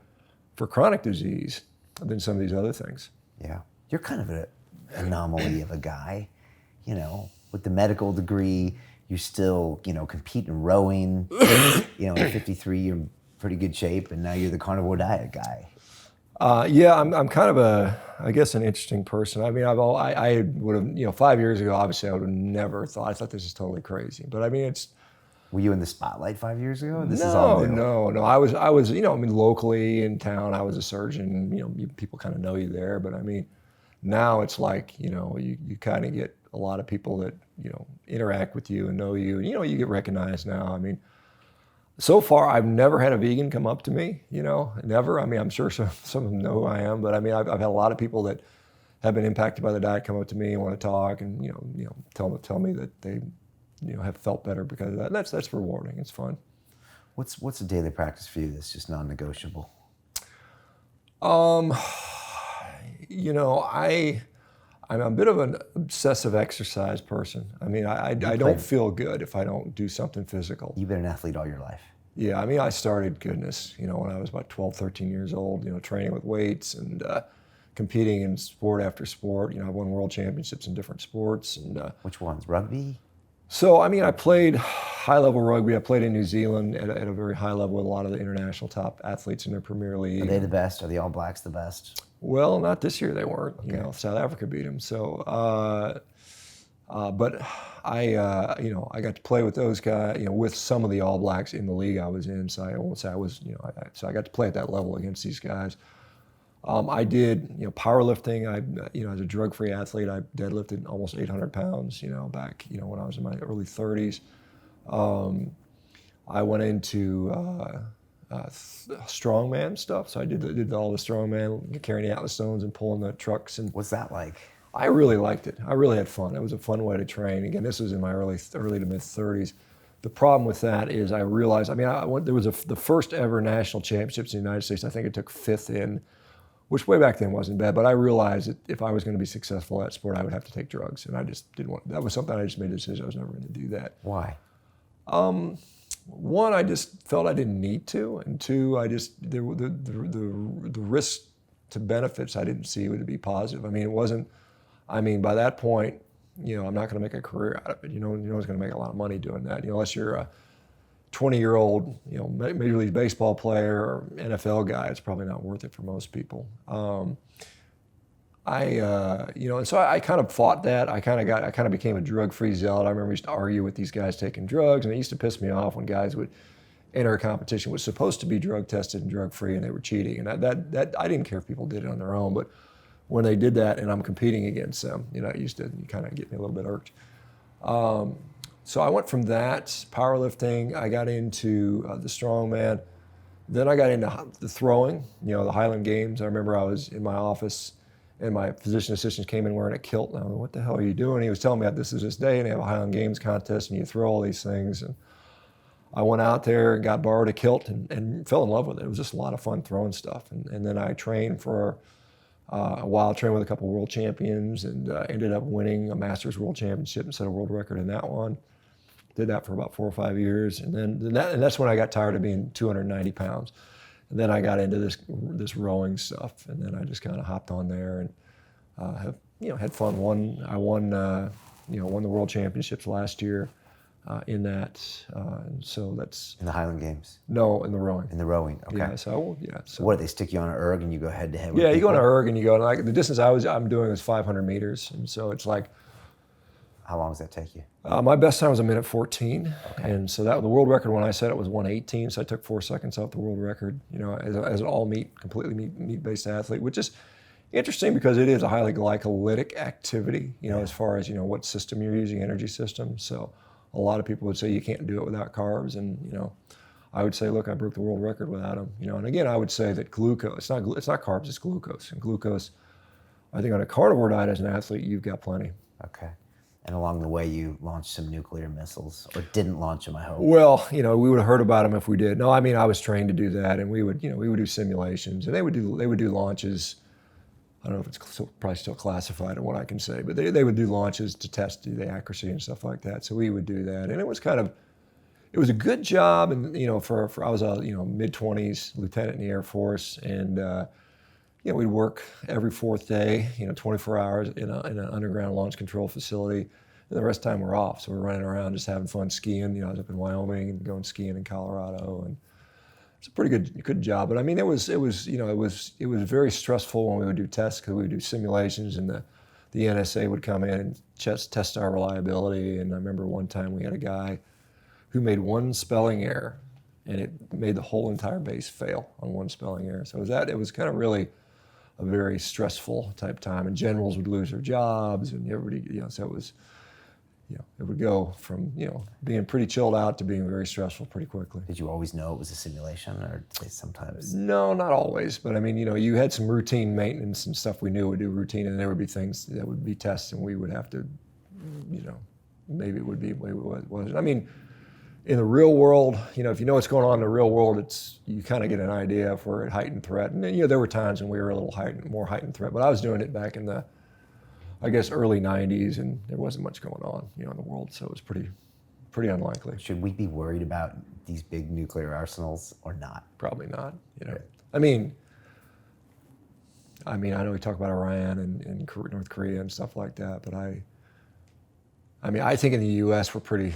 Speaker 1: for chronic disease than some of these other things. Yeah.
Speaker 2: You're kind of an anomaly of a guy, with the medical degree. You still, compete in rowing. At 53, you're in pretty good shape, and now you're the carnivore diet guy.
Speaker 1: I'm kind of I guess an interesting person. I mean, I would have, 5 years ago, obviously I would have never thought. I thought this is totally crazy. But I mean,
Speaker 2: Were you in the spotlight 5 years ago?
Speaker 1: No. I was, locally in town, I was a surgeon. People kind of know you there. But I mean, now it's like, you kind of get a lot of people that, interact with you and know you. And, you get recognized now. I mean, so far, I've never had a vegan come up to me, never. I mean, I'm sure some of them know who I am, but I mean, I've had a lot of people that have been impacted by the diet come up to me and want to talk and, tell me that they, have felt better because of that. And that's rewarding. It's fun.
Speaker 2: What's a daily practice for you that's just non-negotiable?
Speaker 1: I'm a bit of an obsessive exercise person. I mean, I don't feel good if I don't do something physical.
Speaker 2: You've been an athlete all your life.
Speaker 1: Yeah, I mean, I started, when I was about 12, 13 years old, training with weights and competing in sport after sport. I won world championships in different sports. And
Speaker 2: which ones? Rugby?
Speaker 1: So, I mean, I played high-level rugby. I played in New Zealand at a very high level with a lot of the international top athletes in their Premier League.
Speaker 2: Are they the best? Are the All Blacks the best?
Speaker 1: Well, not this year. They weren't.
Speaker 2: Okay.
Speaker 1: South Africa beat them. So, but I got to play with those guys. With some of the All Blacks in the league I was in. So I won't say I was. So I got to play at that level against these guys. I did, powerlifting. As a drug-free athlete, I deadlifted almost 800 pounds. Back, when I was in my early 30s. I went into strongman stuff. So I did all the strongman, carrying the Atlas stones and pulling the trucks. And
Speaker 2: what's that like?
Speaker 1: I really liked it. I really had fun. It was a fun way to train. Again, this was in my early to mid 30s. The problem with that is I realized, there was the first ever national championships in the United States. I think it took 5th in, which way back then wasn't bad, but I realized that if I was going to be successful at sport, I would have to take drugs. And I just didn't want, that was something I just made a decision I was never going to do that.
Speaker 2: Why?
Speaker 1: One, I just felt I didn't need to. And two, the risk to benefits I didn't see would be positive. By that point, I'm not going to make a career out of it. No one's going to make a lot of money doing that, unless you're a 20-year-old, Major League Baseball player or NFL guy. It's probably not worth it for most people. And so I kind of fought that. I kind of became a drug-free zealot. I remember I used to argue with these guys taking drugs, and it used to piss me off when guys would enter a competition was supposed to be drug tested and drug-free, and they were cheating. And that I didn't care if people did it on their own, but when they did that and I'm competing against them, it used to kind of get me a little bit irked. So I went from that, powerlifting, I got into the strongman. Then I got into the throwing, the Highland Games. I remember I was in my office and my physician assistants came in wearing a kilt. And I was like, what the hell are you doing? He was telling me this is this day and they have a Highland Games contest and you throw all these things. And I went out there and got borrowed a kilt and fell in love with it. It was just a lot of fun throwing stuff. And then I trained for a while, trained with a couple world champions and ended up winning a Masters World Championship and set a world record in that one. Did that for about 4 or 5 years. And that's when I got tired of being 290 pounds. And then I got into this rowing stuff. And then I just kind of hopped on there and had fun. I won the world championships last year in that. And so that's...
Speaker 2: In the Highland Games?
Speaker 1: No, in the rowing.
Speaker 2: In the rowing, okay.
Speaker 1: Yeah, so.
Speaker 2: What, they stick you on an erg and you go head to head with
Speaker 1: Yeah, you
Speaker 2: people?
Speaker 1: go on an erg and you go, the distance I'm doing is 500 meters. And so it's like...
Speaker 2: How long does that take you?
Speaker 1: My best time was 1:14, okay. And so the world record when I set it was 1:18, so I took 4 seconds off the world record, as an completely meat-based athlete, which is interesting because it is a highly glycolytic activity, as far as, what system you're using, energy system. So a lot of people would say you can't do it without carbs, and, I would say, look, I broke the world record without them, and again, I would say that glucose, it's not carbs, it's glucose, and glucose, I think on a carnivore diet as an athlete, you've got plenty.
Speaker 2: Okay. And along the way, you launched some nuclear missiles, or didn't launch them, I hope.
Speaker 1: Well, we would have heard about them if we did. No, I was trained to do that, and we would do simulations, and they would do launches. I don't know if it's probably still classified or what I can say, but they would do launches to test the accuracy and stuff like that. So we would do that, and it was a good job, and I was a mid-20s lieutenant in the Air Force, and we'd work every 4th day, 24 hours in an underground launch control facility. And the rest of the time we're off. So we're running around just having fun skiing. I was up in Wyoming and going skiing in Colorado. And it's a pretty good job. But it was very stressful when we would do tests because we would do simulations and the NSA would come in and test our reliability. And I remember one time we had a guy who made one spelling error and it made the whole entire base fail on one spelling error. So it was kind of really a very stressful type time, and generals would lose their jobs, and everybody, so it was, it would go from, being pretty chilled out to being very stressful pretty quickly.
Speaker 2: Did you always know it was a simulation, or did they sometimes?
Speaker 1: No, not always, but you had some routine maintenance and stuff we knew would do routine, and there would be things that would be tests, and we would have to, maybe it would be the way it was. In the real world, if you know what's going on in the real world, you kind of get an idea if we're at heightened threat. And there were times when we were a little more heightened threat, but I was doing it back in the, I guess, early 90s, and there wasn't much going on, in the world, so it was pretty unlikely.
Speaker 2: Should we be worried about these big nuclear arsenals or not?
Speaker 1: Probably not.
Speaker 2: Right.
Speaker 1: I know we talk about Iran and North Korea and stuff like that, but I think in the U.S. we're pretty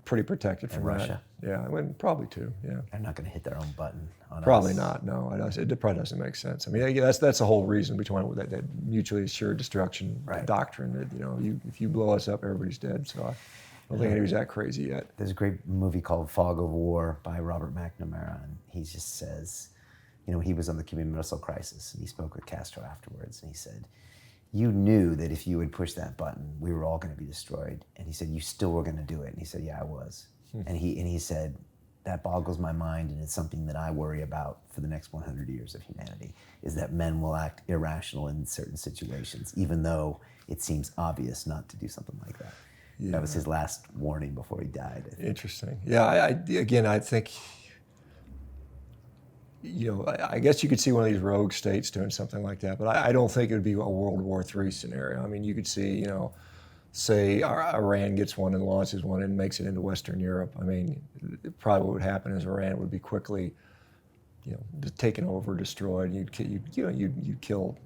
Speaker 1: protected from
Speaker 2: Russia?
Speaker 1: that. Yeah, probably too. Yeah.
Speaker 2: They're not going to hit their own button on
Speaker 1: Probably
Speaker 2: us.
Speaker 1: not. No, it probably doesn't make sense. That's the whole reason between that mutually assured destruction doctrine. That if you blow us up, everybody's dead. So I don't think anybody's that crazy yet.
Speaker 2: There's a great movie called Fog of War by Robert McNamara, and he just says, he was on the Cuban Missile Crisis, and he spoke with Castro afterwards, and he said, you knew that if you would push that button, we were all going to be destroyed. And he said, you still were going to do it. And he said, yeah, I was. And he said, that boggles my mind, and it's something that I worry about for the next 100 years of humanity, is that men will act irrational in certain situations, even though it seems obvious not to do something like that. That was his last warning before he died.
Speaker 1: Interesting. Yeah, I think, I guess you could see one of these rogue states doing something like that, but I don't think it would be a World War III scenario. I mean, you could see, say Iran gets one and launches one and makes it into Western Europe. I mean, probably what would happen is Iran would be quickly, taken over, destroyed. You'd kill,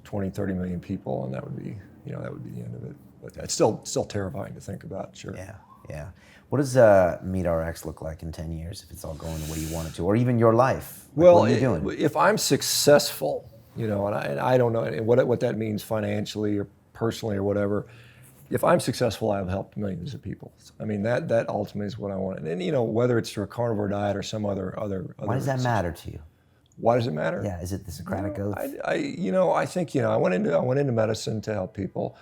Speaker 1: 20, 30 million people, and that would be the end of it. But it's still terrifying to think about. Sure.
Speaker 2: Yeah. What does MeatRx look like in 10 years if it's all going the way you want it to, or even your life?
Speaker 1: Well,
Speaker 2: what are you doing?
Speaker 1: If I'm successful, and I don't know what that means financially or personally or whatever. If I'm successful, I've helped millions of people. I mean, that ultimately is what I want. And whether it's through a carnivore diet or some other.
Speaker 2: Why does that matter to you?
Speaker 1: Why does it matter?
Speaker 2: Yeah, is it the Socratic oath?
Speaker 1: I think I went into medicine to help people,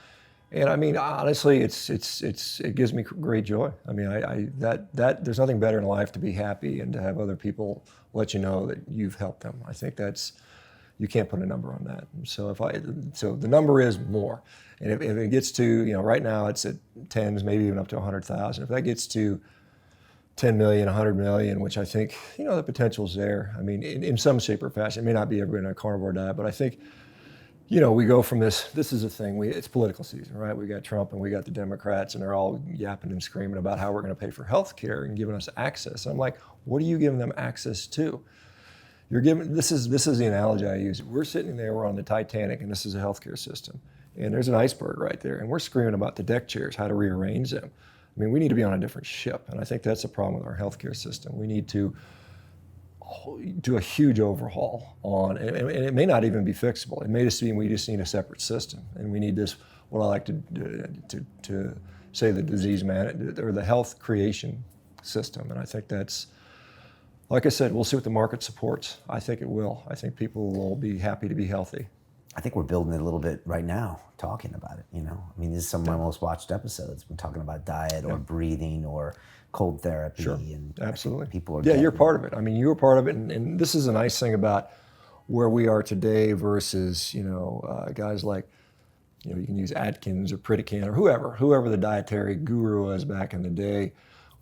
Speaker 1: and I mean honestly, it gives me great joy. I mean, there's nothing better in life to be happy and to have other people let you know that you've helped them. I think you can't put a number on that. And so so the number is more, and if it gets to right now it's at tens, maybe even up to 100,000. If that gets to 10 million, 100 million, which I think, the potential's there. I mean, in some shape or fashion. It may not be everybody on a carnivore diet, but I think, we go from this is a thing, it's political season, right? We got Trump and we got the Democrats, and they're all yapping and screaming about how we're going to pay for health care and giving us access. I'm like, what are you giving them access to? This is the analogy I use. We're sitting there, we're on the Titanic, and this is a healthcare system. And there's an iceberg right there, and we're screaming about the deck chairs, how to rearrange them. I mean, we need to be on a different ship, and I think that's the problem with our healthcare system. We need to do a huge overhaul on, and it may not even be fixable. It may just be we just need a separate system, and we need this, what I like to say, the disease management or the health creation system. And I think that's, like I said, we'll see what the market supports. I think it will. I think people will be happy to be healthy.
Speaker 2: I think we're building it a little bit right now, talking about it, I mean, this is some of my most watched episodes. We're talking about diet or breathing or cold therapy.
Speaker 1: Sure,
Speaker 2: and
Speaker 1: absolutely.
Speaker 2: People are
Speaker 1: you're part of it. I mean, you were part of it, and this is a nice thing about where we are today versus, guys like, you can use Atkins or Pritikin or whoever the dietary guru was back in the day.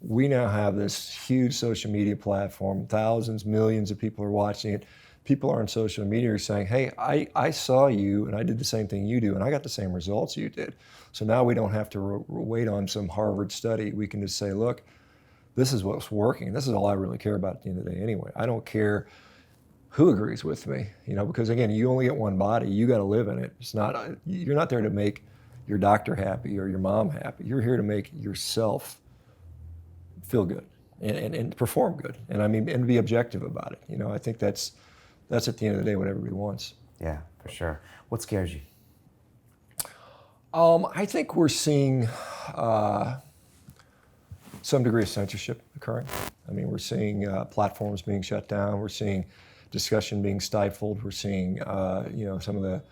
Speaker 1: We now have this huge social media platform, thousands, millions of people are watching it. People are on social media saying, hey, I saw you and I did the same thing you do and I got the same results you did. So now we don't have to wait on some Harvard study. We can just say, look, this is what's working. This is all I really care about at the end of the day anyway. I don't care who agrees with me, because again, you only get one body. You got to live in it. You're not there to make your doctor happy or your mom happy. You're here to make yourself feel good and perform good. And be objective about it. I think that's at the end of the day what everybody wants.
Speaker 2: Yeah, for sure. What scares you?
Speaker 1: I think we're seeing some degree of censorship occurring. We're seeing platforms being shut down. We're seeing discussion being stifled. We're seeing, some of the,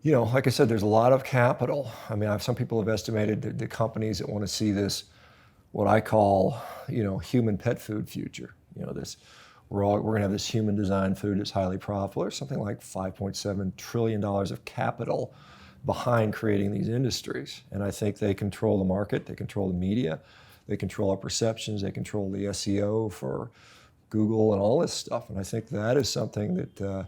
Speaker 1: like I said, there's a lot of capital. Some people have estimated the companies that want to see this, what I call, human pet food future. We're going to have this human designed food that's highly profitable. There's something like $5.7 trillion of capital behind creating these industries. And I think they control the market, they control the media, they control our perceptions, they control the SEO for Google and all this stuff. And I think that is something that,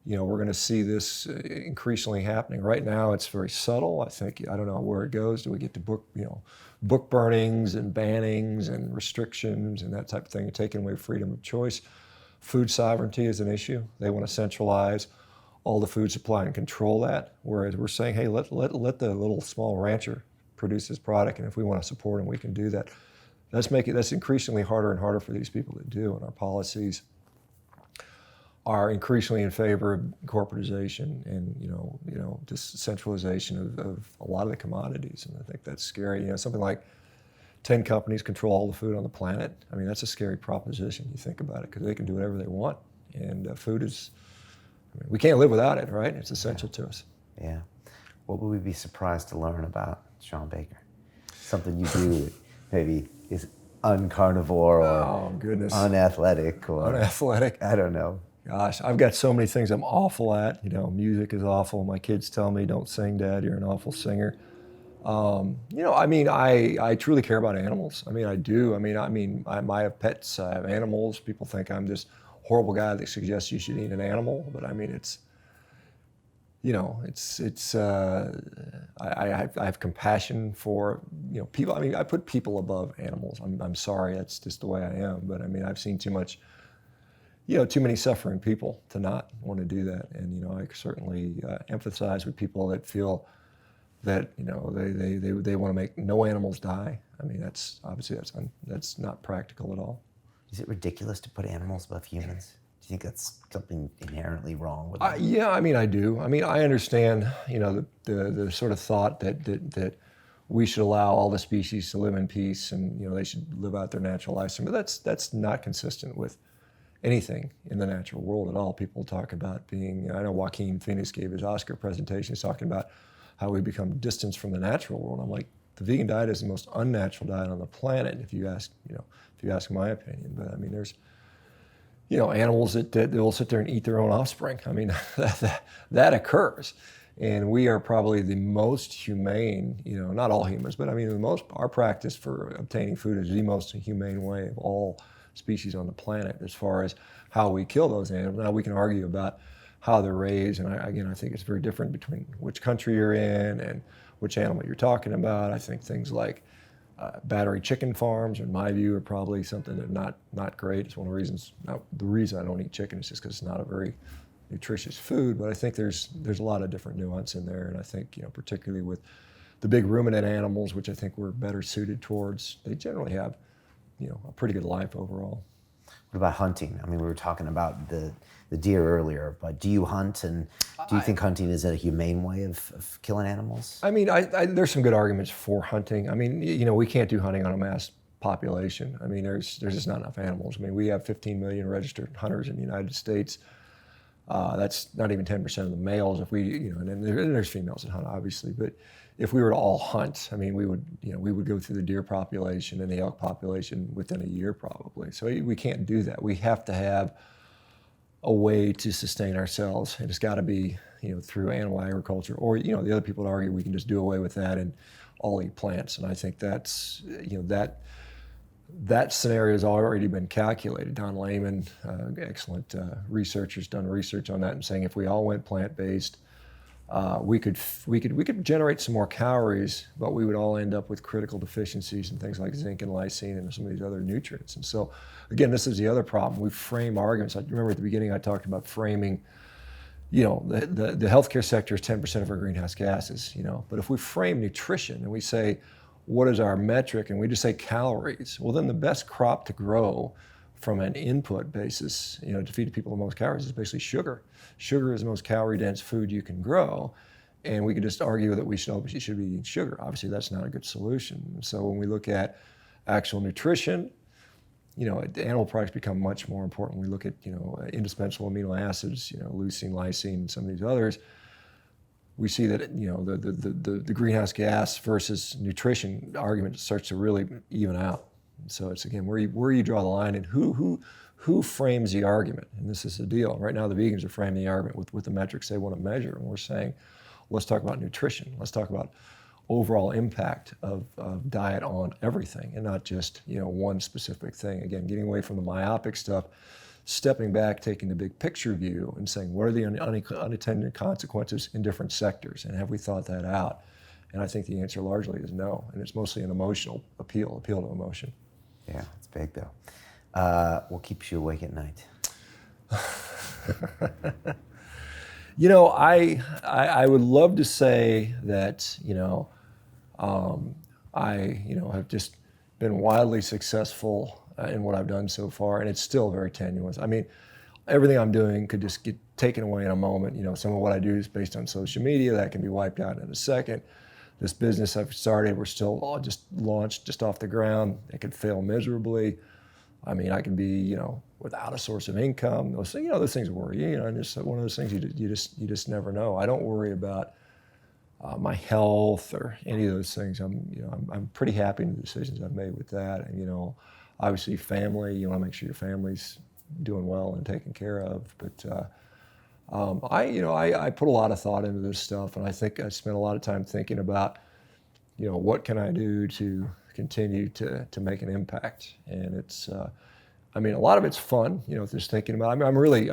Speaker 1: we're going to see this increasingly happening. Right now, it's very subtle. I don't know where it goes. Do we get to book burnings and bannings and restrictions and that type of thing, taking away freedom of choice? Food sovereignty is an issue. They want to centralize all the food supply and control that, whereas we're saying, hey, let the little small rancher produce this product, and if we want to support them, we can do that. That's increasingly harder and harder for these people to do, and our policies are increasingly in favor of corporatization and just centralization of a lot of the commodities, and I think that's scary. Something like 10 companies control all the food on the planet. That's a scary proposition. You think about it, because they can do whatever they want, and food is. We can't live without it, right? It's essential to us.
Speaker 2: Yeah. What would we be surprised to learn about Shawn Baker? Something you do that maybe is uncarnivore or unathletic or
Speaker 1: unathletic.
Speaker 2: I don't know.
Speaker 1: Gosh, I've got so many things I'm awful at. Music is awful. My kids tell me, don't sing, Dad, you're an awful singer. You know, I mean, I truly care about animals. I mean, I do. I have pets. I have animals. People think I'm this horrible guy that suggests you should eat an animal, but I mean, it's, you know, I have compassion for, you know, people. I mean, I put people above animals. I'm sorry, that's just the way I am. But I mean, I've seen too much, you know, too many suffering people to not want to do that. And, you know, I certainly empathize with people that feel that, you know, they want to make no animals die. I mean, that's obviously that's not practical at all.
Speaker 2: Is it ridiculous to put animals above humans? Do you think that's something inherently wrong with that?
Speaker 1: Yeah, I mean, I do. I mean, I understand, you know, the sort of thought that we should allow all the species to live in peace, and, you know, they should live out their natural lifespan. But that's not consistent with anything in the natural world at all. People talk about being, I know Joaquin Phoenix gave his Oscar presentation, he's talking about how we become distanced from the natural world. I'm like, the vegan diet is the most unnatural diet on the planet, if you ask, you know, if you ask my opinion. But I mean, there's, you know, animals that will sit there and eat their own offspring. I mean, that occurs. And we are probably the most humane, you know, not all humans, but I mean, our practice for obtaining food is the most humane way of all species on the planet as far as how we kill those animals. Now, we can argue about how they're raised, and I think it's very different between which country you're in and which animal you're talking about. I think things like battery chicken farms, in my view, are probably something that not great. It's one of the reasons. Now, the reason I don't eat chicken is just because it's not a very nutritious food. But I think there's a lot of different nuance in there, and I think, you know, particularly with the big ruminant animals, which I think we're better suited towards, they generally have, you know, a pretty good life overall.
Speaker 2: What about hunting? I mean, we were talking about the deer earlier, but do you hunt, and do you think hunting is a humane way of killing animals?
Speaker 1: I mean, there's some good arguments for hunting. I mean, you know, we can't do hunting on a mass population. I mean, there's just not enough animals. I mean, we have 15 million registered hunters in the United States. That's not even 10% of the males. If we, you know, and there's females that hunt, obviously, but if we were to all hunt, I mean, we would go through the deer population and the elk population within a year probably. So we can't do that. We have to have a way to sustain ourselves, and it's got to be, you know, through animal agriculture, or, you know, the other people would argue we can just do away with that and all eat plants. And I think that's, you know, that scenario has already been calculated. Don Lehman, excellent researcher, has done research on that and saying if we all went plant-based, we could generate some more calories, but we would all end up with critical deficiencies in things like zinc and lysine and some of these other nutrients. And so, again, this is the other problem. We frame arguments. I remember at the beginning I talked about framing, you know, the healthcare sector is 10% of our greenhouse gases, you know, but if we frame nutrition and we say, what is our metric, and we just say calories, well, then the best crop to grow from an input basis, you know, to feed people the most calories is basically sugar. Sugar is the most calorie-dense food you can grow, and we could just argue that we should be eating sugar. Obviously, that's not a good solution. So when we look at actual nutrition, you know, animal products become much more important. We look at, you know, indispensable amino acids, you know, leucine, lysine, and some of these others. We see that, you know, the greenhouse gas versus nutrition argument starts to really even out. So it's, again, where you draw the line and who frames the argument. And this is the deal. Right now, the vegans are framing the argument with the metrics they want to measure. And we're saying, let's talk about nutrition. Let's talk about overall impact of diet on everything, and not just, you know, one specific thing. Again, getting away from the myopic stuff, stepping back, taking the big picture view and saying, what are the unintended consequences in different sectors? And have we thought that out? And I think the answer largely is no. And it's mostly an emotional appeal to emotion.
Speaker 2: Yeah, it's big though. What keeps you awake at night?
Speaker 1: You know, I would love to say that, you know, I, you know, have just been wildly successful in what I've done so far, and it's still very tenuous. I mean, everything I'm doing could just get taken away in a moment. You know, some of what I do is based on social media. That can be wiped out in a second. This business I've started, we're still all just launched, just off the ground. It could fail miserably. I mean, I can be, you know, without a source of income. Those, you know, those things worry you. You know, and it's one of those things you just never know. I don't worry about my health or any of those things. I'm pretty happy in the decisions I've made with that. And, you know, obviously family, you want to make sure your family's doing well and taken care of. But I put a lot of thought into this stuff, and I think I spent a lot of time thinking about, what can I do to continue to make an impact? And it's, I mean, a lot of it's fun, just thinking about. I mean, I really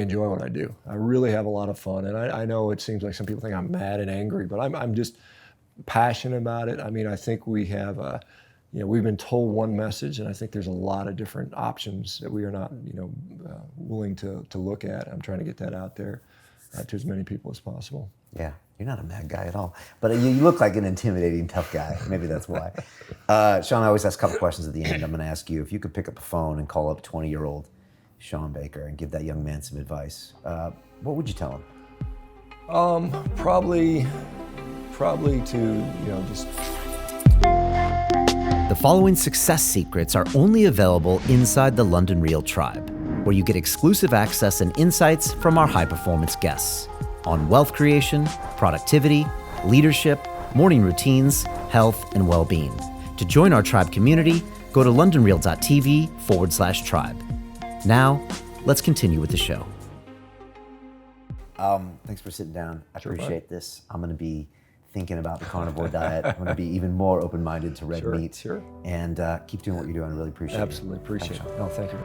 Speaker 1: enjoy what I do. I really have a lot of fun, and I know it seems like some people think I'm mad and angry, but I'm just passionate about it. I mean, I think we have, we've been told one message, and I think there's a lot of different options that we are not, willing to look at. I'm trying to get that out there to as many people as possible.
Speaker 2: Yeah, you're not a mad guy at all, but you look like an intimidating, tough guy. Maybe that's why. Shawn, I always ask a couple questions at the end. I'm going to ask you, if you could pick up a phone and call up 20-year-old Shawn Baker and give that young man some advice, what would you tell him?
Speaker 1: Probably to, just.
Speaker 2: The following success secrets are only available inside the London Real Tribe, where you get exclusive access and insights from our high-performance guests on wealth creation, productivity, leadership, morning routines, health, and well-being. To join our tribe community, go to londonreal.tv/tribe. Now, let's continue with the show. Thanks for sitting down. I appreciate this. I'm going to be thinking about the carnivore diet. I'm going to be even more open-minded to red meat.
Speaker 1: Sure.
Speaker 2: And keep doing what you're doing. I really appreciate it.
Speaker 1: Absolutely appreciate it. No, thank you.